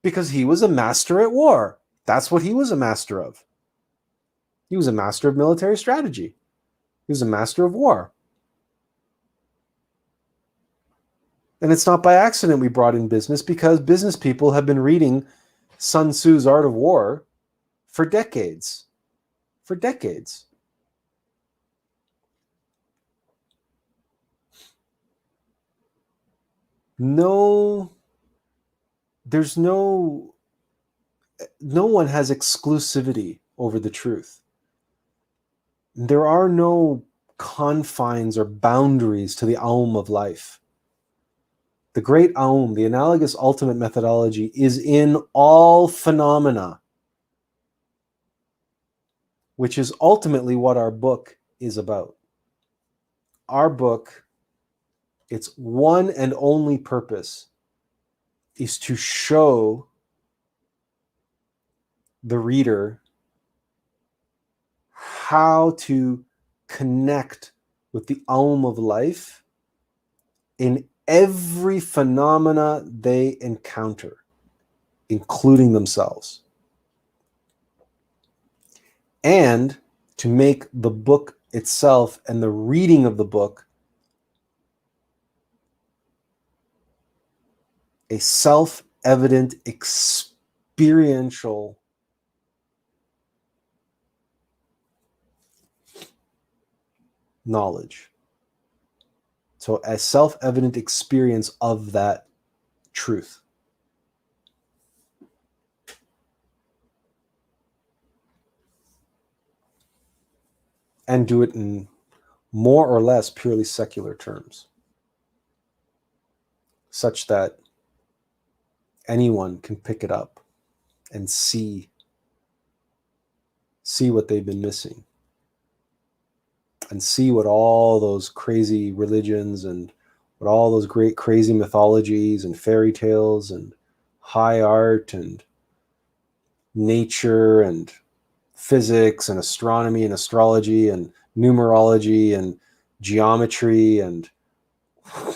Because he was a master at war. That's what he was a master of. He was a master of military strategy. He was a master of war. And it's not by accident we brought in business, because business people have been reading Sun Tzu's Art of War for decades. For decades. No one has exclusivity over the truth. There are no confines or boundaries to the Aum of life. The great Aum, the analogous ultimate methodology, is in all phenomena, which is ultimately what our book is about. Our book, its one and only purpose is to show the reader how to connect with the Aum of life in every phenomena they encounter, including themselves. And to make the book itself and the reading of the book a self-evident experiential knowledge. So a self-evident experience of that truth. And do it in more or less purely secular terms, such that anyone can pick it up and see what they've been missing, and see what all those crazy religions and what all those great crazy mythologies and fairy tales and high art and nature and physics and astronomy and astrology and numerology and geometry and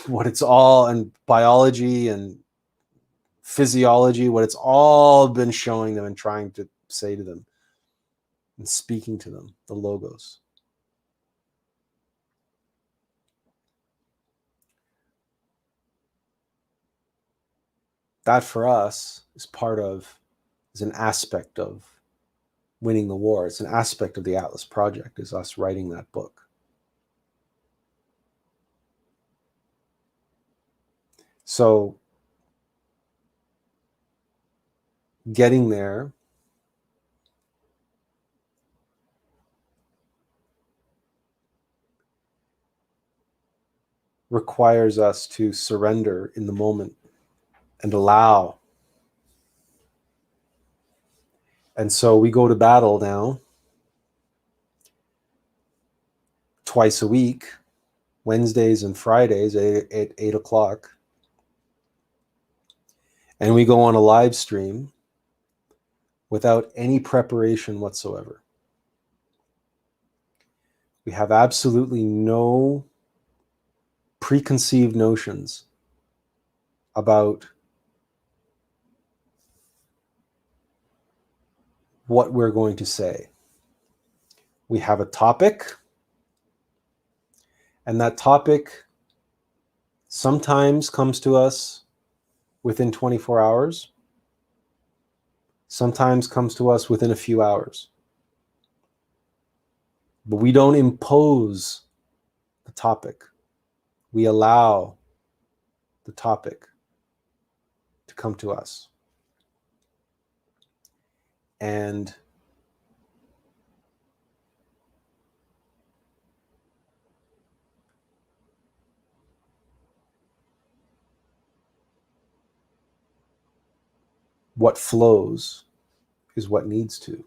what it's all, and biology and physiology, what it's all been showing them and trying to say to them and speaking to them, the logos. That for us is an aspect of winning the war. It's an aspect of the Atlas project, is us writing that book. So getting there requires us to surrender in the moment and allow. And so we go to battle now twice a week, Wednesdays and Fridays at 8 o'clock. And we go on a live stream without any preparation whatsoever. We have absolutely no preconceived notions about what we're going to say. We have a topic, and that topic sometimes comes to us within 24 hours, sometimes comes to us within a few hours. But we don't impose the topic. We allow the topic to come to us. And what flows is what needs to.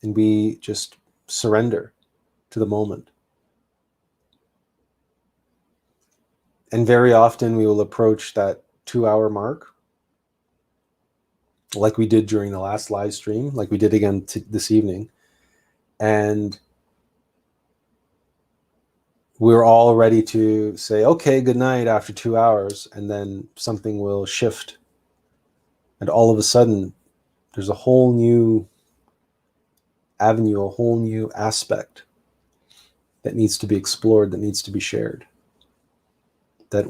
And we just surrender to the moment. And very often we will approach that 2-hour mark, like we did during the last live stream, like we did again this evening. And we're all ready to say, okay, good night after 2 hours. And then something will shift. And all of a sudden, there's a whole new avenue, a whole new aspect that needs to be explored, that needs to be shared, that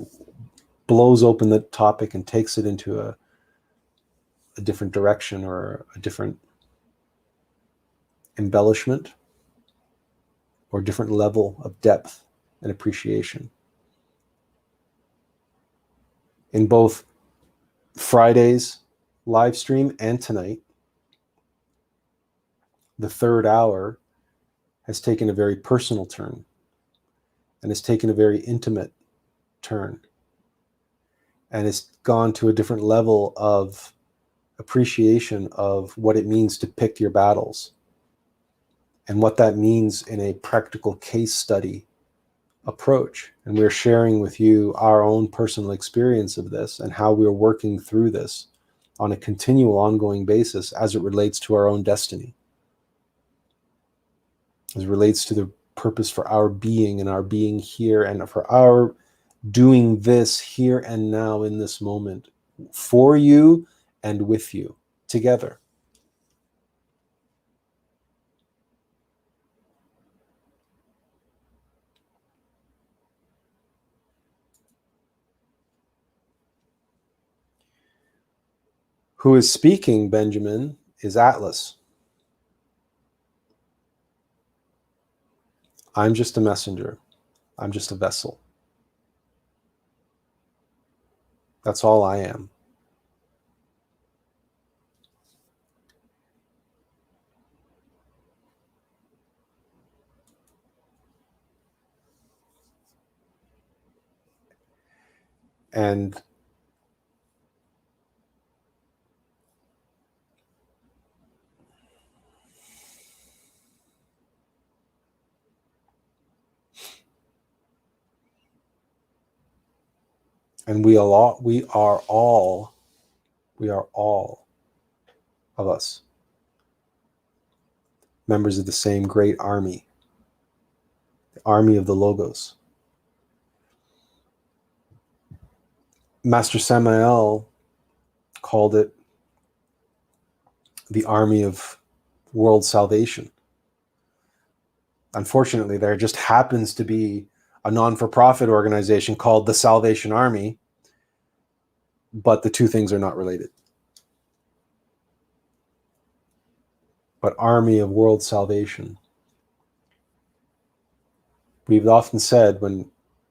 blows open the topic and takes it into a different direction or a different embellishment or different level of depth and appreciation. In both Friday's live stream and tonight, the third hour has taken a very personal turn and has taken a very intimate turn, and it's gone to a different level of appreciation of what it means to pick your battles and what that means in a practical case study approach. And we're sharing with you our own personal experience of this and how we're working through this on a continual, ongoing basis as it relates to our own destiny, as it relates to the purpose for our being and our being here, and for our doing this here and now in this moment for you and with you together. Who is speaking, Benjamin, is Attlas. I'm just a messenger. I'm just a vessel. That's all I am. And we are all of us members of the same great army, the army of the Logos. Master Samael called it the army of world salvation. Unfortunately, there just happens to be a non-for-profit organization called the Salvation Army, but the two things are not related. But army of world salvation. We've often said,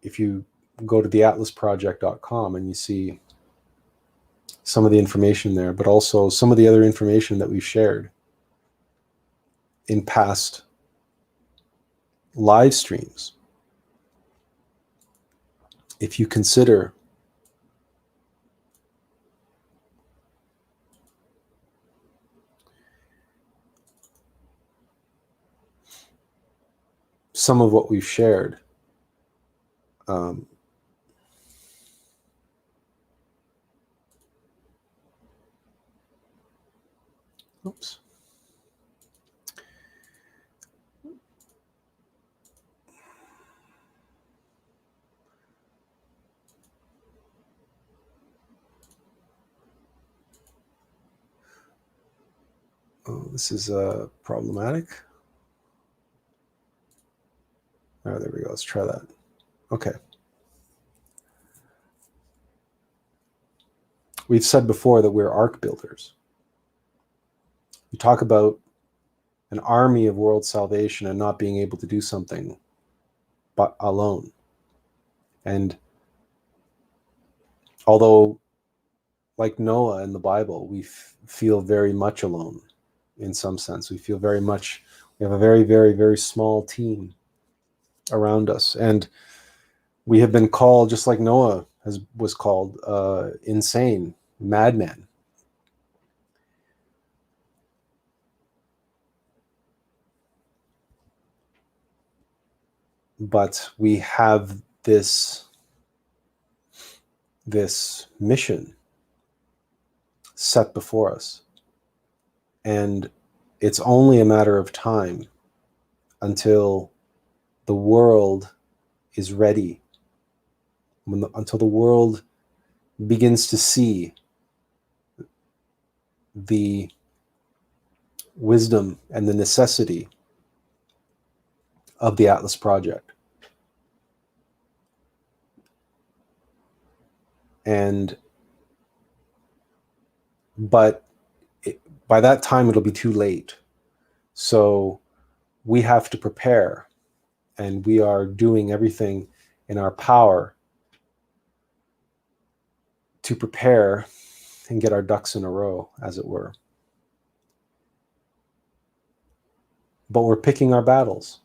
if you go to the atlasproject.com and you see some of the information there, but also some of the other information that we've shared in past live streams, if you consider some of what we've shared, oops. Oh, this is problematic. Oh, there we go. Let's try that. Okay. We've said before that we're ark builders. We talk about an army of world salvation and not being able to do something but alone. And although, like Noah in the Bible, we feel very much alone in some sense. We feel very much, we have a very, very, very small team around us. And we have been called, just like Noah was called, insane, madman. But we have this mission set before us. And it's only a matter of time until the world is ready, until the world begins to see the wisdom and the necessity of the Attlas project. But by that time, it'll be too late. So we have to prepare, and we are doing everything in our power to prepare and get our ducks in a row, as it were. But we're picking our battles.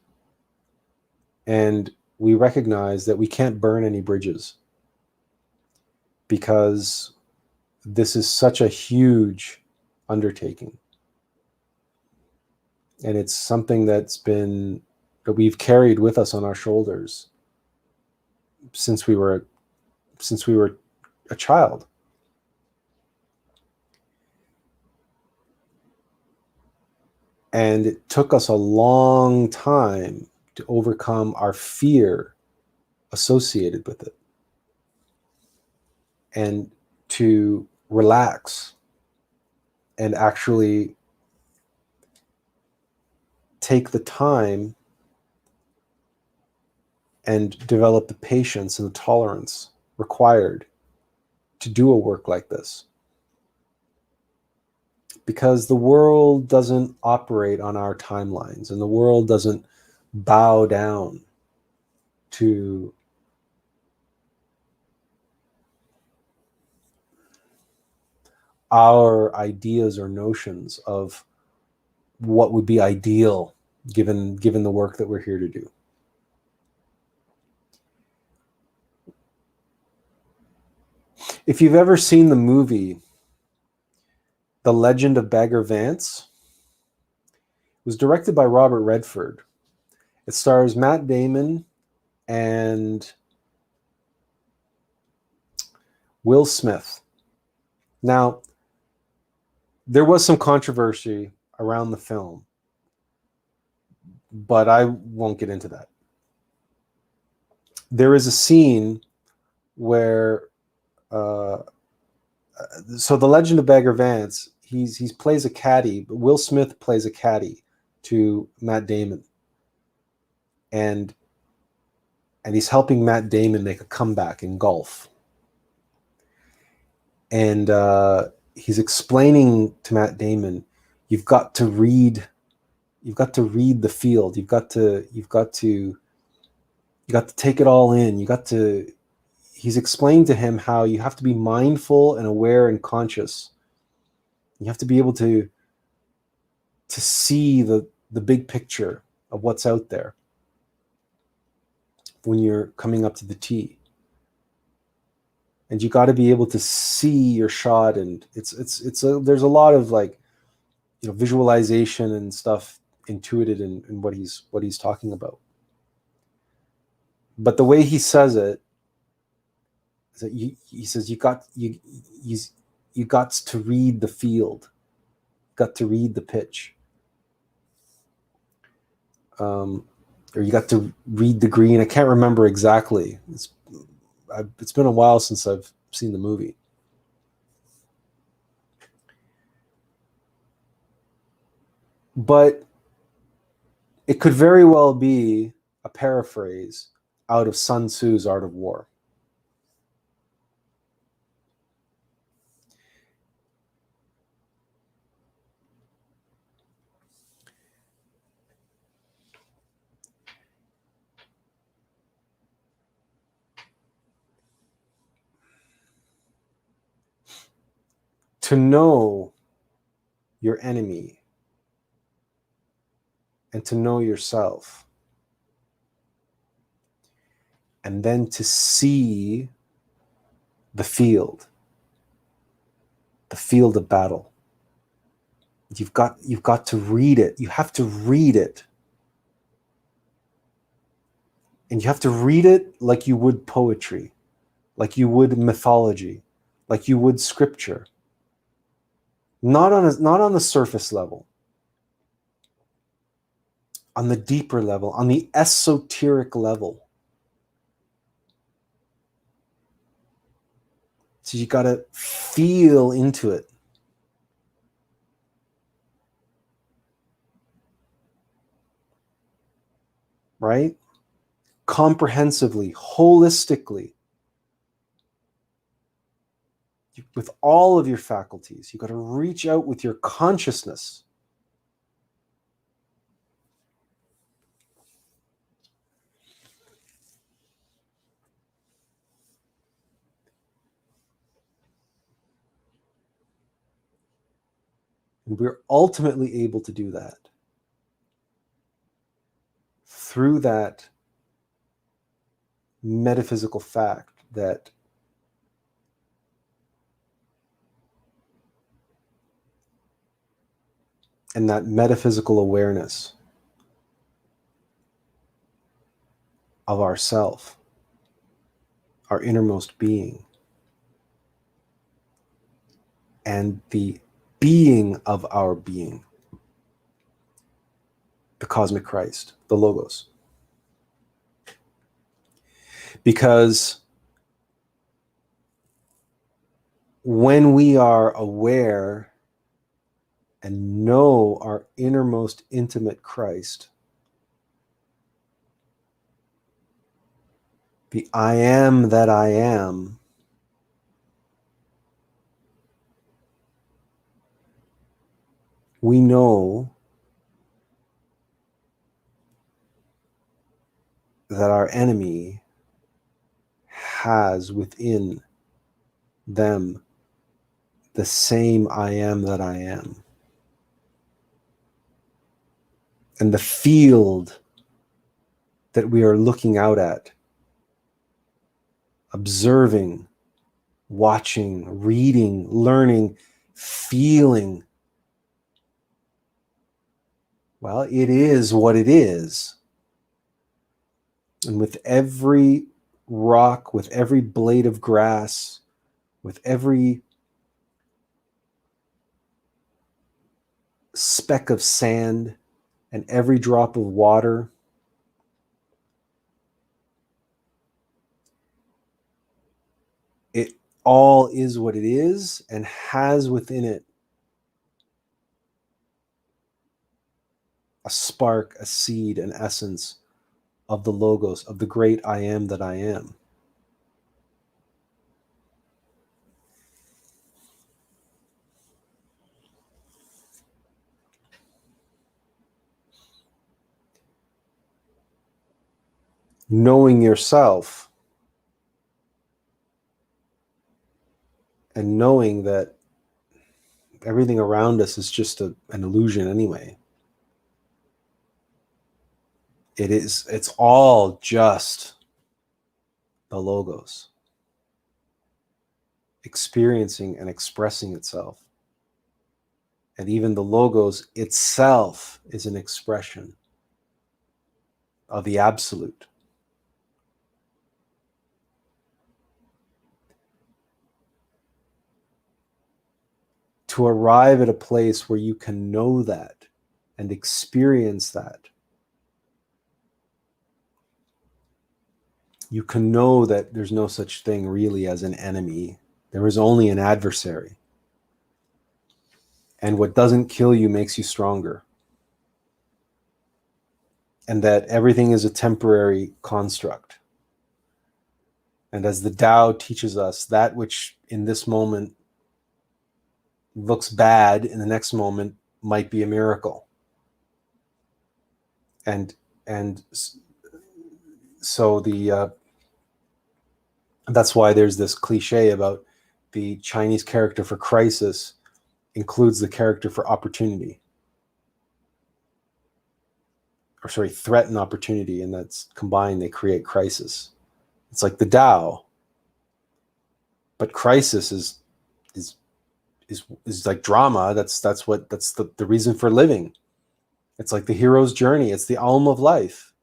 And we recognize that we can't burn any bridges, because this is such a huge undertaking. And it's something that we've carried with us on our shoulders since we were a child. And it took us a long time to overcome our fear associated with it, and to relax and actually take the time and develop the patience and the tolerance required to do a work like this. Because the world doesn't operate on our timelines, and the world doesn't bow down to our ideas or notions of what would be ideal given the work that we're here to do. If you've ever seen the movie The Legend of Bagger Vance, it was directed by Robert Redford. It stars Matt Damon and Will Smith. Now, there was some controversy around the film, but I won't get into that. There is a scene where, so The Legend of Bagger Vance, he plays a caddy, but Will Smith plays a caddy to Matt Damon. And he's helping Matt Damon make a comeback in golf. And he's explaining to Matt Damon, you've got to read the field. You've got to take it all in. He's explaining to him how you have to be mindful and aware and conscious. You have to be able to see the big picture of what's out there when you're coming up to the tee. and you got to be able to see your shot, and there's a lot of like, you know, visualization and stuff intuited in what he's talking about. But the way he says it is that he says you got to read the field, got to read the pitch, or you got to read the green. I can't remember exactly. It's been a while since I've seen the movie. But it could very well be a paraphrase out of Sun Tzu's Art of War. To know your enemy and to know yourself, and then to see the field of battle. You've got to read it. You have to read it. And you have to read it like you would poetry, like you would mythology, like you would scripture. Not on the surface level, on the deeper level, on the esoteric level. So you got to feel into it. Right? Comprehensively, holistically, with all of your faculties. You got to reach out with your consciousness. And we're ultimately able to do that through that metaphysical fact that and that metaphysical awareness of ourself, our innermost being, and the being of our being, the cosmic Christ, the Logos. Because when we are aware and know our innermost intimate Christ, the I am that I am, we know that our enemy has within them the same I am that I am. And the field that we are looking out at, observing, watching, reading, learning, feeling, well, it is what it is. And with every rock, with every blade of grass, with every speck of sand and every drop of water, it all is what it is and has within it a spark, a seed, an essence of the Logos, of the great I am that I am. Knowing yourself and knowing that everything around us is just an illusion anyway. It's all just the Logos. experiencing and expressing itself. And even the logos itself is an expression of the absolute. To arrive at a place where you can know that and experience that, you can know that there's no such thing really as an enemy. There is only an adversary. And what doesn't kill you makes you stronger. And that everything is a temporary construct. And as the Tao teaches us, that which in this moment looks bad, in the next moment might be a miracle. And so that's why there's this cliche about the Chinese character for crisis includes the character for opportunity. Or sorry, threat and opportunity, and that's combined, they create crisis. It's like the Tao. But crisis is like drama. That's the reason for living. It's like the hero's journey. It's the alm of life.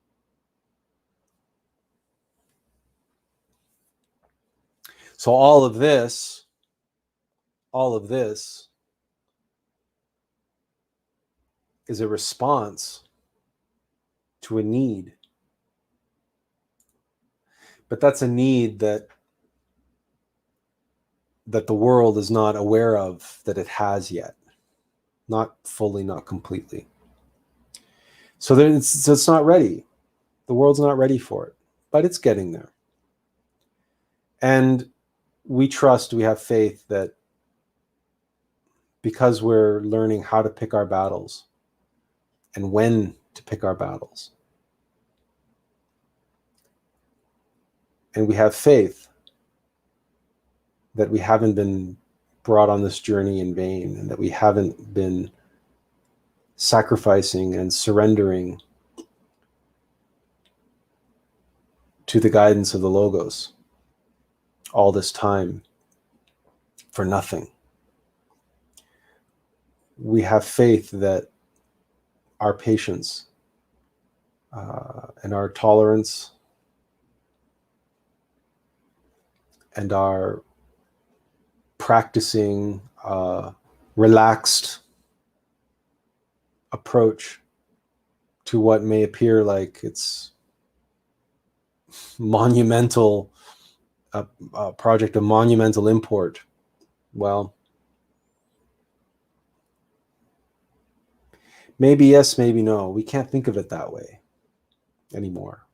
So all of this is a response to a need. But that's a need that the world is not aware of that it has yet. Not fully, not completely. So it's not ready. The world's not ready for it, but it's getting there. And we have faith that because we're learning how to pick our battles and when to pick our battles, and we have faith that we haven't been brought on this journey in vain, and that we haven't been sacrificing and surrendering to the guidance of the logos all this time for nothing. We have faith that our patience and our tolerance and our practicing relaxed approach to what may appear like it's monumental, a project of monumental import. Well, maybe yes, maybe no. We can't think of it that way anymore,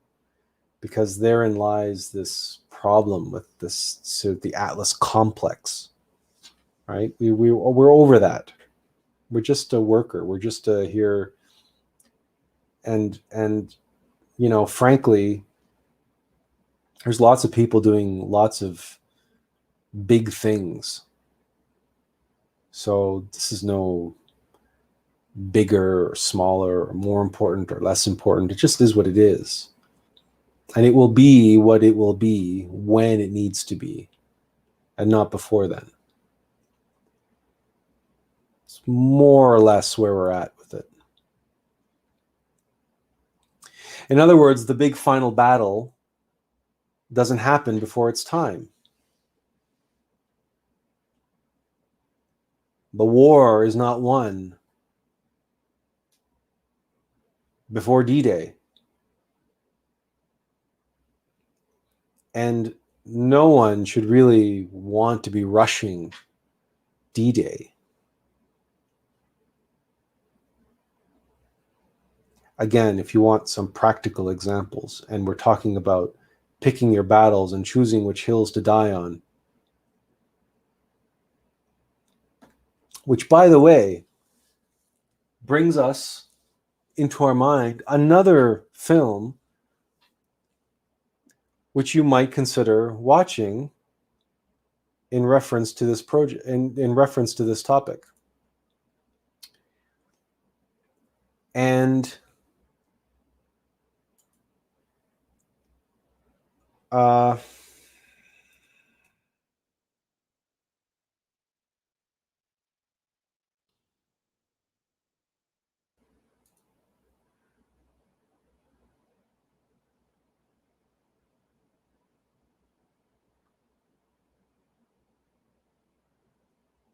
because therein lies this problem with this sort of the Attlas complex, right? We're over that. We're just a worker. We're just here, and frankly, there's lots of people doing lots of big things. So this is no bigger or smaller or more important or less important. It just is what it is. And it will be what it will be when it needs to be, and not before then. It's more or less where we're at with it. In other words, the big final battle doesn't happen before it's time. The war is not won before D-Day. And no one should really want to be rushing D-Day. Again, if you want some practical examples, and we're talking about picking your battles and choosing which hills to die on, which, by the way, brings us into our mind another film which you might consider watching in reference to this project, in reference to this topic. And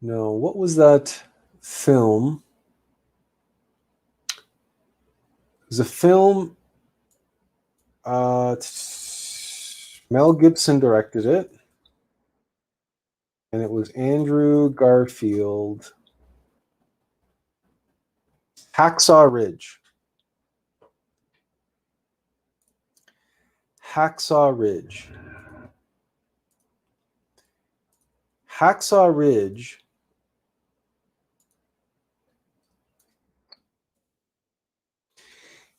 No, what was that film? It was a film. Mel Gibson directed it, and it was Andrew Garfield. Hacksaw Ridge. Hacksaw Ridge. Hacksaw Ridge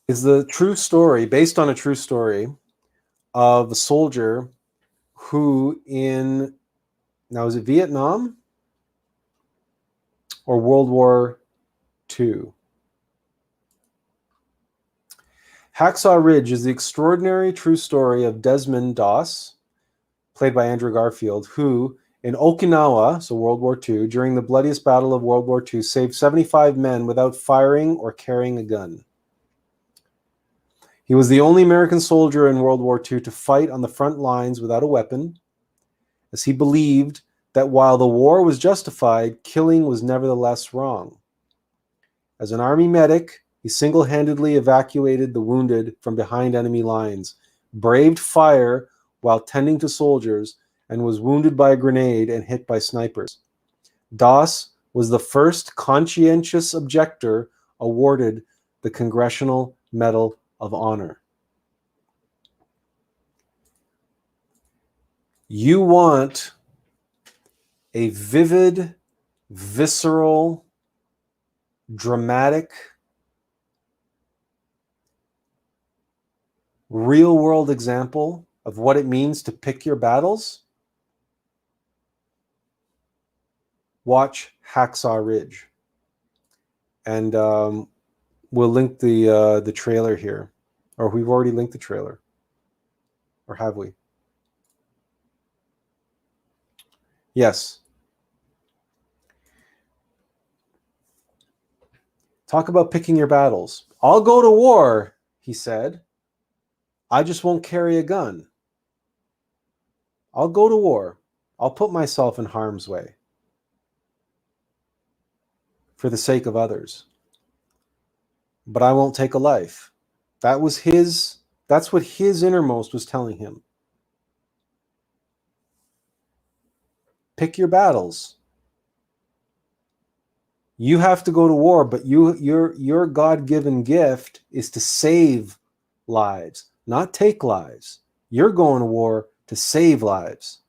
is the true story, based on a true story, of a soldier who now is it Vietnam or World War II? Hacksaw Ridge is the extraordinary true story of Desmond Doss, played by Andrew Garfield, who in Okinawa, so World War II, during the bloodiest battle of World War II, saved 75 men without firing or carrying a gun. He was the only American soldier in World War II to fight on the front lines without a weapon, as he believed that while the war was justified, killing was nevertheless wrong. As an army medic, he single-handedly evacuated the wounded from behind enemy lines, braved fire while tending to soldiers, and was wounded by a grenade and hit by snipers. Doss was the first conscientious objector awarded the Congressional Medal of Honor. You want a vivid, visceral, dramatic, real-world example of what it means to pick your battles? Watch Hacksaw Ridge. And we'll link the trailer here. Or we've already linked the trailer. Or have we? Yes. Talk about picking your battles. I'll go to war, he said. I just won't carry a gun. I'll go to war. I'll put myself in harm's way for the sake of others. But I won't take a life. That's what his innermost was telling him. Pick your battles. You have to go to war, but your God-given gift is to save lives, not take lives. You're going to war to save lives.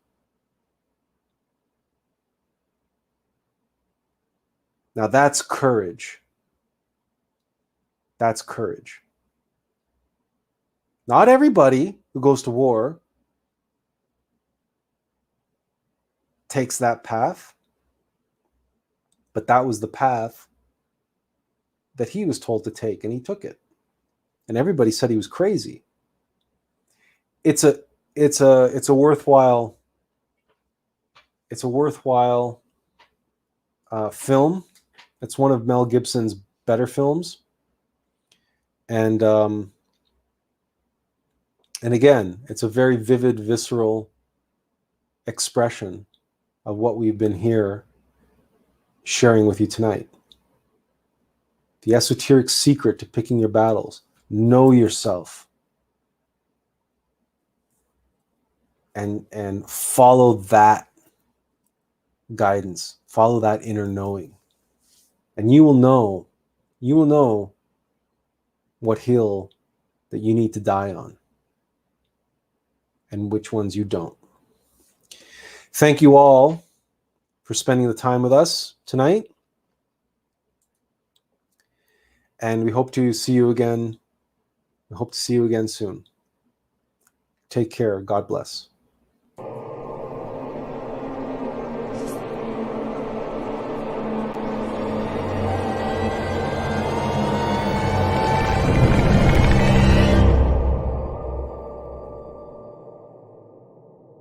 Now that's courage. That's courage. Not everybody who goes to war takes that path, but that was the path that he was told to take, and he took it. And everybody said he was crazy. It's a worthwhile film. It's one of Mel Gibson's better films. And again, it's a very vivid, visceral expression of what we've been here sharing with you tonight. The esoteric secret to picking your battles. Know yourself. And follow that guidance. Follow that inner knowing. And you will know what hill that you need to die on and which ones you don't. Thank you all for spending the time with us tonight. And we hope to see you again. We hope to see you again soon. Take care. God bless.